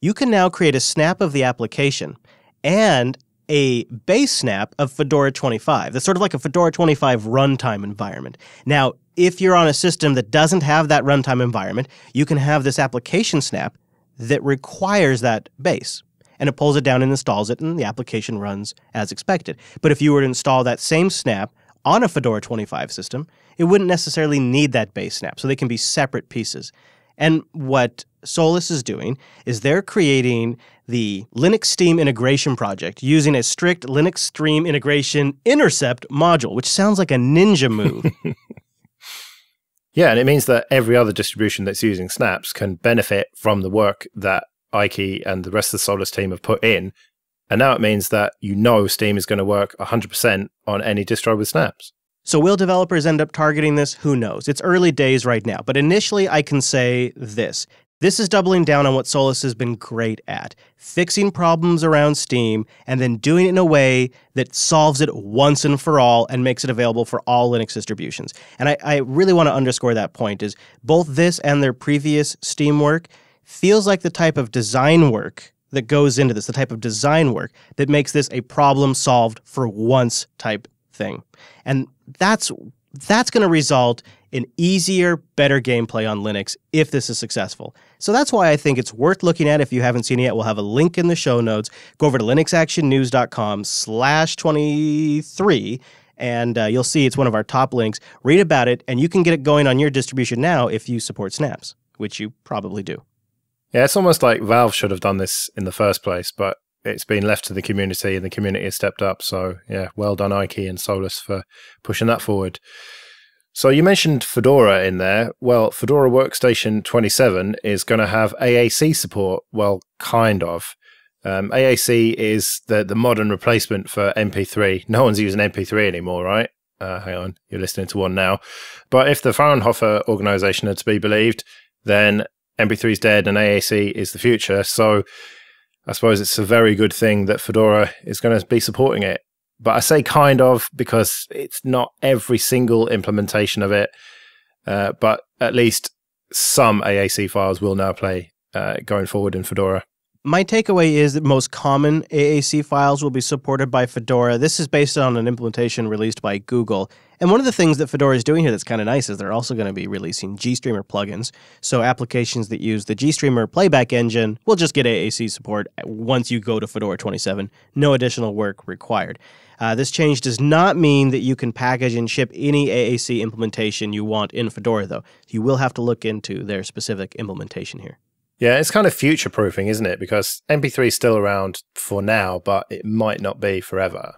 Speaker 1: You can now create a snap of the application and a base snap of Fedora 25. That's sort of like a Fedora 25 runtime environment. Now, if you're on a system that doesn't have that runtime environment, you can have this application snap that requires that base. And it pulls it down and installs it, and the application runs as expected. But if you were to install that same snap on a Fedora 25 system, it wouldn't necessarily need that base snap, so they can be separate pieces. And what Solus is doing is they're creating the Linux Steam integration project using a strict Linux Stream integration intercept module, which sounds like a ninja move.
Speaker 3: Yeah, and it means that every other distribution that's using Snaps can benefit from the work that Ikey and the rest of the Solus team have put in. And now it means that you know Steam is going to work 100% on any distro with Snaps.
Speaker 1: So will developers end up targeting this? Who knows? It's early days right now. But initially, I can say this. This is doubling down on what Solus has been great at, fixing problems around Steam and then doing it in a way that solves it once and for all and makes it available for all Linux distributions. And I really want to underscore that point is both this and their previous Steam work feels like the type of design work that goes into this, the type of design work that makes this a problem solved for once type thing. And that's going to result in easier, better gameplay on Linux if this is successful. So that's why I think it's worth looking at if you haven't seen it yet. We'll have a link in the show notes. Go over to linuxactionnews.com/23, and you'll see it's one of our top links. Read about it, and you can get it going on your distribution now if you support Snaps, which you probably do.
Speaker 3: Yeah, it's almost like Valve should have done this in the first place, but it's been left to the community, and the community has stepped up. So, yeah, well done, Ikey and Solus, for pushing that forward. So you mentioned Fedora in there. Well, Fedora Workstation 27 is going to have AAC support. Well, kind of. AAC is the modern replacement for MP3. No one's using MP3 anymore, right? Hang on, you're listening to one now. But if the Fraunhofer organization are to be believed, then MP3 is dead and AAC is the future. So I suppose it's a very good thing that Fedora is going to be supporting it. But I say kind of because it's not every single implementation of it, but at least some AAC files will now play going forward in Fedora.
Speaker 1: My takeaway is that most common AAC files will be supported by Fedora. This is based on an implementation released by Google. And one of the things that Fedora is doing here that's kind of nice is they're also going to be releasing GStreamer plugins. So applications that use the GStreamer playback engine will just get AAC support once you go to Fedora 27. No additional work required. This change does not mean that you can package and ship any AAC implementation you want in Fedora, though. You will have to look into their specific implementation here.
Speaker 3: Yeah, it's kind of future-proofing, isn't it? Because MP3 is still around for now, but it might not be forever.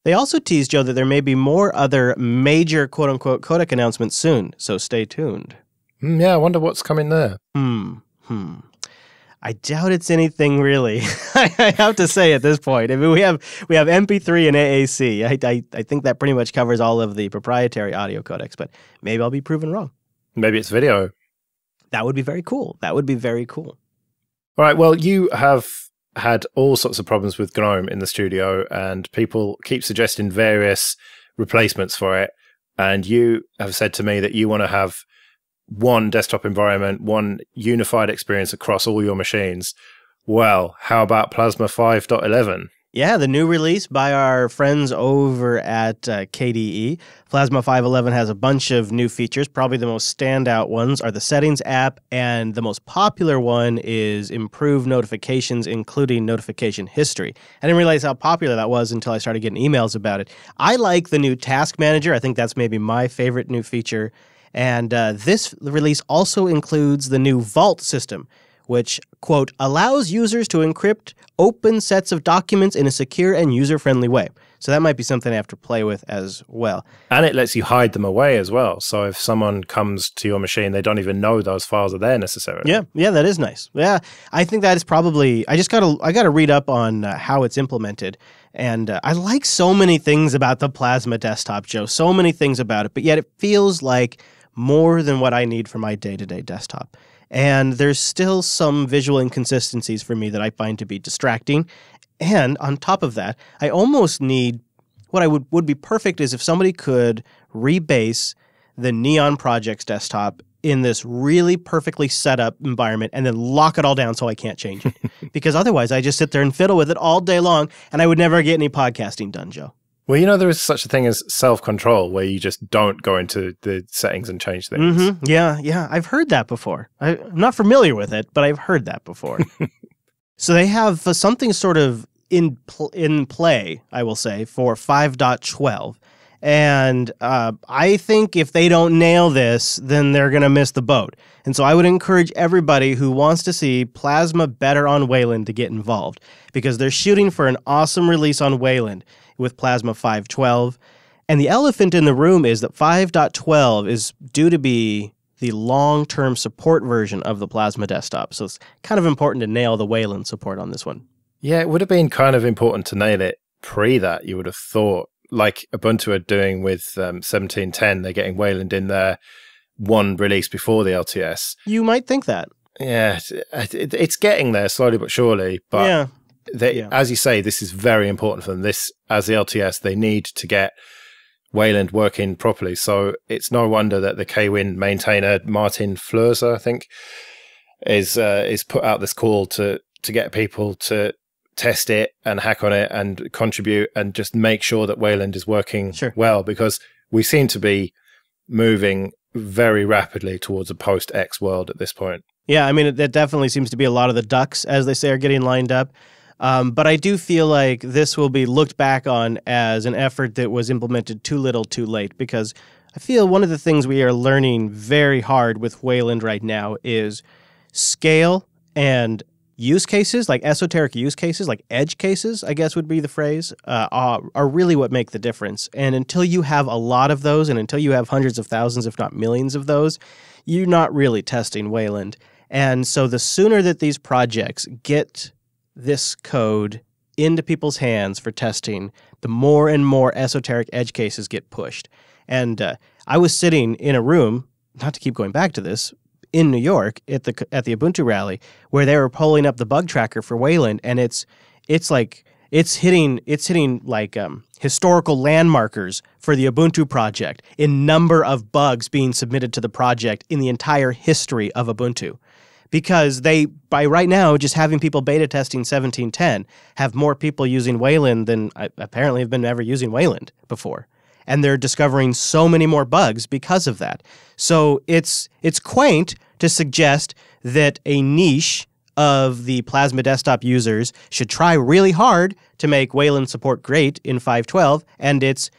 Speaker 1: They also teased, Joe, that there may be more other major quote-unquote codec announcements soon, so stay tuned.
Speaker 3: Yeah, I wonder what's coming there.
Speaker 1: I doubt it's anything really. I have to say at this point. I mean, we have MP3 and AAC. I think that pretty much covers all of the proprietary audio codecs, but maybe I'll be proven wrong.
Speaker 3: Maybe it's video.
Speaker 1: That would be very cool. That would be very cool.
Speaker 3: All right, well, you have had all sorts of problems with GNOME in the studio, and people keep suggesting various replacements for it. And you have said to me that you want to have one desktop environment, one unified experience across all your machines. Well, how about Plasma 5.11?
Speaker 1: Yeah, the new release by our friends over at KDE. Plasma 5.11 has a bunch of new features. Probably the most standout ones are the Settings app, and the most popular one is improved notifications, including notification history. I didn't realize how popular that was until I started getting emails about it. I like the new Task Manager. I think that's maybe my favorite new feature. And this release also includes the new Vault system, which, quote, allows users to encrypt open sets of documents in a secure and user-friendly way. So that might be something I have to play with as well.
Speaker 3: And it lets you hide them away as well. So if someone comes to your machine, they don't even know those files are there necessarily.
Speaker 1: Yeah, that is nice. Yeah, I think that is probably, I got to read up on how it's implemented. And I like so many things about the Plasma desktop, Joe, so many things about it, but yet it feels like more than what I need for my day-to-day desktop. And there's still some visual inconsistencies for me that I find to be distracting. And on top of that, I almost need, what I would be perfect is if somebody could rebase the Neon Projects desktop in this really perfectly set up environment and then lock it all down so I can't change it. Because otherwise I just sit there and fiddle with it all day long and I would never get any podcasting done, Joe.
Speaker 3: Well, you know, there is such a thing as self-control where you just don't go into the settings and change things.
Speaker 1: Mm-hmm. Yeah. I've heard that before. I'm not familiar with it, but I've heard that before. So they have something sort of in play, I will say, for 5.12. And I think if they don't nail this, then they're going to miss the boat. And so I would encourage everybody who wants to see Plasma better on Wayland to get involved, because they're shooting for an awesome release on Wayland with Plasma 5.12. And the elephant in the room is that 5.12 is due to be the long-term support version of the Plasma desktop. So it's kind of important to nail the Wayland support on this one.
Speaker 3: Yeah, it would have been kind of important to nail it pre that, you would have thought. Like Ubuntu are doing with 17.10, they're getting Wayland in there one release before the LTS.
Speaker 1: You might think that.
Speaker 3: Yeah, it's getting there slowly but surely. But as you say, this is very important for them. This, as the LTS, they need to get Wayland working properly. So it's no wonder that the KWin maintainer, Martin Flörser, I think, is put out this call to get people to test it and hack on it and contribute and just make sure that Wayland is working well, because we seem to be moving very rapidly towards a post-X world at this point.
Speaker 1: Yeah, I mean, it definitely seems to be a lot of the ducks, as they say, are getting lined up. But I do feel like this will be looked back on as an effort that was implemented too little, too late, because I feel one of the things we are learning very hard with Wayland right now is scale and use cases, like esoteric use cases, like edge cases, I guess would be the phrase, are really what make the difference. And until you have a lot of those, and until you have hundreds of thousands, if not millions of those, you're not really testing Wayland. And so the sooner that these projects get this code into people's hands for testing, the more and more esoteric edge cases get pushed. And I was sitting in a room, not to keep going back to this, in New York at the Ubuntu rally, where they were pulling up the bug tracker for Wayland, and it's hitting like historical landmarkers for the Ubuntu project in number of bugs being submitted to the project in the entire history of Ubuntu. Because they, by right now, just having people beta testing 17.10, have more people using Wayland than apparently have been ever using Wayland before. And they're discovering so many more bugs because of that. So it's quaint to suggest that a niche of the Plasma desktop users should try really hard to make Wayland support great in 5.12, and it's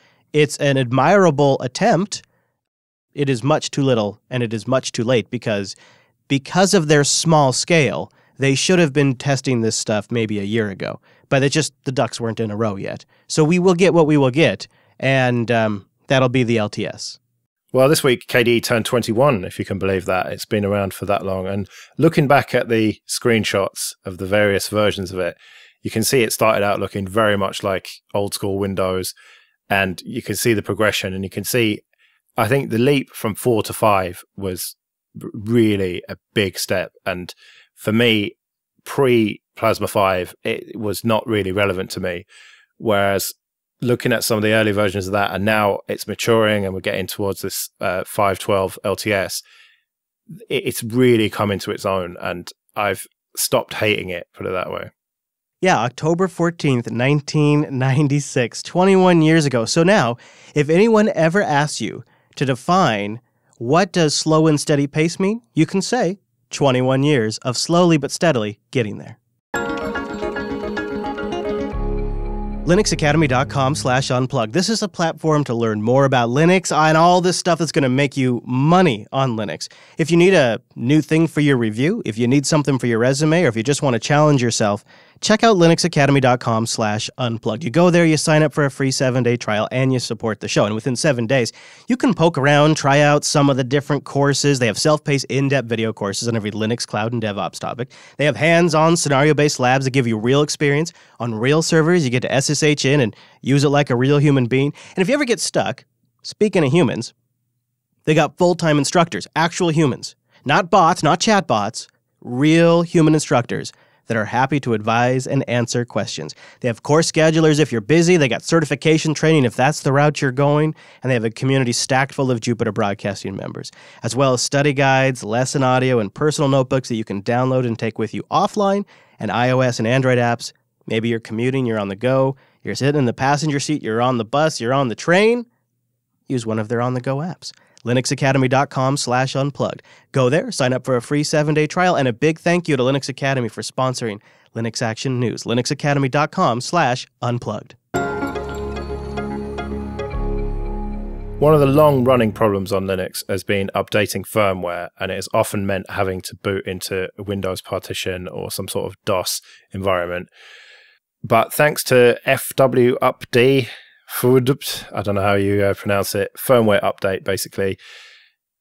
Speaker 1: an admirable attempt. It is much too little, and it is much too late because of their small scale, they should have been testing this stuff maybe a year ago. But the ducks weren't in a row yet. So we will get what we will get, and that'll be the LTS.
Speaker 3: Well, this week, KDE turned 21, if you can believe that. It's been around for that long. And looking back at the screenshots of the various versions of it, you can see it started out looking very much like old school Windows. And you can see the progression, and you can see, I think the leap from 4 to 5 was really a big step. And for me, pre-Plasma 5, it was not really relevant to me. Whereas looking at some of the early versions of that, and now it's maturing and we're getting towards this 5.12 LTS, it's really come into its own, and I've stopped hating it, put it that way.
Speaker 1: Yeah, October 14th, 1996, 21 years ago. So now, if anyone ever asks you to define what does slow and steady pace mean, you can say 21 years of slowly but steadily getting there. linuxacademy.com/unplug. This is a platform to learn more about Linux and all this stuff that's going to make you money on Linux. If you need a new thing for your review, if you need something for your resume, or if you just want to challenge yourself, check out linuxacademy.com/unplugged. You go there, you sign up for a free 7-day trial, and you support the show. And within 7 days, you can poke around, try out some of the different courses. They have self-paced, in-depth video courses on every Linux, cloud, and DevOps topic. They have hands-on, scenario-based labs that give you real experience on real servers. You get to SSH in and use it like a real human being. And if you ever get stuck, speaking of humans, they got full-time instructors, actual humans. Not bots, not chat bots, real human instructors that are happy to advise and answer questions. They have course schedulers if you're busy. They got certification training if that's the route you're going. And they have a community stacked full of Jupiter Broadcasting members, as well as study guides, lesson audio, and personal notebooks that you can download and take with you offline, and iOS and Android apps. Maybe you're commuting, you're on the go, you're sitting in the passenger seat, you're on the bus, you're on the train. Use one of their on-the-go apps. linuxacademy.com/unplugged. Go there, sign up for a free 7-day trial, and a big thank you to Linux Academy for sponsoring Linux Action News. linuxacademy.com/unplugged.
Speaker 3: One of the long-running problems on Linux has been updating firmware, and it has often meant having to boot into a Windows partition or some sort of DOS environment. But thanks to FWUpd, I don't know how you pronounce it, firmware update, basically,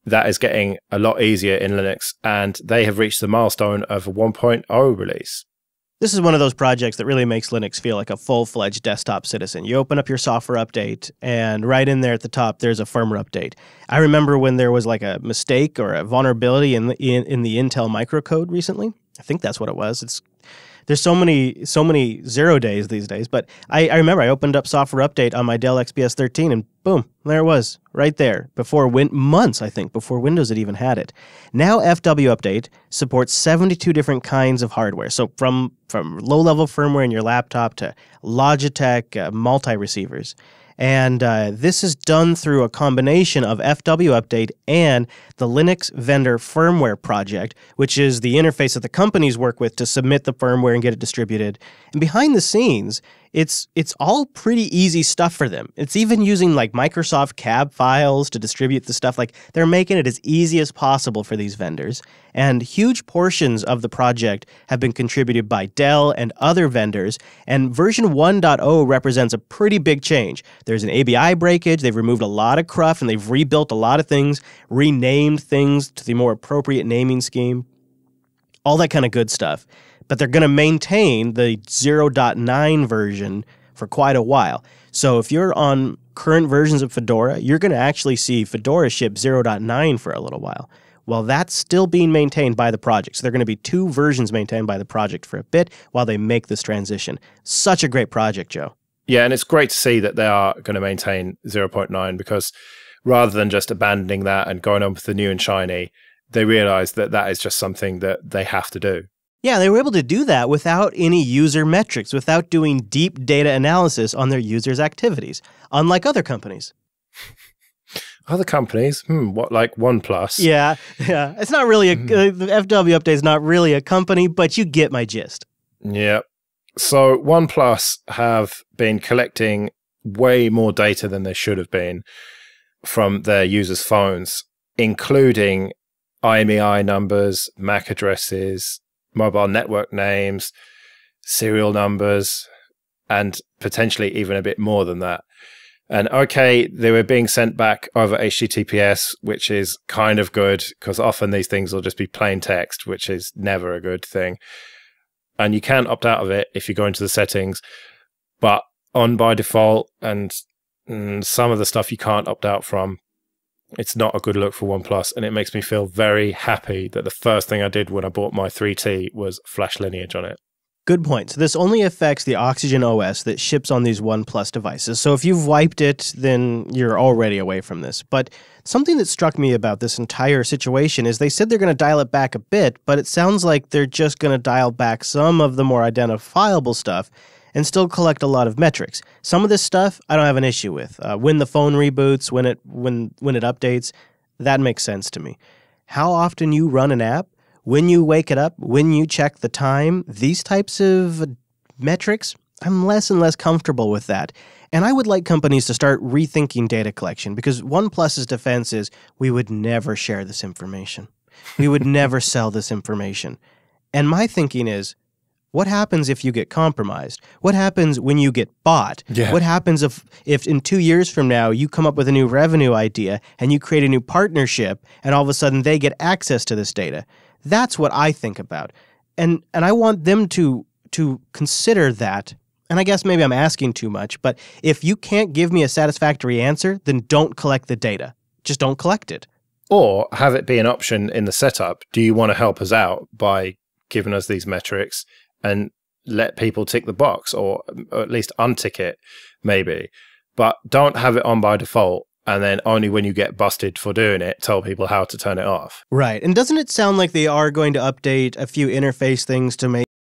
Speaker 3: that is getting a lot easier in Linux, and they have reached the milestone of a 1.0 release.
Speaker 1: This is one of those projects that really makes Linux feel like a full-fledged desktop citizen. You open up your software update, and right in there at the top, there's a firmware update. I remember when there was like a mistake or a vulnerability in the Intel microcode recently. I think that's what it was. There's so many 0 days these days, but I remember I opened up software update on my Dell XPS 13, and boom, there it was, right there, months, I think, before Windows had even had it. Now FW Update supports 72 different kinds of hardware, so from low-level firmware in your laptop to Logitech multi-receivers. And this is done through a combination of FW Update and the Linux Vendor Firmware Project, which is the interface that the companies work with to submit the firmware and get it distributed. And behind the scenes, It's all pretty easy stuff for them. It's even using like Microsoft CAB files to distribute the stuff. Like they're making it as easy as possible for these vendors. And huge portions of the project have been contributed by Dell and other vendors. And version 1.0 represents a pretty big change. There's an ABI breakage. They've removed a lot of cruft and they've rebuilt a lot of things, renamed things to the more appropriate naming scheme, all that kind of good stuff. But they're going to maintain the 0.9 version for quite a while. So if you're on current versions of Fedora, you're going to actually see Fedora ship 0.9 for a little while. Well, that's still being maintained by the project. So there are going to be 2 versions maintained by the project for a bit while they make this transition. Such a great project, Joe.
Speaker 3: Yeah, and it's great to see that they are going to maintain 0.9 because rather than just abandoning that and going on with the new and shiny, they realize that that is just something that they have to do.
Speaker 1: Yeah, they were able to do that without any user metrics, without doing deep data analysis on their users' activities, unlike other companies.
Speaker 3: Other companies? What, like OnePlus?
Speaker 1: Yeah. It's not really the FW update is not really a company, but you get my gist.
Speaker 3: Yeah. So OnePlus have been collecting way more data than they should have been from their users' phones, including IMEI numbers, MAC addresses, mobile network names, serial numbers, and potentially even a bit more than that. And okay, they were being sent back over HTTPS, which is kind of good because often these things will just be plain text, which is never a good thing. And you can opt out of it if you go into the settings, but on by default and some of the stuff you can't opt out from. It's not a good look for OnePlus, and it makes me feel very happy that the first thing I did when I bought my 3T was flash lineage on it.
Speaker 1: Good point. So this only affects the Oxygen OS that ships on these OnePlus devices. So if you've wiped it, then you're already away from this. But something that struck me about this entire situation is they said they're going to dial it back a bit, but it sounds like they're just going to dial back some of the more identifiable stuff and still collect a lot of metrics. Some of this stuff I don't have an issue with. When the phone reboots, when it updates, that makes sense to me. How often you run an app, when you wake it up, when you check the time, these types of metrics, I'm less and less comfortable with that. And I would like companies to start rethinking data collection because OnePlus's defense is we would never share this information. We would never sell this information. And my thinking is, what happens if you get compromised? What happens when you get bought?
Speaker 3: Yeah.
Speaker 1: What happens if in 2 years from now you come up with a new revenue idea and you create a new partnership and all of a sudden they get access to this data? That's what I think about. And I want them to consider that. And I guess maybe I'm asking too much, but if you can't give me a satisfactory answer, then don't collect the data. Just don't collect it.
Speaker 3: Or have it be an option in the setup. Do you want to help us out by giving us these metrics and let people tick the box or at least untick it maybe, but don't have it on by default and then only when you get busted for doing it, tell people how to turn it off.
Speaker 1: Right. And doesn't it sound like they are going to update a few interface things to make